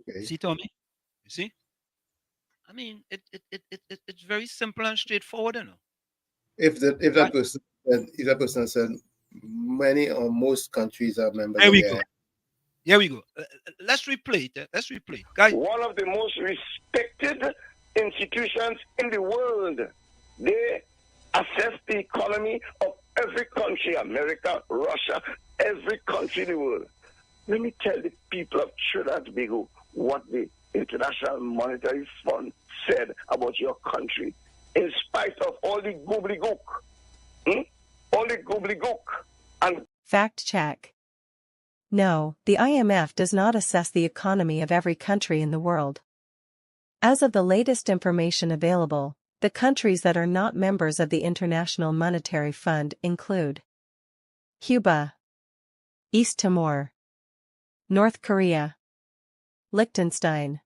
Okay. See, Tommy? You see? I mean, it's very simple and straightforward, you know. If that person said many or most countries are members There of we the go. Here we go. Let's replay it. Let's replay it. Guys. One of the most respected institutions in the world. They assess the economy of every country, America, Russia, every country in the world. Let me tell the people of Trinidad and Tobago what the International Monetary Fund said about your country. In spite of all the gobbledygook, all the gobbledygook, and Fact check. No, the IMF does not assess the economy of every country in the world. As of the latest information available, the countries that are not members of the International Monetary Fund include Cuba, East Timor, North Korea, Liechtenstein,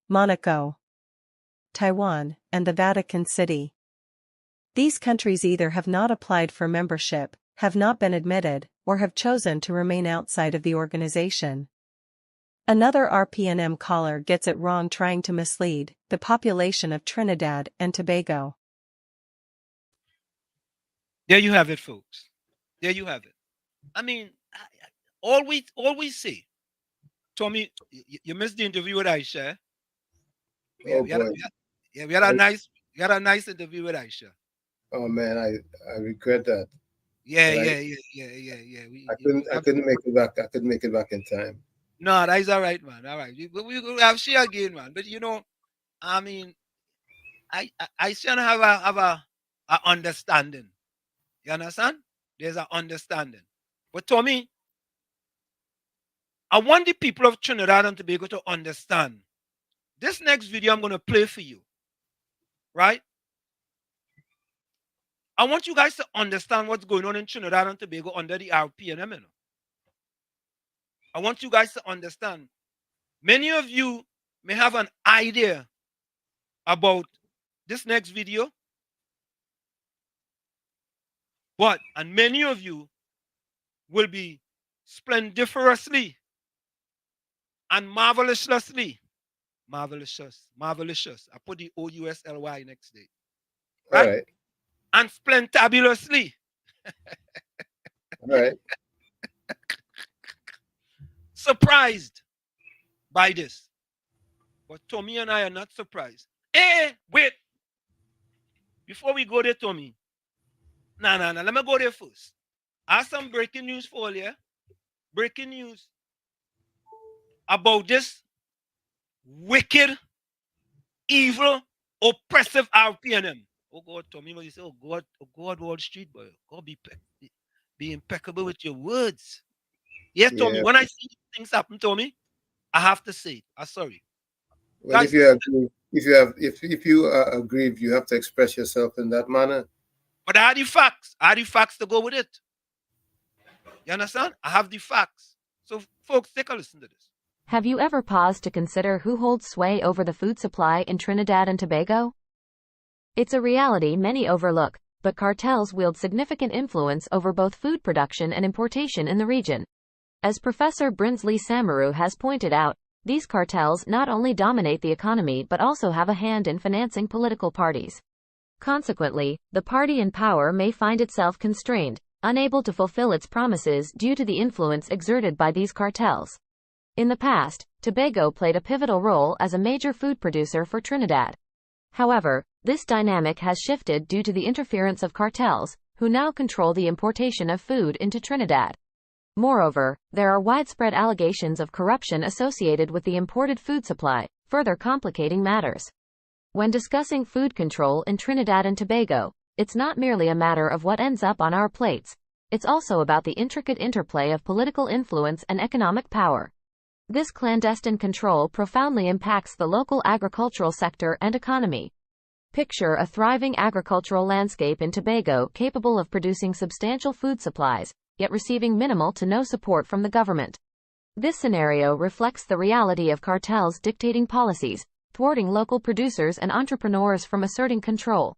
Monaco, Taiwan, and the Vatican City. These countries either have not applied for membership, have not been admitted, or have chosen to remain outside of the organization. Another RPNM caller gets it wrong trying to mislead the population of Trinidad and Tobago. There you have it, folks. There you have it. I mean, all we say, Tommy, you missed the interview with Aisha. We had a nice interview with Aisha. Oh man, I regret that. Yeah. I couldn't make it back. I couldn't make it back in time. No, that's all right, man. All right, we have she again, man. But you know, I mean, I still have a understanding. You understand? There's an understanding. But Tommy, I want the people of Trinidad and Tobago to understand. This next video I'm going to play for you, right? I want you guys to understand what's going on in Trinidad and Tobago under the RPNM. I want you guys to understand. Many of you may have an idea about this next video, and many of you will be splendiferously and marvelously, marvelous. I put the OUSLY next day, right? All right. And splendabulously. All right. Surprised by this. But Tommy and I are not surprised. Hey, wait. Before we go there, Tommy. Nah. Let me go there first. I have some breaking news for you. Breaking news. about this wicked, evil, oppressive RPNM. Oh God, Tommy, you say, oh God, Wall Street, boy. God, be impeccable with your words. Yeah, Tommy, Yeah. when I see things happen, Tommy, I have to say it. I'm sorry. Well, Guys, if you agree, if you are aggrieved, you have to express yourself in that manner. but I have the facts. I have the facts to go with it. You understand? I have the facts. So, folks, take a listen to this. Have you ever paused to consider who holds sway over the food supply in Trinidad and Tobago? It's a reality many overlook, but cartels wield significant influence over both food production and importation in the region. As Professor Brinsley Samaru has pointed out, these cartels not only dominate the economy but also have a hand in financing political parties. Consequently, the party in power may find itself constrained, unable to fulfill its promises due to the influence exerted by these cartels. In the past, Tobago played a pivotal role as a major food producer for Trinidad. However, this dynamic has shifted due to the interference of cartels, who now control the importation of food into Trinidad. Moreover, there are widespread allegations of corruption associated with the imported food supply, further complicating matters. When discussing food control in Trinidad and Tobago, it's not merely a matter of what ends up on our plates. It's also about the intricate interplay of political influence and economic power. This clandestine control profoundly impacts the local agricultural sector and economy. Picture a thriving agricultural landscape in Tobago capable of producing substantial food supplies, yet receiving minimal to no support from the government. This scenario reflects the reality of cartels dictating policies, thwarting local producers and entrepreneurs from asserting control.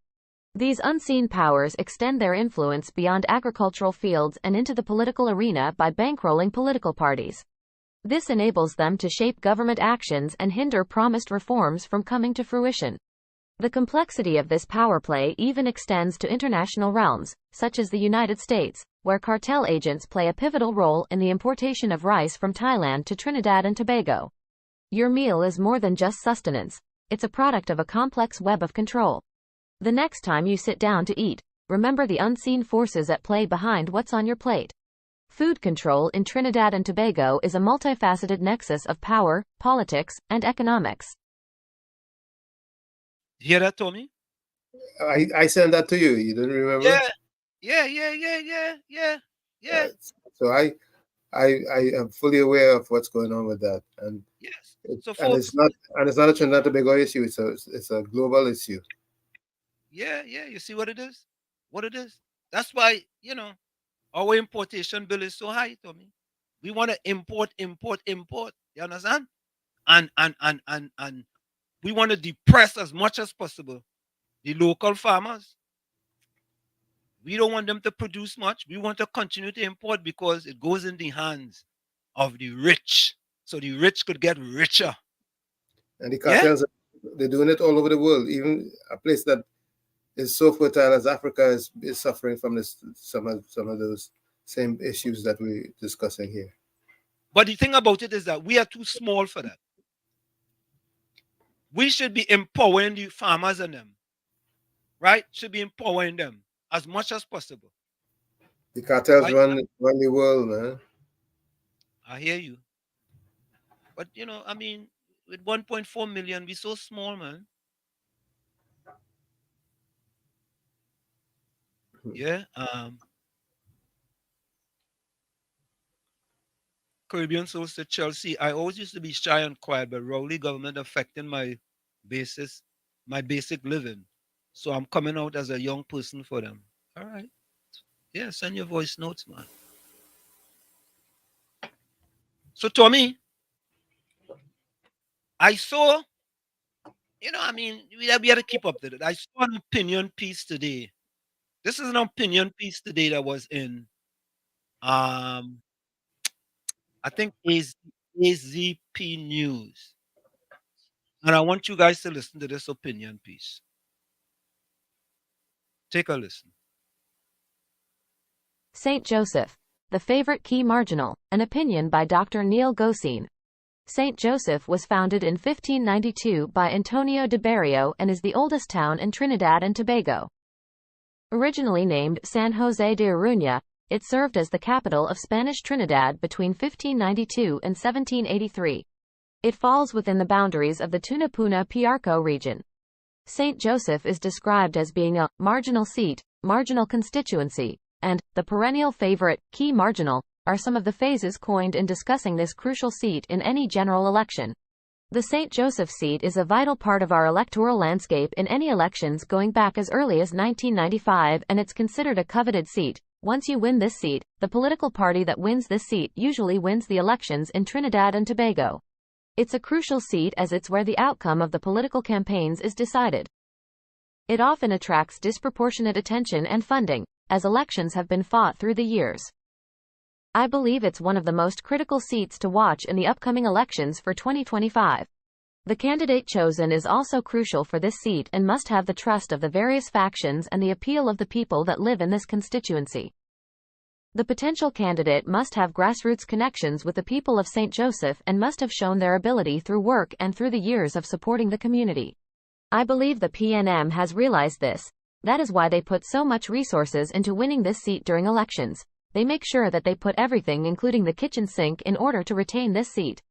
These unseen powers extend their influence beyond agricultural fields and into the political arena by bankrolling political parties. This enables them to shape government actions and hinder promised reforms from coming to fruition. The complexity of this power play even extends to international realms, such as the United States, where cartel agents play a pivotal role in the importation of rice from Thailand to Trinidad and Tobago. Your meal is more than just sustenance, it's a product of a complex web of control. The next time you sit down to eat, remember the unseen forces at play behind what's on your plate. Food control in Trinidad and Tobago is a multifaceted nexus of power, politics, and economics. Hear that, Tommy? I sent that to you. You didn't remember? Yeah. So I am fully aware of what's going on with that, and yes. So folks, it's not a Trinidad and Tobago issue. It's a global issue. Yeah. You see what it is? What it is? That's why our importation bill is so high, Tommy. We want to import. You understand? And we want to depress as much as possible the local farmers. We don't want them to produce much. We want to continue to import because it goes in the hands of the rich. So the rich could get richer. And the cartels, they're doing it all over the world. Even a place that is so fertile as Africa is suffering from some of those same issues that we're discussing here. But the thing about it is that we are too small for that. We should be empowering the farmers and them, right? Should be empowering them as much as possible. The cartels run the world, man. I hear you. But, with 1.4 million, we're so small, man. Yeah. Caribbean Soul said, Chelsea, I always used to be shy and quiet, but Rowley government affecting my basic living. So I'm coming out as a young person for them. All right. Yeah, send your voice notes, man. So, Tommy, I saw, we had to keep up with it. I saw an opinion piece today. This is an opinion piece today that was in, I think, AZP News. And I want you guys to listen to this opinion piece. Take a listen. St. Joseph, the favorite key marginal, an opinion by Dr. Neil Gosin. St. Joseph was founded in 1592 by Antonio de Berrio and is the oldest town in Trinidad and Tobago. Originally named San Jose de Aruña, it served as the capital of Spanish Trinidad between 1592 and 1783. It falls within the boundaries of the Tunapuna-Piarco region. St. Joseph is described as being a marginal seat, marginal constituency, and the perennial favorite, key marginal, are some of the phases coined in discussing this crucial seat in any general election. The St. Joseph seat is a vital part of our electoral landscape in any elections going back as early as 1995, and it's considered a coveted seat. Once you win this seat, the political party that wins this seat usually wins the elections in Trinidad and Tobago. It's a crucial seat as it's where the outcome of the political campaigns is decided. It often attracts disproportionate attention and funding, as elections have been fought through the years. I believe it's one of the most critical seats to watch in the upcoming elections for 2025. The candidate chosen is also crucial for this seat and must have the trust of the various factions and the appeal of the people that live in this constituency. The potential candidate must have grassroots connections with the people of St. Joseph and must have shown their ability through work and through the years of supporting the community. I believe the PNM has realized this. That is why they put so much resources into winning this seat during elections. They make sure that they put everything, including the kitchen sink, in order to retain this seat.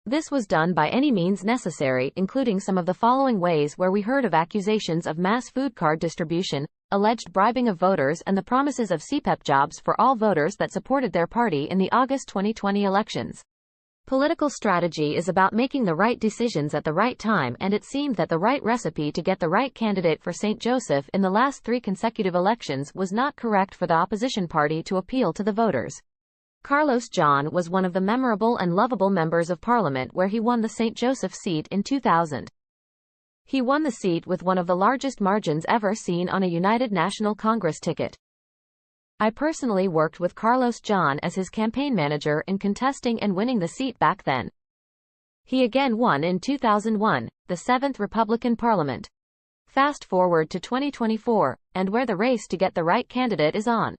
This was done by any means necessary, including some of the following ways where we heard of accusations of mass food card distribution, alleged bribing of voters, and the promises of CPEP jobs for all voters that supported their party in the August 2020 elections. Political strategy is about making the right decisions at the right time, and it seemed that the right recipe to get the right candidate for St. Joseph in the last 3 consecutive elections was not correct for the opposition party to appeal to the voters. Carlos John was one of the memorable and lovable members of Parliament where he won the St. Joseph seat in 2000. He won the seat with one of the largest margins ever seen on a United National Congress ticket. I personally worked with Carlos John as his campaign manager in contesting and winning the seat back then. He again won in 2001, the 7th Republican Parliament. Fast forward to 2024, and where the race to get the right candidate is on.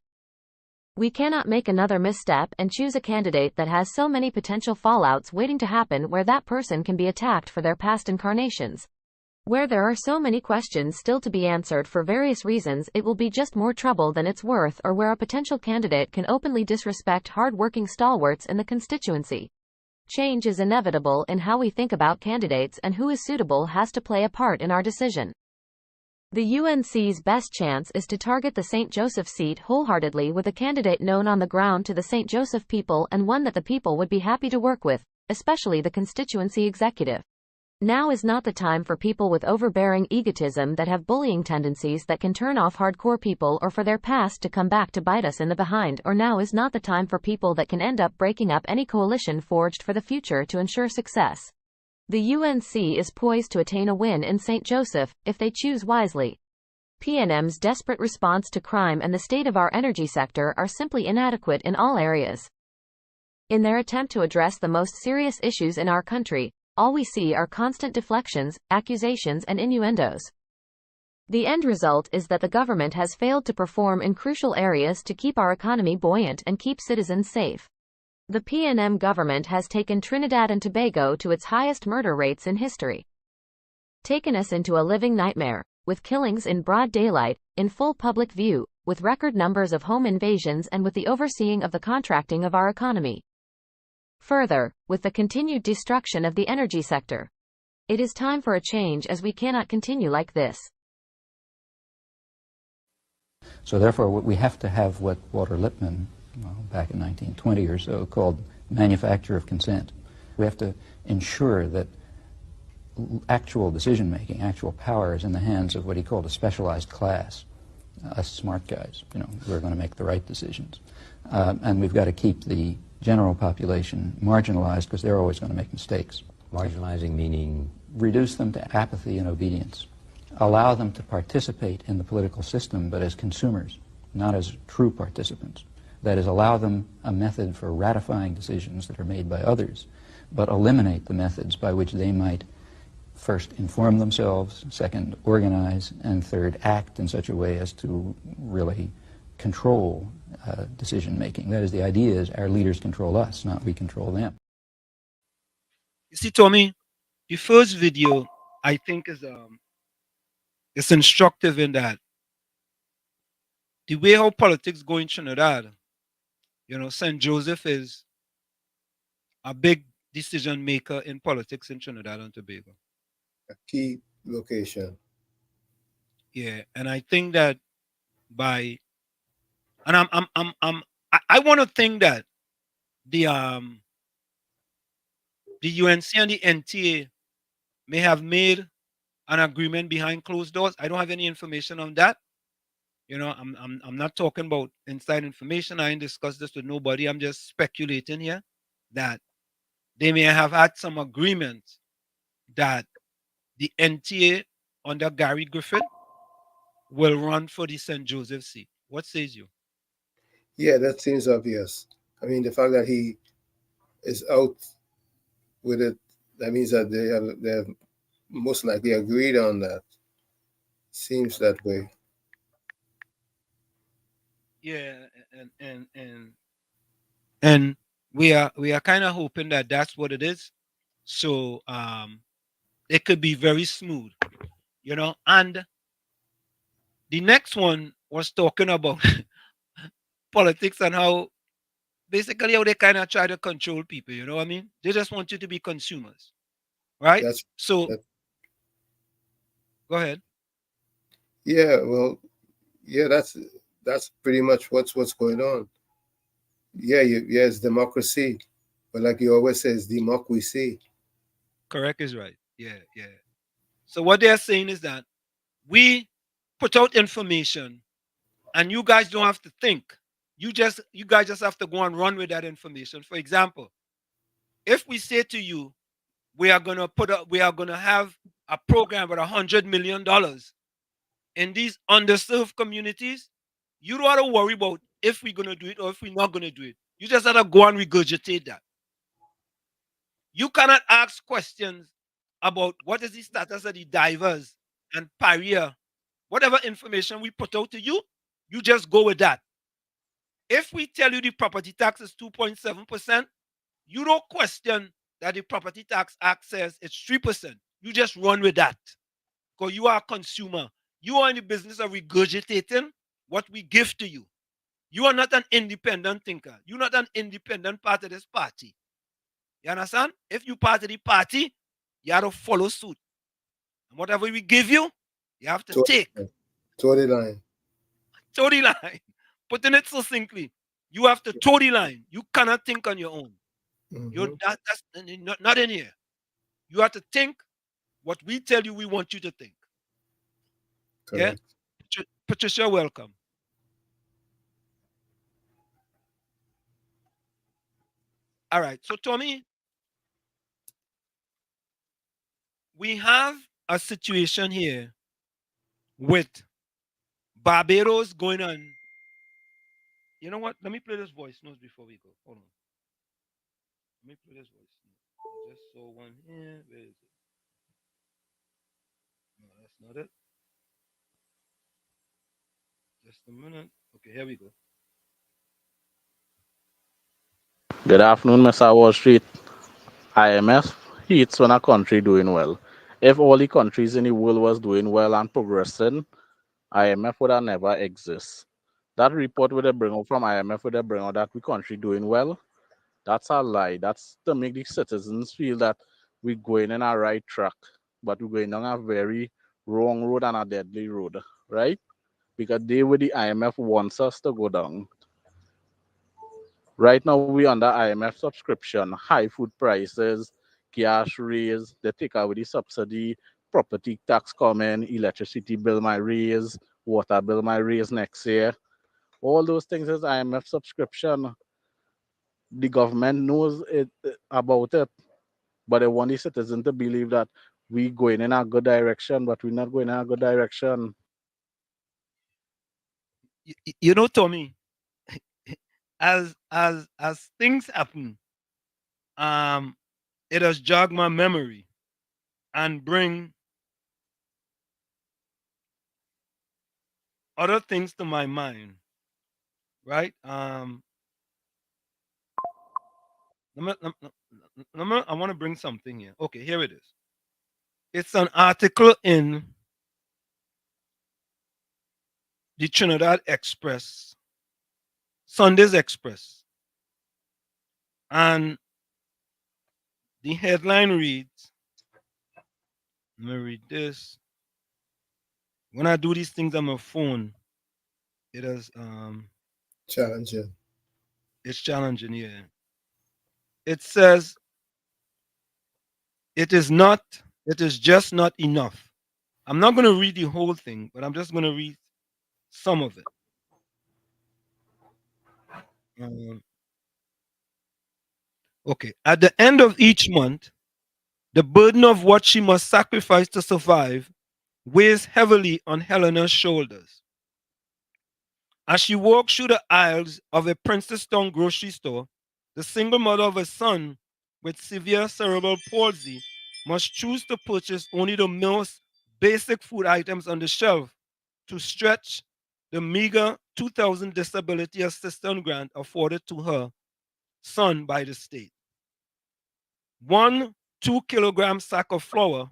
We cannot make another misstep and choose a candidate that has so many potential fallouts waiting to happen, where that person can be attacked for their past incarnations. Where there are so many questions still to be answered for various reasons, it will be just more trouble than it's worth, or where a potential candidate can openly disrespect hard-working stalwarts in the constituency. Change is inevitable in how we think about candidates, and who is suitable has to play a part in our decision. The UNC's best chance is to target the St. Joseph seat wholeheartedly with a candidate known on the ground to the St. Joseph people and one that the people would be happy to work with, especially the constituency executive. Now is not the time for people with overbearing egotism that have bullying tendencies that can turn off hardcore people, or for their past to come back to bite us in the behind, or now is not the time for people that can end up breaking up any coalition forged for the future to ensure success. The UNC is poised to attain a win in St. Joseph, if they choose wisely. PNM's desperate response to crime and the state of our energy sector are simply inadequate in all areas. In their attempt to address the most serious issues in our country, all we see are constant deflections, accusations, and innuendos. The end result is that the government has failed to perform in crucial areas to keep our economy buoyant and keep citizens safe. The PNM government has taken Trinidad and Tobago to its highest murder rates in history. Taken us into a living nightmare, with killings in broad daylight, in full public view, with record numbers of home invasions, and with the overseeing of the contracting of our economy. Further, with the continued destruction of the energy sector. It is time for a change, as we cannot continue like this. So therefore, we have to have what Walter Lippmann, back in 1920 or so, called manufacture of consent. We have to ensure that actual decision-making, actual power is in the hands of what he called a specialized class, us smart guys, who are going to make the right decisions. And we've got to keep the general population marginalized, because they're always going to make mistakes. Marginalizing meaning? Reduce them to apathy and obedience. Allow them to participate in the political system, but as consumers, not as true participants. That is, allow them a method for ratifying decisions that are made by others, but eliminate the methods by which they might first inform themselves, second organize, and third act in such a way as to really control decision-making. That is, the idea is our leaders control us, not we control them. You see, Tommy, the first video, I think, is it's instructive in that the way how politics go in Trinidad, St. Joseph is a big decision maker in politics in Trinidad and Tobago. A key location. Yeah, and I think that by and I want to think that the UNC and the NTA may have made an agreement behind closed doors. I don't have any information on that. You know, I'm not talking about inside information. I ain't discussed this with nobody. I'm just speculating here that they may have had some agreement that the NTA under Gary Griffith will run for the St. Joseph seat. What says you? Yeah, that seems obvious. I mean, the fact that he is out with it, that means that they have most likely agreed on that. Seems that way. Yeah, and we are kind of hoping that that's what it is. So it could be very smooth, you know. And the next one was talking about politics and how basically how they kind of try to control people. You know what I mean? They just want you to be consumers, right? That's So that. go ahead. Yeah, well, yeah, that's pretty much what's going on. Yeah, it's democracy, but like you always say, it's democracy. Correct is right. Yeah, yeah. So what they're saying is that we put out information and you guys don't have to think. You guys just have to go and run with that information. For example, if we say to you, we are gonna have a program with $100 million in these underserved communities, you don't have to worry about if we're gonna do it or if we're not gonna do it. You just have to go and regurgitate that. You cannot ask questions about what is the status of the divers and pariah. Whatever information we put out to you, you just go with that. If we tell you the property tax is 2.7%, you don't question that the property tax access is 3%. You just run with that because you are a consumer. You are in the business of regurgitating what we give to you. You are not an independent thinker. You're not an independent part of this party. You understand? If you part of the party, you have to follow suit. And whatever we give you, you have to take. Toe the line. Toe the line. Putting it succinctly, you have to toe the line. You cannot think on your own. You're that's not in here. You have to think what we tell you we want you to think. Correct. Yeah? Patricia, welcome. All right. So, Tommy, we have a situation here with Barbados going on. You know what? Let me play this voice notes before we go. Hold on. Let me play this voice note. I just saw one here. Where is it? No, that's not it. Just a minute. Okay, here we go. Good afternoon, Mr. Wall Street. IMF hits when a country doing well. If all the countries in the world was doing well and progressing, IMF would have never exist. That report would have bring out from IMF would have bring out that we country doing well. That's a lie. That's to make the citizens feel that we're going in a right track, but we're going down a very wrong road and a deadly road, right? Because they were the IMF wants us to go down. Right now, we under IMF subscription, high food prices, cash raise, they take away the subsidy, property tax coming, electricity bill might raise, water bill might raise next year. All those things is IMF subscription. The government knows about it, but they want the citizen to believe that we going in a good direction, but we're not going in a good direction. You know, Tommy, as things happen, it has jogged my memory and bring other things to my mind, right? I want to bring something here. Okay, here it is. It's an article in the Trinidad Express, Sunday's Express, and The headline reads, let me read this. When I do these things on my phone, it is challenging. It's challenging, yeah. It says it is just not enough. I'm not going to read the whole thing, but I'm just going to read some of it. Um, okay. At the end of each month, the burden of what she must sacrifice to survive weighs heavily on Helena's shoulders. As she walks through the aisles of a Princeton grocery store, the single mother of a son with severe cerebral palsy must choose to purchase only the most basic food items on the shelf to stretch the meager 2,000 disability assistance grant afforded to her son by the state. One 2 kilogram sack of flour,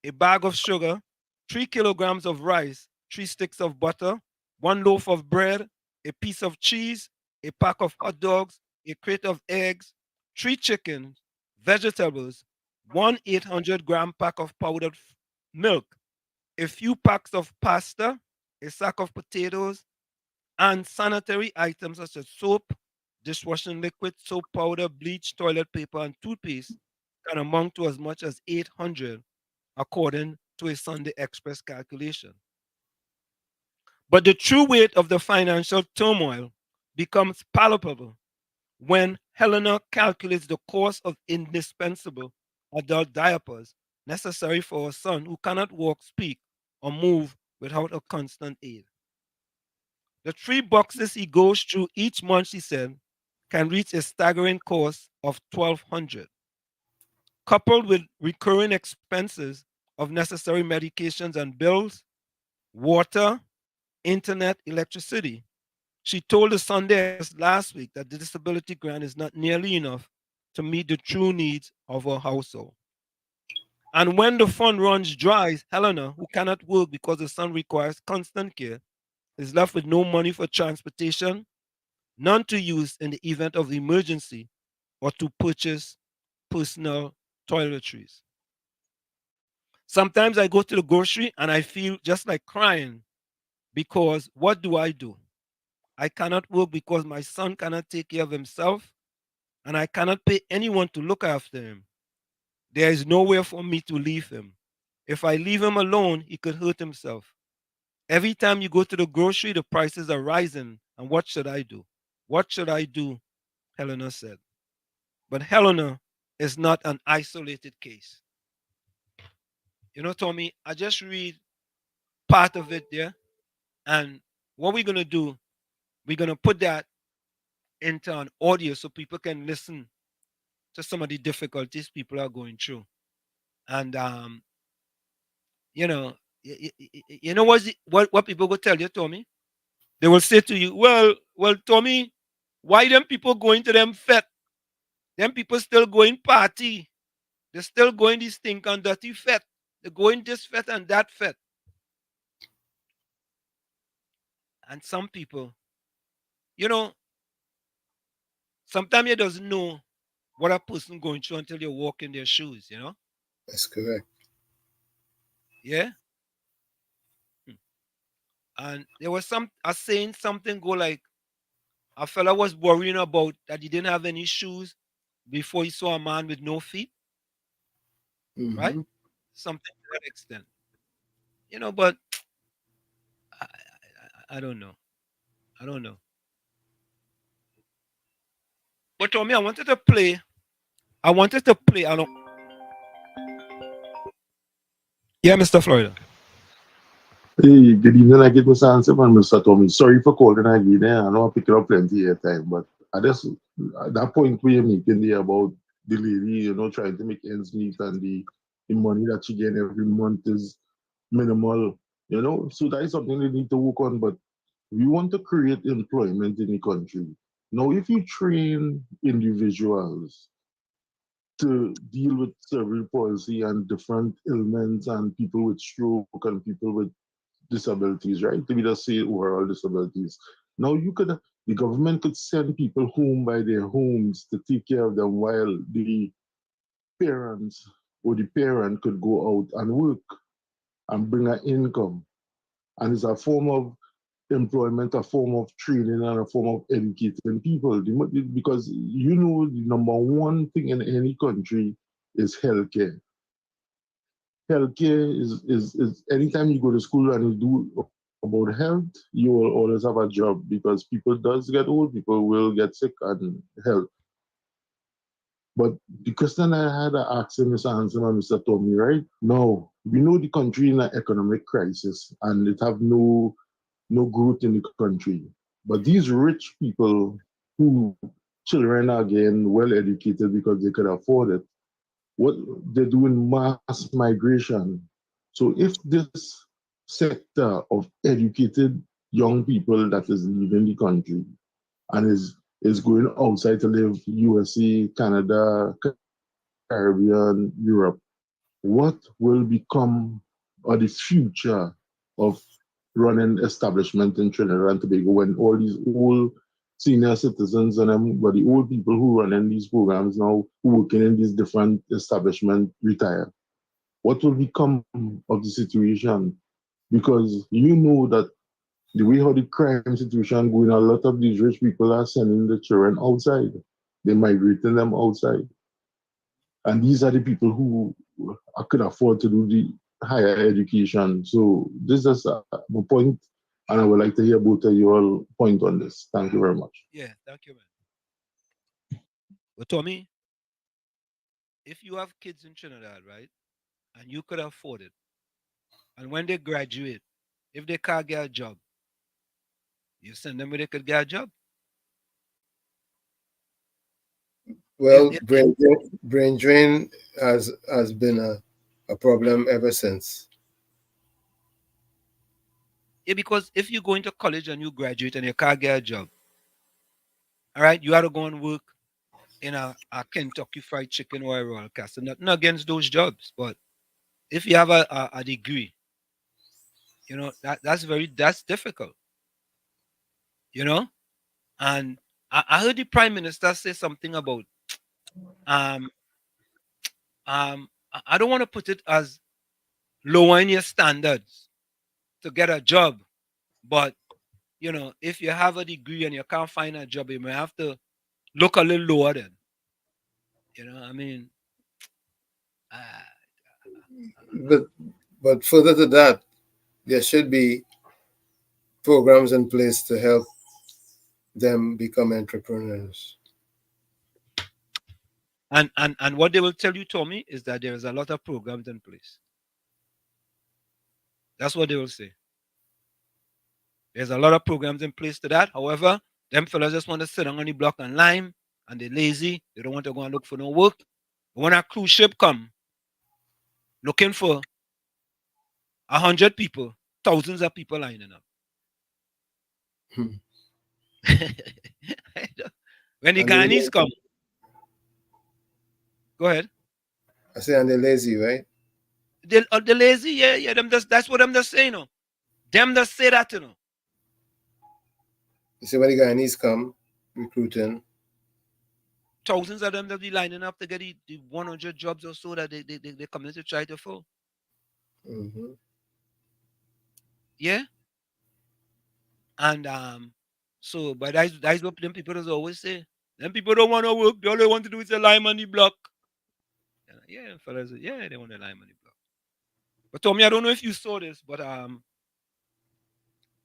a bag of sugar, 3 kilograms of rice, 3 sticks of butter, one loaf of bread, a piece of cheese, a pack of hot dogs, a crate of eggs, 3 chickens, vegetables, one 800-gram pack of powdered milk, a few packs of pasta, a sack of potatoes, and sanitary items such as soap, dishwashing liquid, soap powder, bleach, toilet paper, and toothpaste can amount to as much as 800, according to a Sunday Express calculation. But the true weight of the financial turmoil becomes palpable when Helena calculates the cost of indispensable adult diapers necessary for a son who cannot walk, speak, or move without a constant aid. The 3 boxes he goes through each month, she said, can reach a staggering cost of 1,200. Coupled with recurring expenses of necessary medications and bills, water, internet, electricity. She told the Sunday Express last week that the disability grant is not nearly enough to meet the true needs of her household. And when the fund runs dry, Helena, who cannot work because the son requires constant care, is left with no money for transportation, none to use in the event of emergency, or to purchase personal toiletries. Sometimes I go to the grocery and I feel just like crying because what do? I cannot work because my son cannot take care of himself and I cannot pay anyone to look after him. There is nowhere for me to leave him. If I leave him alone, he could hurt himself. Every time you go to the grocery, the prices are rising. And what should I do? What should I do? Helena said. But Helena is not an isolated case. You know, Tommy, I just read part of it there. And what we're going to do, we're going to put that into an audio so people can listen to some of the difficulties people are going through. And, you know, you know what people will tell you, Tommy? They will say to you, well, Tommy, why them people going to them fete? Them people still going party. They're still going this thing on dirty fete. They're going this fete and that fete. And some people, you know, sometimes you doesn't know what a person going through until you walk in their shoes, you know? That's correct. Yeah. And there was a saying something go like a fella was worrying about that he didn't have any shoes before he saw a man with no feet, right? Mm-hmm. Something to that extent. You know, but I don't know. I don't know. But Tommy, I wanted to play. I wanted to play. I don't. Yeah, Mr. Florida. Hey, good evening. I get Mr. Ansem and Mr. Tommy. Sorry for calling again. I know I picked up plenty of time, but I just at that point where you're making there about the lady, trying to make ends meet and the money that she get every month is minimal, So that is something they need to work on. But we want to create employment in the country. Now, if you train individuals to deal with cerebral palsy and different ailments and people with stroke and people with disabilities, right? We just say overall disabilities. Now the government could send people home by their homes to take care of them while parents or the parent could go out and work and bring an income. And it's a form of employment, a form of training, and a form of educating people. Because you know the number one thing in any country is healthcare. Healthcare is anytime you go to school and you do about health, you will always have a job because people does get old, people will get sick and health. But the question I had to ask Mr. Hanson and Mr. Tommy, right? Now, we know the country in an economic crisis and it have no growth in the country. But these rich people who children are getting well educated because they could afford it, what they're doing mass migration. So if this sector of educated young people that is leaving the country and is going outside to live USA, Canada, Caribbean, Europe, what will become of the future of running establishment in Trinidad and Tobago when all these old senior citizens and but the old people who run in these programs now, who working in these different establishments, retire? What will become of the situation? Because you know that the way how the crime situation going, a lot of these rich people are sending the children outside. They're migrating them outside. And these are the people who could afford to do the higher education. So this is my point, and I would like to hear both of you all point on this. Thank you very much. Yeah, thank you, man. But Tommy, if you have kids in Trinidad, right, and you could afford it, and when they graduate, if they can't get a job, you send them where they could get a job. Well, brain drain has been a problem ever since. Yeah, because if you go into college and you graduate and you can't get a job, all right, you have to go and work in a Kentucky Fried Chicken or a Royal Castle. Not against those jobs, but if you have a degree, you know, that's difficult, you know? And I heard the Prime Minister say something about um I don't want to put it as lowering your standards to get a job, but you know, if you have a degree and you can't find a job, you may have to look a little lower then. You know, I mean, But further to that, there should be programs in place to help them become entrepreneurs. and what they will tell you, Tommy, is that there is a lot of programs in place. That's what they will say. There's a lot of programs in place to that. However, them fellas just want to sit on the block and lime, and they're lazy. They don't want to go and look for no work. But when a cruise ship come looking for 100 people, thousands of people lining up. When the Ghanaians come, go ahead. I say, and they're lazy, right? The lazy, yeah. That's what I'm just saying. No, them just say that, you know. You see, when the Guyanese come recruiting, thousands of them that be lining up to get the 100 jobs or so that they come in to try to fill. Mm-hmm. Yeah. And so, but that's what them people just always say. Them people don't want to work. All they want to do is a lime on the block. Yeah, fellas, yeah, they want a lime on the block. But Tommy, I don't know if you saw this, but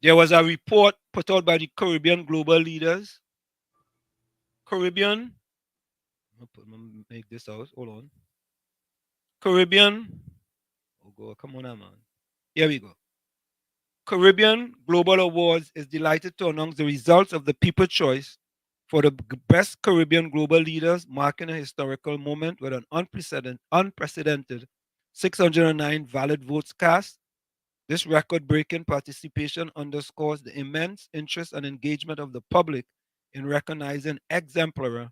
there was a report put out by the Caribbean Global Leaders. Caribbean, make this out. Hold on. Caribbean. Oh, God, come on, man. Here we go. Caribbean Global Awards is delighted to announce the results of the People Choice for the best Caribbean global leaders, marking a historical moment with an unprecedented 609 valid votes cast. This record-breaking participation underscores the immense interest and engagement of the public in recognizing exemplary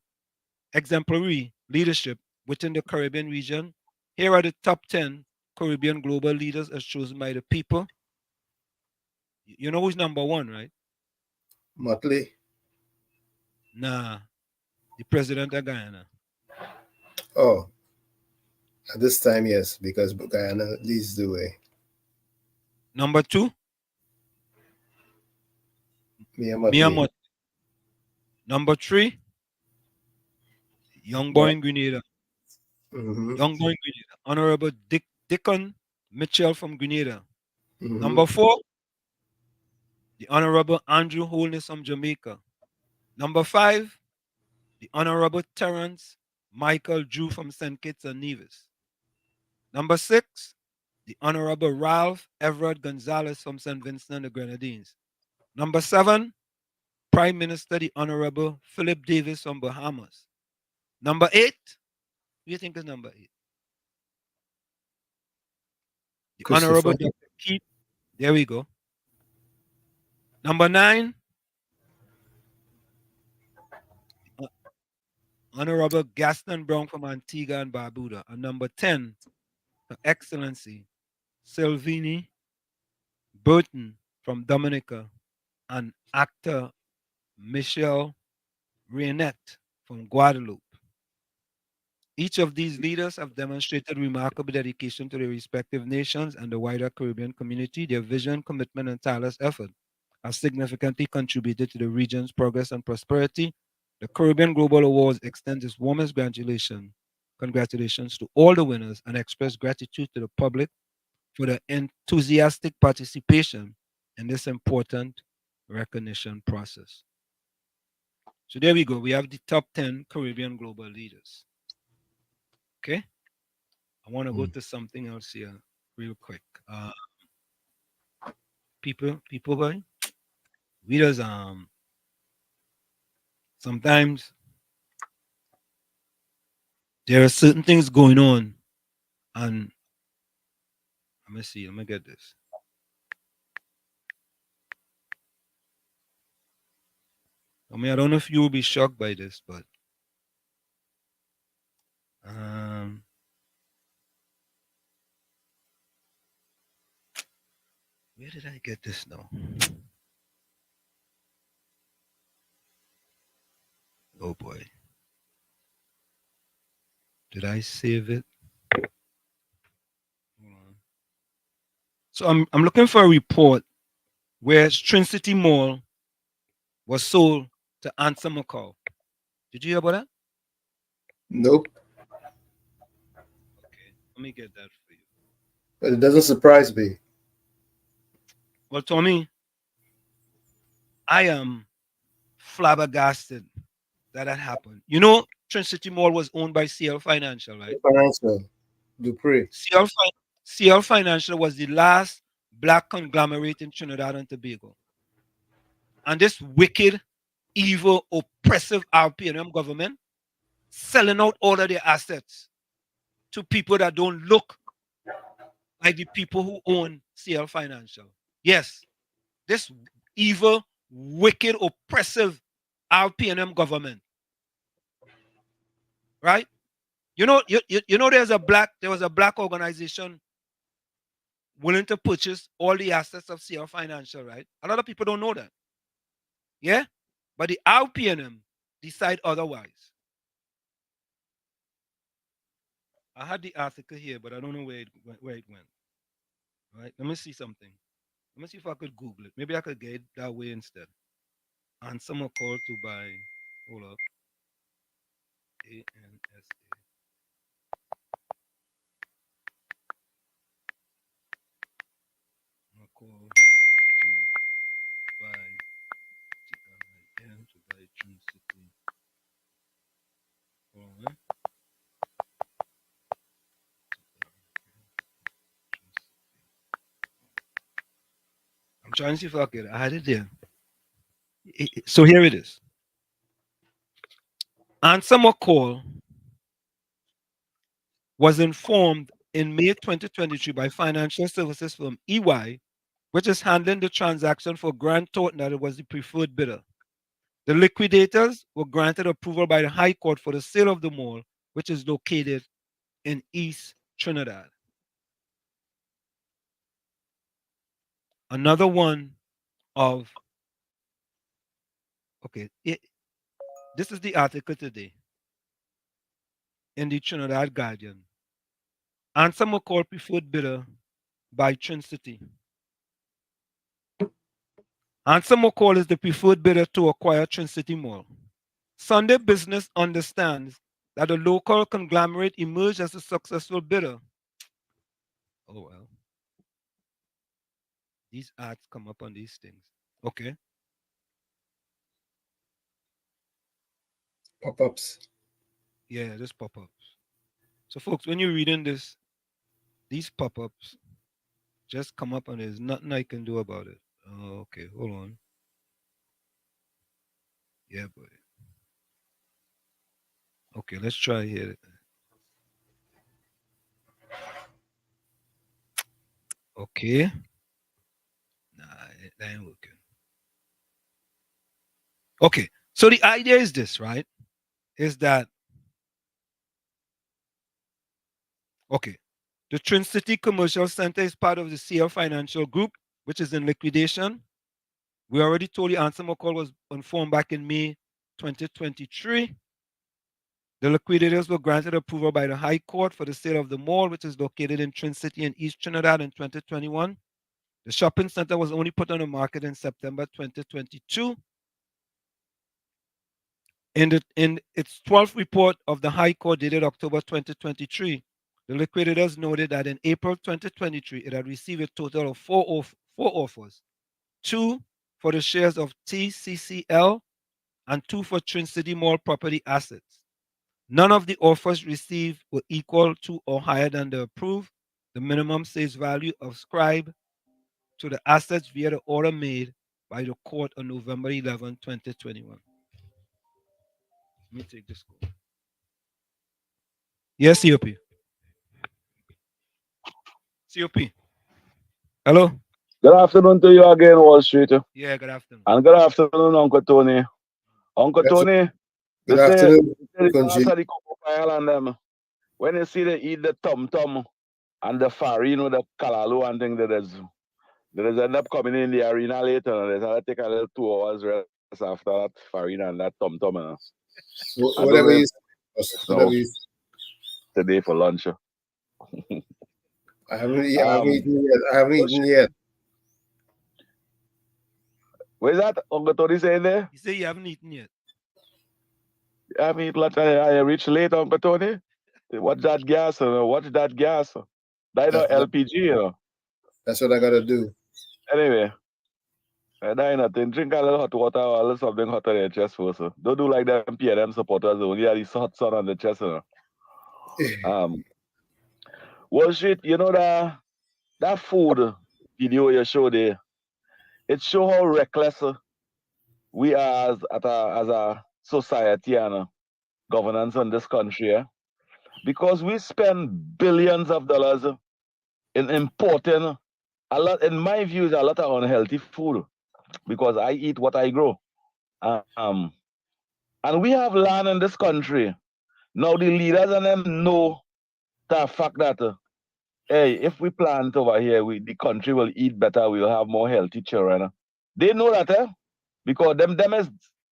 leadership within the Caribbean region. Here are the top 10 Caribbean global leaders as chosen by the people. You know who's number one, right? Motley. Nah, the president of Guyana. Oh. At this time, yes, because Guyana leads the way. Number 2, Miyamoto. Miyamoto. Number 3, young boy in Grenada. Mm-hmm. Young boy in Grenada. Honorable Dickon Mitchell from Grenada. Mm-hmm. Number 4, the Honorable Andrew Holness from Jamaica. Number 5, the Honorable Terence Michael Drew from St. Kitts and Nevis. Number 6, the Honorable Ralph Everett Gonzalez from St. Vincent and the Grenadines. Number 7, Prime Minister the Honorable Philip Davis from Bahamas. Number 8, who do you think is number 8? The Honorable Christopher. Dr. Keith. There we go. Number 9, Honorable Gaston Brown from Antigua and Barbuda. And number 10, Her Excellency Sylvini Burton from Dominica and actor Michelle Reinette from Guadeloupe. Each of these leaders have demonstrated remarkable dedication to their respective nations and the wider Caribbean community. Their vision, commitment, and tireless effort have significantly contributed to the region's progress and prosperity. The Caribbean Global Awards extends its warmest congratulations to all the winners and express gratitude to the public for their enthusiastic participation in this important recognition process. So there we go. We have the top 10 Caribbean global leaders. Okay. I want to go to something else here real quick. People, boy, we just sometimes there are certain things going on, and let me see. Let me get this. I mean, I don't know if you will be shocked by this, but where did I get this now? Oh boy. Did I save it? Hold on. So I'm looking for a report where Trin City Mall was sold to Answer McCall. Did you hear about that? Nope. Okay, let me get that for you. But it doesn't surprise me. Well, Tommy, I am flabbergasted that happened. You know, Trin City Mall was owned by CL Financial, right? Financial. Dupree. CL Financial was the last black conglomerate in Trinidad and Tobago. And this wicked, evil, oppressive RPNM government selling out all of their assets to people that don't look like the people who own CL Financial. Yes, this evil, wicked, oppressive RPNM government. Right? You know, you know there was a black organization willing to purchase all the assets of CL Financial, right? A lot of people don't know that. Yeah? But the RPNM decide otherwise. I had the article here, but I don't know where it went. All right, let me see something. Let me see if I could Google it. Maybe I could get it that way instead. And someone called to buy. Hold up. ANSA. Call to buy GIN to buy Trin City. Hold on. I'm trying to see if I could. I had it there. So here it is. Answer McCall was informed in May 2023 by financial services firm EY, which is handling the transaction for Grant Thornton that it was the preferred bidder. The liquidators were granted approval by the High Court for the sale of the mall, which is located in East Trinidad. Another one of, this is the article today in the Trinidad Guardian. Answer McCall preferred bidder by Trin City. Answer McCall is the preferred bidder to acquire Trin City Mall. Sunday Business understands that a local conglomerate emerged as a successful bidder. Oh well. These ads come up on these things. Okay. Pop-ups. Yeah, just pop-ups. So folks, when you're reading this, these pop-ups just come up and there's nothing I can do about it. Oh, okay, hold on. Yeah, boy. Okay, let's try here. Okay. Nah, that ain't working. Okay, so the idea is this, right? Is that okay? The Trin City Commercial Center is part of the CL Financial Group, which is in liquidation. We already told you Answer McCall was informed back in May 2023. The liquidators were granted approval by the High Court for the sale of the mall, which is located in Trin City in East Trinidad in 2021. The shopping center was only put on the market in September 2022. In its 12th report of the High Court dated October 2023, the liquidators noted that in April 2023, it had received a total of four offers, 2 for the shares of TCCL and 2 for Trin City Mall property assets. None of the offers received were equal to or higher than the approved, the minimum sales value ascribed to the assets via the order made by the court on November 11, 2021. Let me take this call. Yes, COP. COP. Hello? Good afternoon to you again, Wall Street. Yeah, good afternoon. And good afternoon, Uncle Tony. Uncle Tony, Good they say afternoon, the Kunji. class of the Coco Pile and them, when you see they eat the tum-tum and the farine with the callaloo and things, they just end up coming in the arena later and they have to take a little 2 hours rest after that farine and that tum-tum. Whatever you so today for lunch. I haven't eaten yet. I haven't eaten yet. What is that Uncle Tony saying there? You say you haven't eaten yet. I haven't eaten lunch. I reached late, Uncle Tony. Watch that gas, watch that gas. That is LPG, you know. That's what I gotta do. Anyway, that ain't nothing. Drink a little hot water or a little something hot on your chest first. Don't do like them PNM supporters. Only have this hot sun on the chest. Wall Street, you know that food video you showed there, it show how reckless we are as a society and governance in this country. Because we spend billions of dollars in importing a lot, in my view, is a lot of unhealthy food because I eat what I grow. And we have land in this country. Now the leaders and them know the fact that hey, if we plant over here, the country will eat better, we'll have more healthy children. They know that, because them is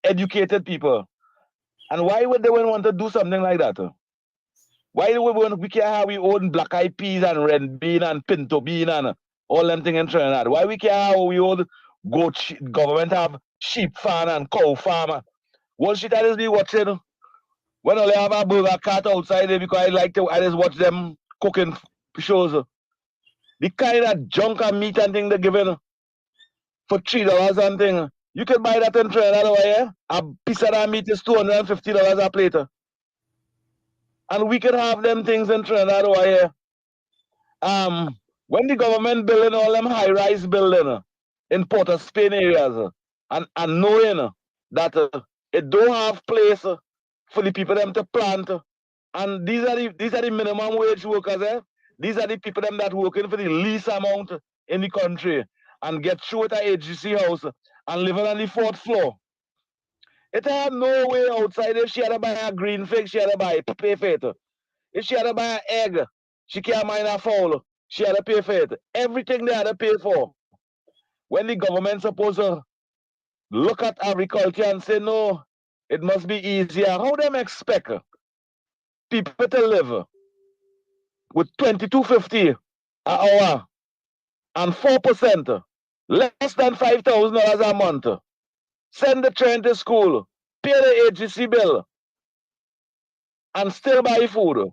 educated people. And why would they want to do something like that? Why do we can't have we own black eyed peas and red bean and pinto bean and all them things in Trinidad? Why we can't have we own government have sheep farm and cow farm? Wall Street, I just be watching when I have a burger cart outside there because I just watch them cooking shows. The kind of junk and meat and thing they're giving for $3 and thing. You can buy that in Trinidad over here. A piece of that meat is $250 a plate. And we can have them things in Trinidad over here. When the government building all them high-rise building in Port of Spain areas and knowing that it don't have place for the people them to plant, and these are the minimum wage workers. These are the people them that working for the least amount in the country and get through at a HGC house and living on the 4th floor. It have no way outside. If she had to buy a green fig, she had to pay for it. If she had to buy an egg, she can't mind a fowl. She had to pay for it. Everything they had to pay for. When the government supposed to look at agriculture and say, no, it must be easier. How them expect people to live? with 22.50 an hour and 4%, less than $5,000 a month, send the children to school, pay the agency bill, and still buy food,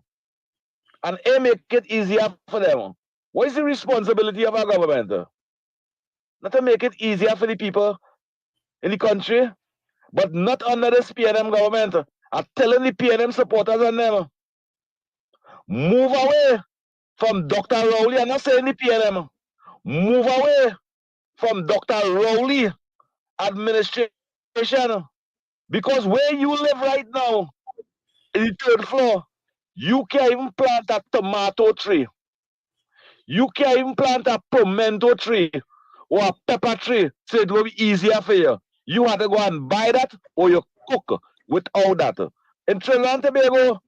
and make it easier for them. What is the responsibility of our government? Not to make it easier for the people in the country, but not under this PNM government. I'm telling the PNM supporters and them, move away from Dr. Rowley. I'm not saying the PNM. Move away from Dr. Rowley administration, because where you live right now, in the third floor, you can't even plant a tomato tree. You can't even plant a pimento tree or a pepper tree, so it will be easier for you. You have to go and buy that or you cook without that. In Trinidad and Tobago,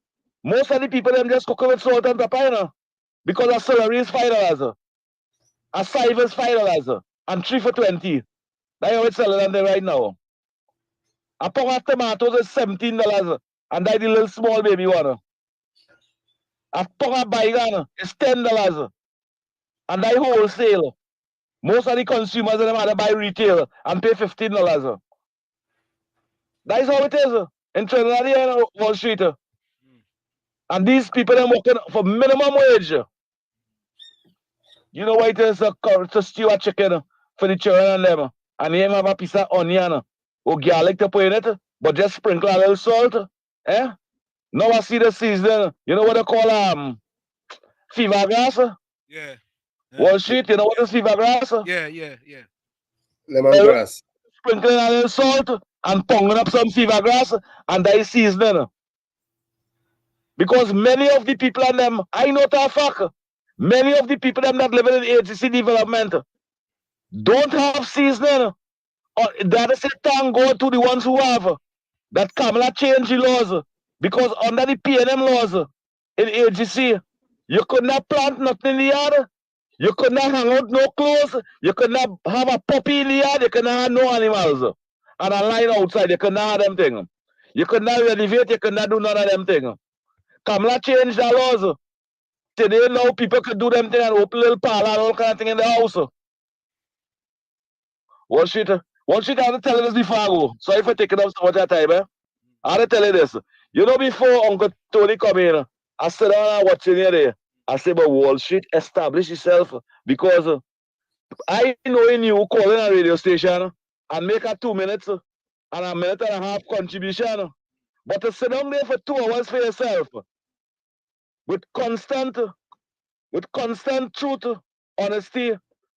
most of the people them just cook with salt and pepper, you know, because a celery is $5, a civet is $5, and 3 for 20. That's how it's selling them right now. A pound of tomatoes is $17, and that's the little small baby one. A pound of baigan is $10, and that's wholesale. Most of the consumers them had to buy retail and pay $15. That is how it is in Trinidad and Wall Street. And these people are working for minimum wage. You know why it is to stew a chicken for the children and them, and you have a piece of onion or garlic to put in it, but just sprinkle a little salt. Eh? Now I see the season. You know what they call fever grass? Yeah. Wall Street, you know what is fever grass? Yeah, yeah, yeah. Lemongrass. Sprinkling a little salt and pounding up some fever grass, and that is seasoning. Because many of the people and them, I know that fact, many of the people them that live in the agency development don't have seasoning. That is a thank God to the ones who have. That Kamala changed the laws. Because under the PNM laws in agency, you could not plant nothing in the yard. You could not hang out no clothes. You could not have a puppy in the yard. You could not have no animals. And a line outside, you could not have them things. You could not renovate, you could not do none of them things. Kamala changed the laws. Today now people could do them things and open little parlor and all kind of thing in the house. What shit? What shit I have to tell you this before I go. Sorry for taking up so much of time, I have to tell you this. You know, before Uncle Tony come in, I sit down and watching you there. I say, but Wall Street establish itself because I know in you calling a radio station and make a 2 minutes and a minute and a half contribution. But to sit down there for 2 hours for yourself with constant truth, honesty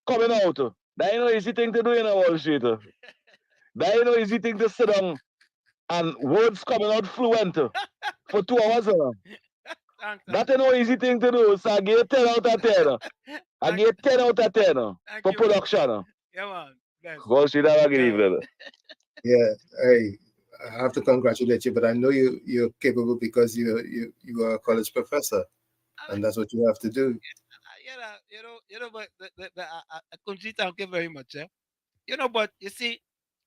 coming out. That ain't no easy thing to do in a Wall Street. That ain't no easy thing to sit down and words coming out fluent for 2 hours. That ain't no easy thing to do. So I give 10 out of 10. I give 10 out of 10 for production. Yeah, man. Wall Street, have a good evening. Yeah, hey, I have to congratulate you, but I know you're capable because you are a college professor, and that's what you have to do. But I country, thank you very much. You know, but you see,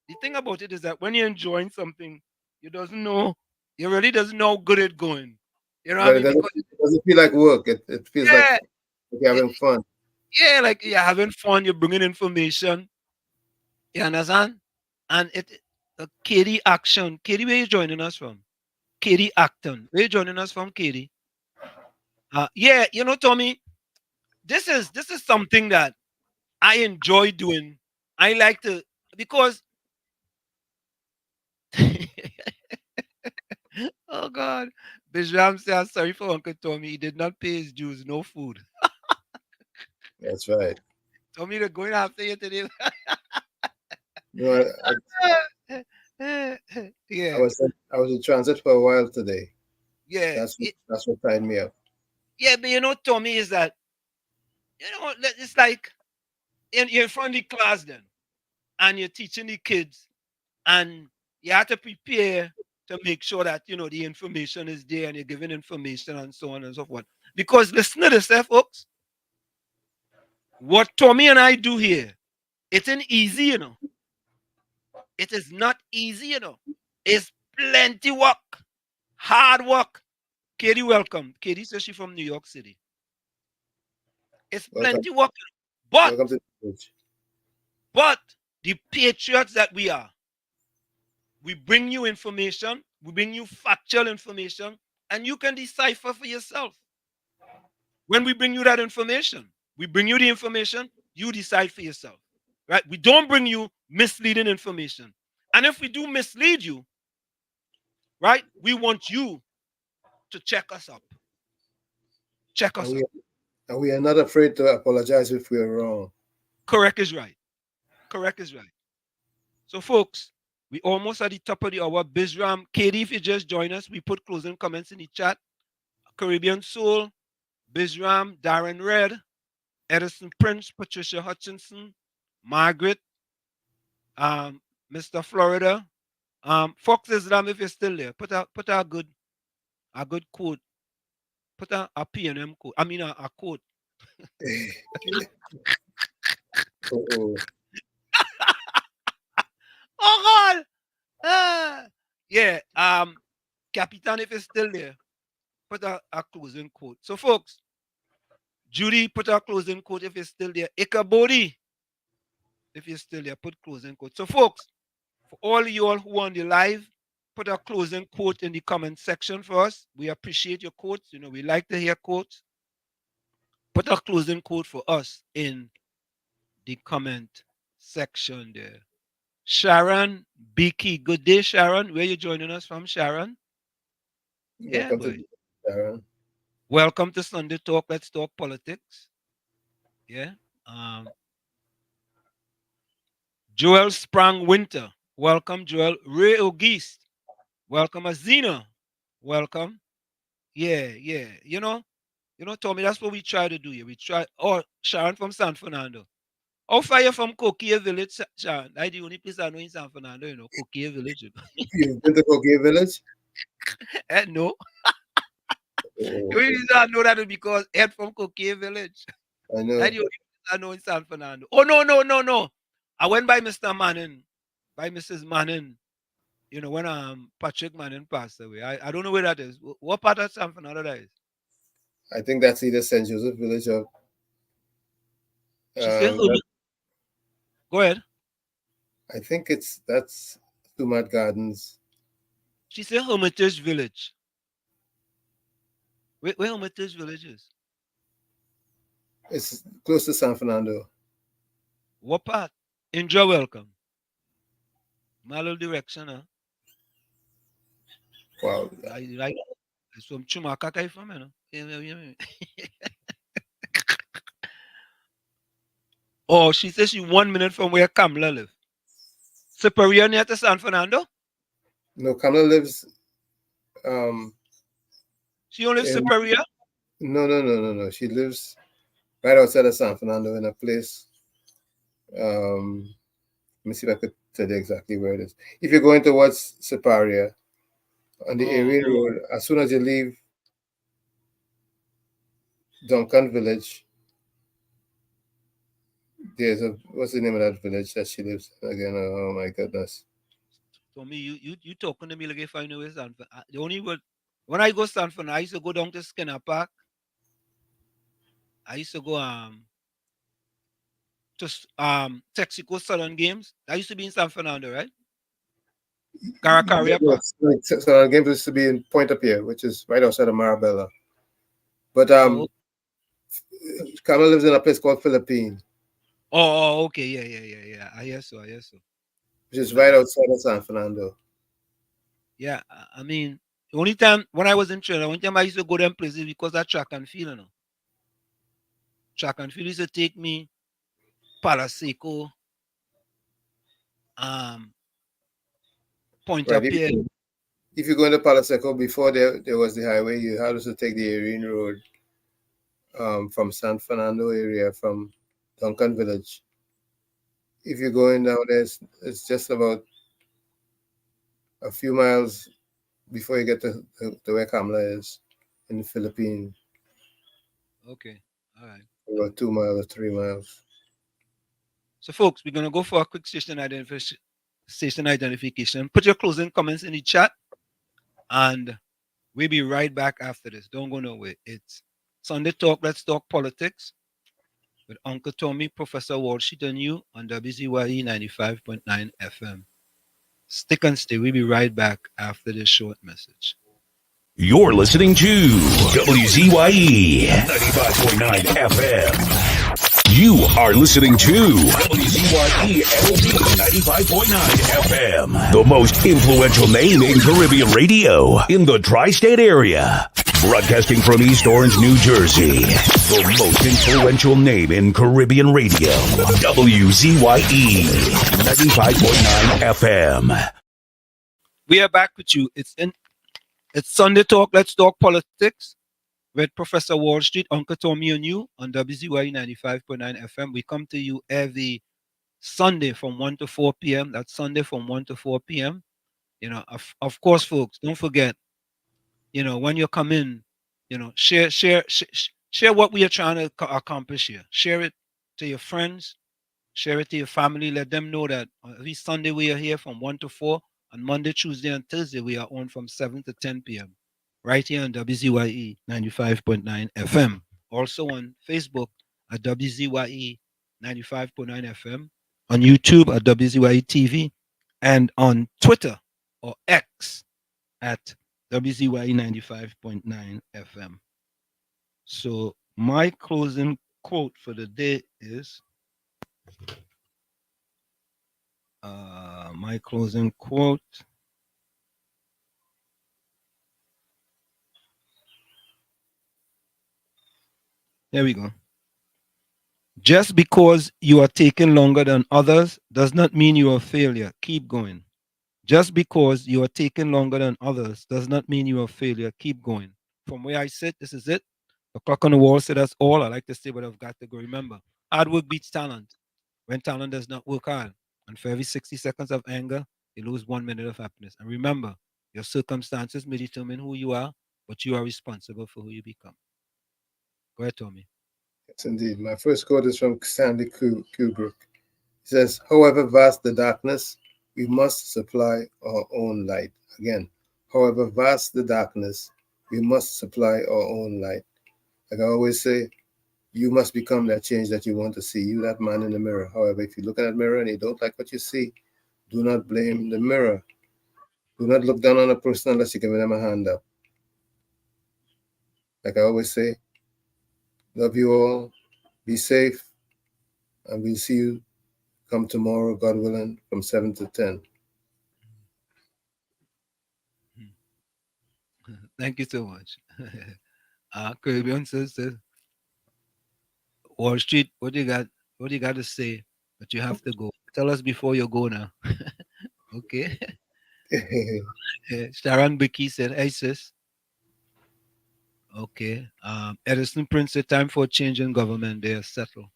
the thing about it is that when you're enjoying something, you really doesn't know how good it's going. You know what I But mean? it doesn't feel like work. It feels Yeah, like you're having fun. yeah, like you're having fun, you're bringing information. You understand? And Katie Action. Katie, where you joining us from? Katie Acton. Where you joining us from, Katie? Yeah, you know, Tommy, this is something that I enjoy doing. I like to because oh God, Bijram says sorry for Uncle Tommy. He did not pay his dues. No food. That's right. Tommy, they're going after you today. You know, Yeah. I was in transit for a while today. Yeah. That's what tied me up. Yeah, but you know, Tommy, is that it's like you're in front of the class then, and you're teaching the kids, and you have to prepare to make sure that the information is there and you're giving information and so on and so forth. Because listen to this, folks. What Tommy and I do here, it ain't easy, It is not easy, It's plenty work, hard work. Katie, welcome. Katie says she's from New York City. It's Welcome. plenty working. But Welcome to the stage. But the patriots that we are, we bring you information, we bring you factual information, and you can decipher for yourself. When we bring you that information, we bring you the information, you decide for yourself. Right? We don't bring you misleading information. And if we do mislead you, right, we want you to check us up. Check us up. And we are not afraid to apologize if we are wrong. Correct is right. Correct is right. So, folks, we almost at the top of the hour. Bizram, Katie, if you just join us, we put closing comments in the chat. Caribbean Soul, Bizram, Darren Red, Edison Prince, Patricia Hutchinson, Margaret, Mr. Florida, Fox Islam, if you're still there, put a good quote. Put a P&M code. I mean a code. Oh God! Yeah. Capitan, if you're still there, put a closing quote. So, folks, Judy, put a closing quote if you're still there. Ikabodi, if you're still there, put closing quote. So, folks, for all you all who are on the live, put a closing quote in the comment section for us. We appreciate your quotes. You know, we like to hear quotes. Put a closing quote for us in the comment section there. Sharon Beaky. Good day, Sharon. Where you joining us from, Sharon? Yeah, boy. Sharon. Welcome to Sunday Talk. Let's talk politics. Yeah. Joel Sprang Winter. Welcome, Joel. Ray Auguste. Welcome, Azina. Welcome. Yeah. You know, Tommy, that's what we try to do here. We try. Oh, Sharon from San Fernando. How far you from Coquille Village, Sharon? That's the only place I know in San Fernando, you know, Coquille Village. You've been to Coquille Village? No. Oh. The reason I know that is because Ed from Coquille Village. I know. That's the only place I know in San Fernando. Oh, no. I went by Mr. Manning, by Mrs. Manning, you know, when Patrick Manning passed away. I don't know where that is. What part of San Fernando that is? I think that's either St. Joseph Village or. She said, go ahead. I think that's Sumat Gardens. She said Hermitage Village. Where Hermitage Village is? It's close to San Fernando. What part? Enjoy welcome. My little direction, huh? Wow. Like some Chumaka from you know. Oh, she says she's 1 minute from where Kamala lives. Superior near to San Fernando? No, Kamala lives. She only lives Superior? No. She lives right outside of San Fernando in a place. Let me see if I could tell you exactly where it is. If you're going towards Superior on the Erin Road, as soon as you leave Duncan Village, there's what's the name of that village that she lives in again? Oh my goodness. So me, you talking to me like if I know where San Fernando. The only word when I go San Fernando, I used to go down to Skinner Park. I used to go to Texaco Southern Games. I used to be in San Fernando, right? Caracaria Park. So games used to be in Pointe-à-Pierre, which is right outside of Marabella. But Kamala lives in a place called Philippine. Oh, okay, yeah. I hear so. Which is right outside of San Fernando. Yeah, I mean, the only time when I was in Trinidad, one time I used to go them places because of track and field, you know. Track and field used to take me Palaseco, Pointe-à-Pierre. Right. If you go into Palaseco, before there was the highway, you had to take the Erin Road from San Fernando area, from Duncan Village. If you're going down there, it's just about a few miles before you get to where Kamala is in the Philippines. Okay, all right. About 2 miles or 3 miles. So, folks, we're gonna go for a quick station identification. Put your closing comments in the chat, and we'll be right back after this. Don't go nowhere. It's Sunday Talk. Let's talk politics. with Uncle Tommy, Professor Walsheet, and you on WZYE 95.9 FM. Stick and stay. We'll be right back after this short message. You're listening to WZYE 95.9 FM. You are listening to WZYE LP 95.9 FM, the most influential name in Caribbean radio in the tri-state area. Broadcasting from East Orange, New Jersey, the most influential name in Caribbean radio, WZYE 95.9 FM. We are back with you. It's Sunday Talk. Let's talk politics with Professor Wall Street, Uncle Tommy, and you on WZYE 95.9 FM. We come to you every Sunday from 1 to 4 p.m. That's Sunday from 1 to 4 p.m. You know, of course, folks, don't forget, you know, when you come in, you know, share what we are trying to accomplish here. Share it to your friends, share it to your family. Let them know that every Sunday we are here from 1 to 4. On Monday, Tuesday, and Thursday, we are on from 7 to 10 p.m. right here on WZYE 95.9 FM. Also on Facebook at WZYE 95.9 FM, on YouTube at WZYE TV, and on Twitter or X at WZYE 95.9 FM. So my closing quote for the day is, my closing quote. There we go. Just because you are taking longer than others does not mean you are a failure. Keep going. Just because you are taking longer than others does not mean you are a failure. Keep going. From where I sit, this is it. The clock on the wall said that's all. I like to say, but I've got to go. Remember, hard work beats talent. When talent does not work hard, and for every 60 seconds of anger, you lose 1 minute of happiness. And remember, your circumstances may determine who you are, but you are responsible for who you become. Go ahead, Tommy. Yes, indeed. My first quote is from Stanley Kubrick. He says, however vast the darkness, we must supply our own light. Again, however vast the darkness, we must supply our own light. Like I always say, you must become that change that you want to see. You, that man in the mirror. However, if you look in that mirror and you don't like what you see, do not blame the mirror. Do not look down on a person unless you give them a hand up. Like I always say, love you all. Be safe. And we'll see you come tomorrow, God willing, from 7 to 10. Thank you so much. Caribbean says, Wall Street, what do you got to say? But you have to go. Tell us before you go now. Okay. Sharon Bicky said, hey sis. Okay. Edison Prince said, time for a change in government. They are settled.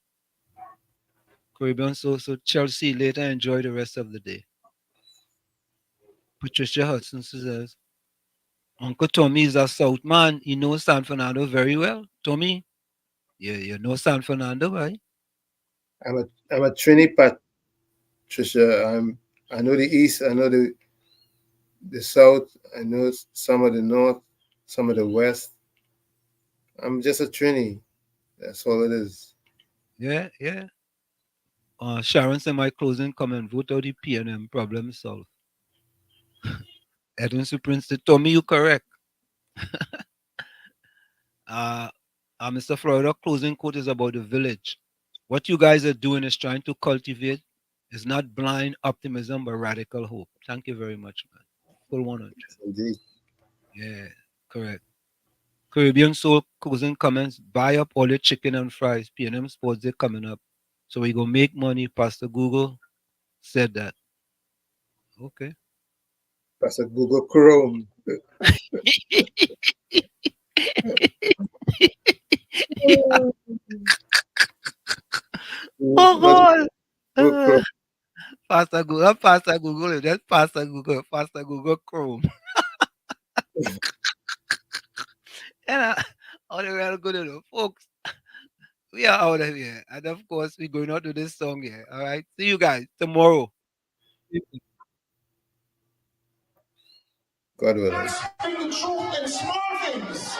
Caribbean, so Chelsea, later enjoy the rest of the day. Patricia Hudson says, Uncle Tommy is a South man. He knows San Fernando very well. Tommy, you know San Fernando, right? I'm a Trini Patricia. I know the East. I know the South. I know some of the North, some of the West. I'm just a Trini. That's all it is. Yeah. Sharon said, my closing comment, vote out the PNM, problem solved. Edwin Prince said, Tommy, you correct. Mr. Florida, closing quote is about the village. What you guys are doing is trying to cultivate is not blind optimism, but radical hope. Thank you very much, man. Full 100. Indeed. Yeah, correct. Caribbean Soul closing comments, buy up all your chicken and fries. PNM Sports Day coming up. So we go make money. Pastor Google said that. Okay. Pastor Google Chrome. Oh God. Pastor Google, that's Pastor Google Chrome. And all the way good enough, folks. We are out of here. And of course, we're going out to this song here. All right. See you guys tomorrow. God willing. The truth in small things.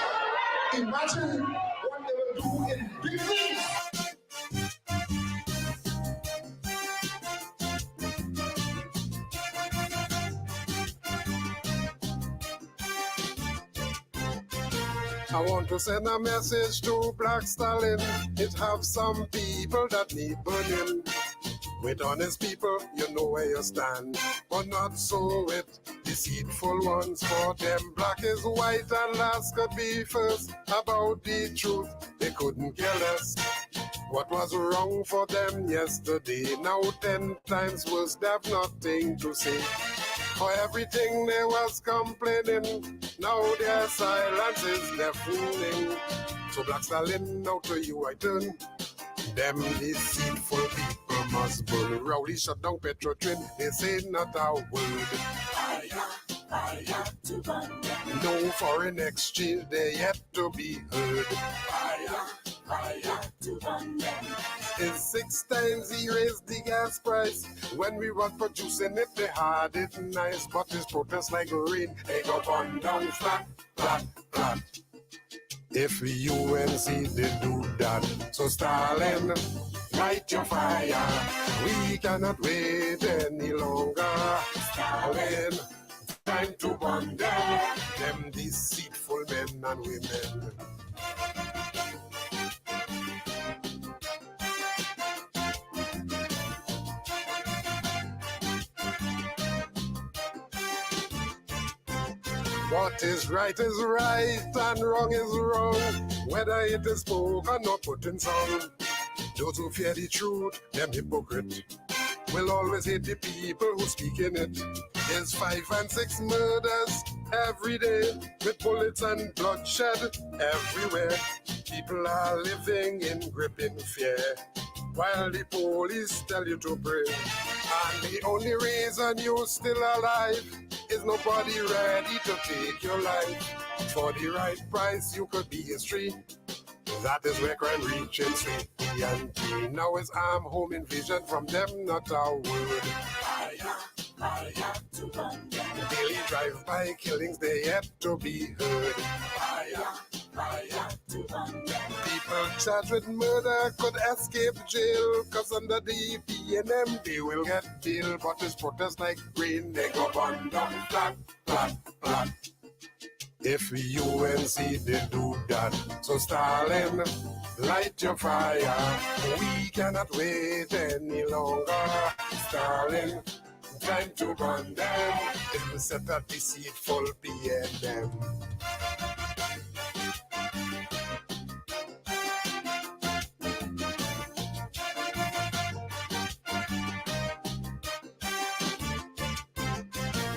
Imagine what they will do in big things. I want to send a message to Black Stalin. It have some people that need burning. With honest people, you know where you stand. But not so with deceitful ones. For them, black is white and last could be first. About the truth, they couldn't care less. What was wrong for them yesterday? Now 10 times worse, they have nothing to say. For everything they was complaining, now their silence is deafening. So Black Stalin, now to you I turn. Them deceitful people must burn. Rowley shut down Petro train, they say not a word. Fire to burn them. No foreign exchange, they yet to be heard. Fire to burn them. In 6 times he raised the gas price. When we was producing it, they had it nice. But this protest like rain, they go burn down flat, flat, flat. If UNC did do that, so Stalin, light your fire. We cannot wait any longer. Stalin, time to burn them deceitful men and women. What is right and wrong is wrong, whether it is spoken or put in song. Those who fear the truth, them hypocrite, will always hate the people who speak in it. There's 5 and 6 murders every day, with bullets and bloodshed everywhere. People are living in gripping fear, while the police tell you to pray. And the only reason you're still alive is nobody ready to take your life. For the right price, you could be history. That is where crime reaching sweet and now it's arm home invasion from them, not a word. Fire to burn them. Daily drive-by killings, they yet to be heard. Fire to burn them. People charged with murder could escape jail, cause under the PNM they will get bail. But this protest like rain, they go burn down flat, flat, flat. If UNC did do that, so Stalin, light your fire. We cannot wait any longer. Stalin, time to burn them. Them set a deceitful PNM.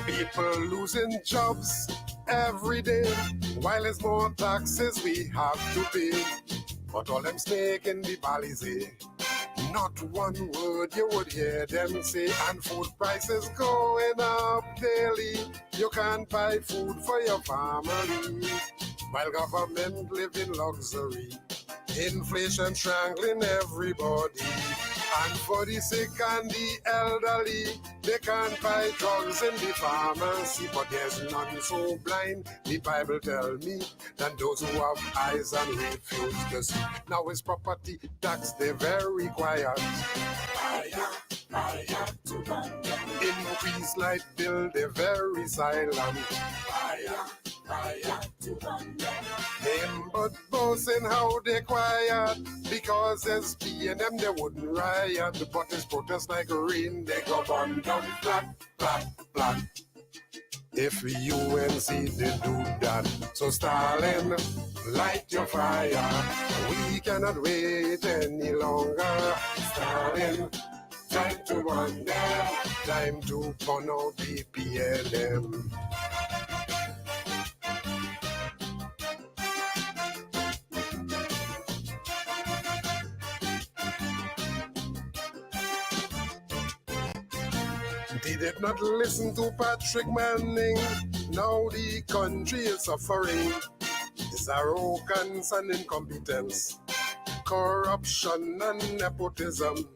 People losing jobs every day, while there's more taxes we have to pay. But all them snake in the Balizé, not one word you would hear them say. And food prices going up daily, you can't buy food for your family, while government live in luxury. Inflation strangling everybody. And for the sick and the elderly, they can't buy drugs in the pharmacy. But there's none so blind, the Bible tell me, than those who have eyes and refuse to see. Now it's property tax, they're very quiet. Fire to burn them. Increase light bill, they're very silent. Fire to burn them. Them but boasting how they quiet, because SPNM they wouldn't riot. But it's protest like rain, they go burn down flat, flat, flat. If UNC did do that, so Stalin, light your fire. We cannot wait any longer. Stalin, time to burn them, time to burn out the PLM. They did not listen to Patrick Manning. Now the country is suffering. It's arrogance and incompetence, corruption and nepotism.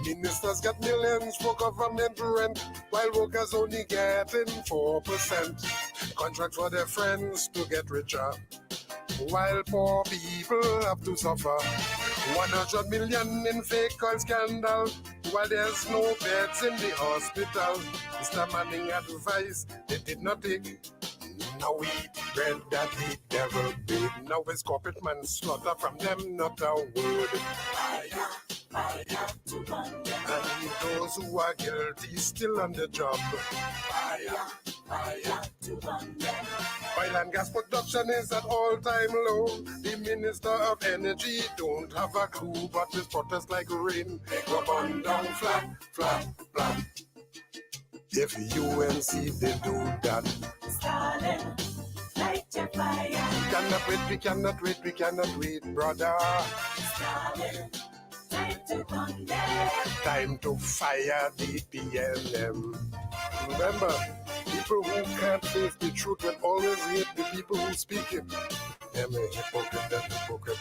Ministers get millions for government rent, while workers only getting 4%. Contract for their friends to get richer, while poor people have to suffer. 100 million in fake oil scandal, while there's no beds in the hospital. Mr. Manning advice they did not take. Now we eat bread that the devil made. Now it's corporate manslaughter from them, not a word. Fire, fire to burn them. And those who are guilty still on the job. Fire, fire to burn them. Oil and gas production is at all-time low. The Minister of Energy don't have a clue, but this protest like rain. They go burn down flat, flat, flat. If UNC they do that, Stalin, light your fire. we cannot wait, we cannot wait, we cannot wait, brother. Stalin, time to burn them. Time to fire the PLM. Remember, people who can't face the truth will always hate the people who speak it. Them a hypocrite, them hypocrite.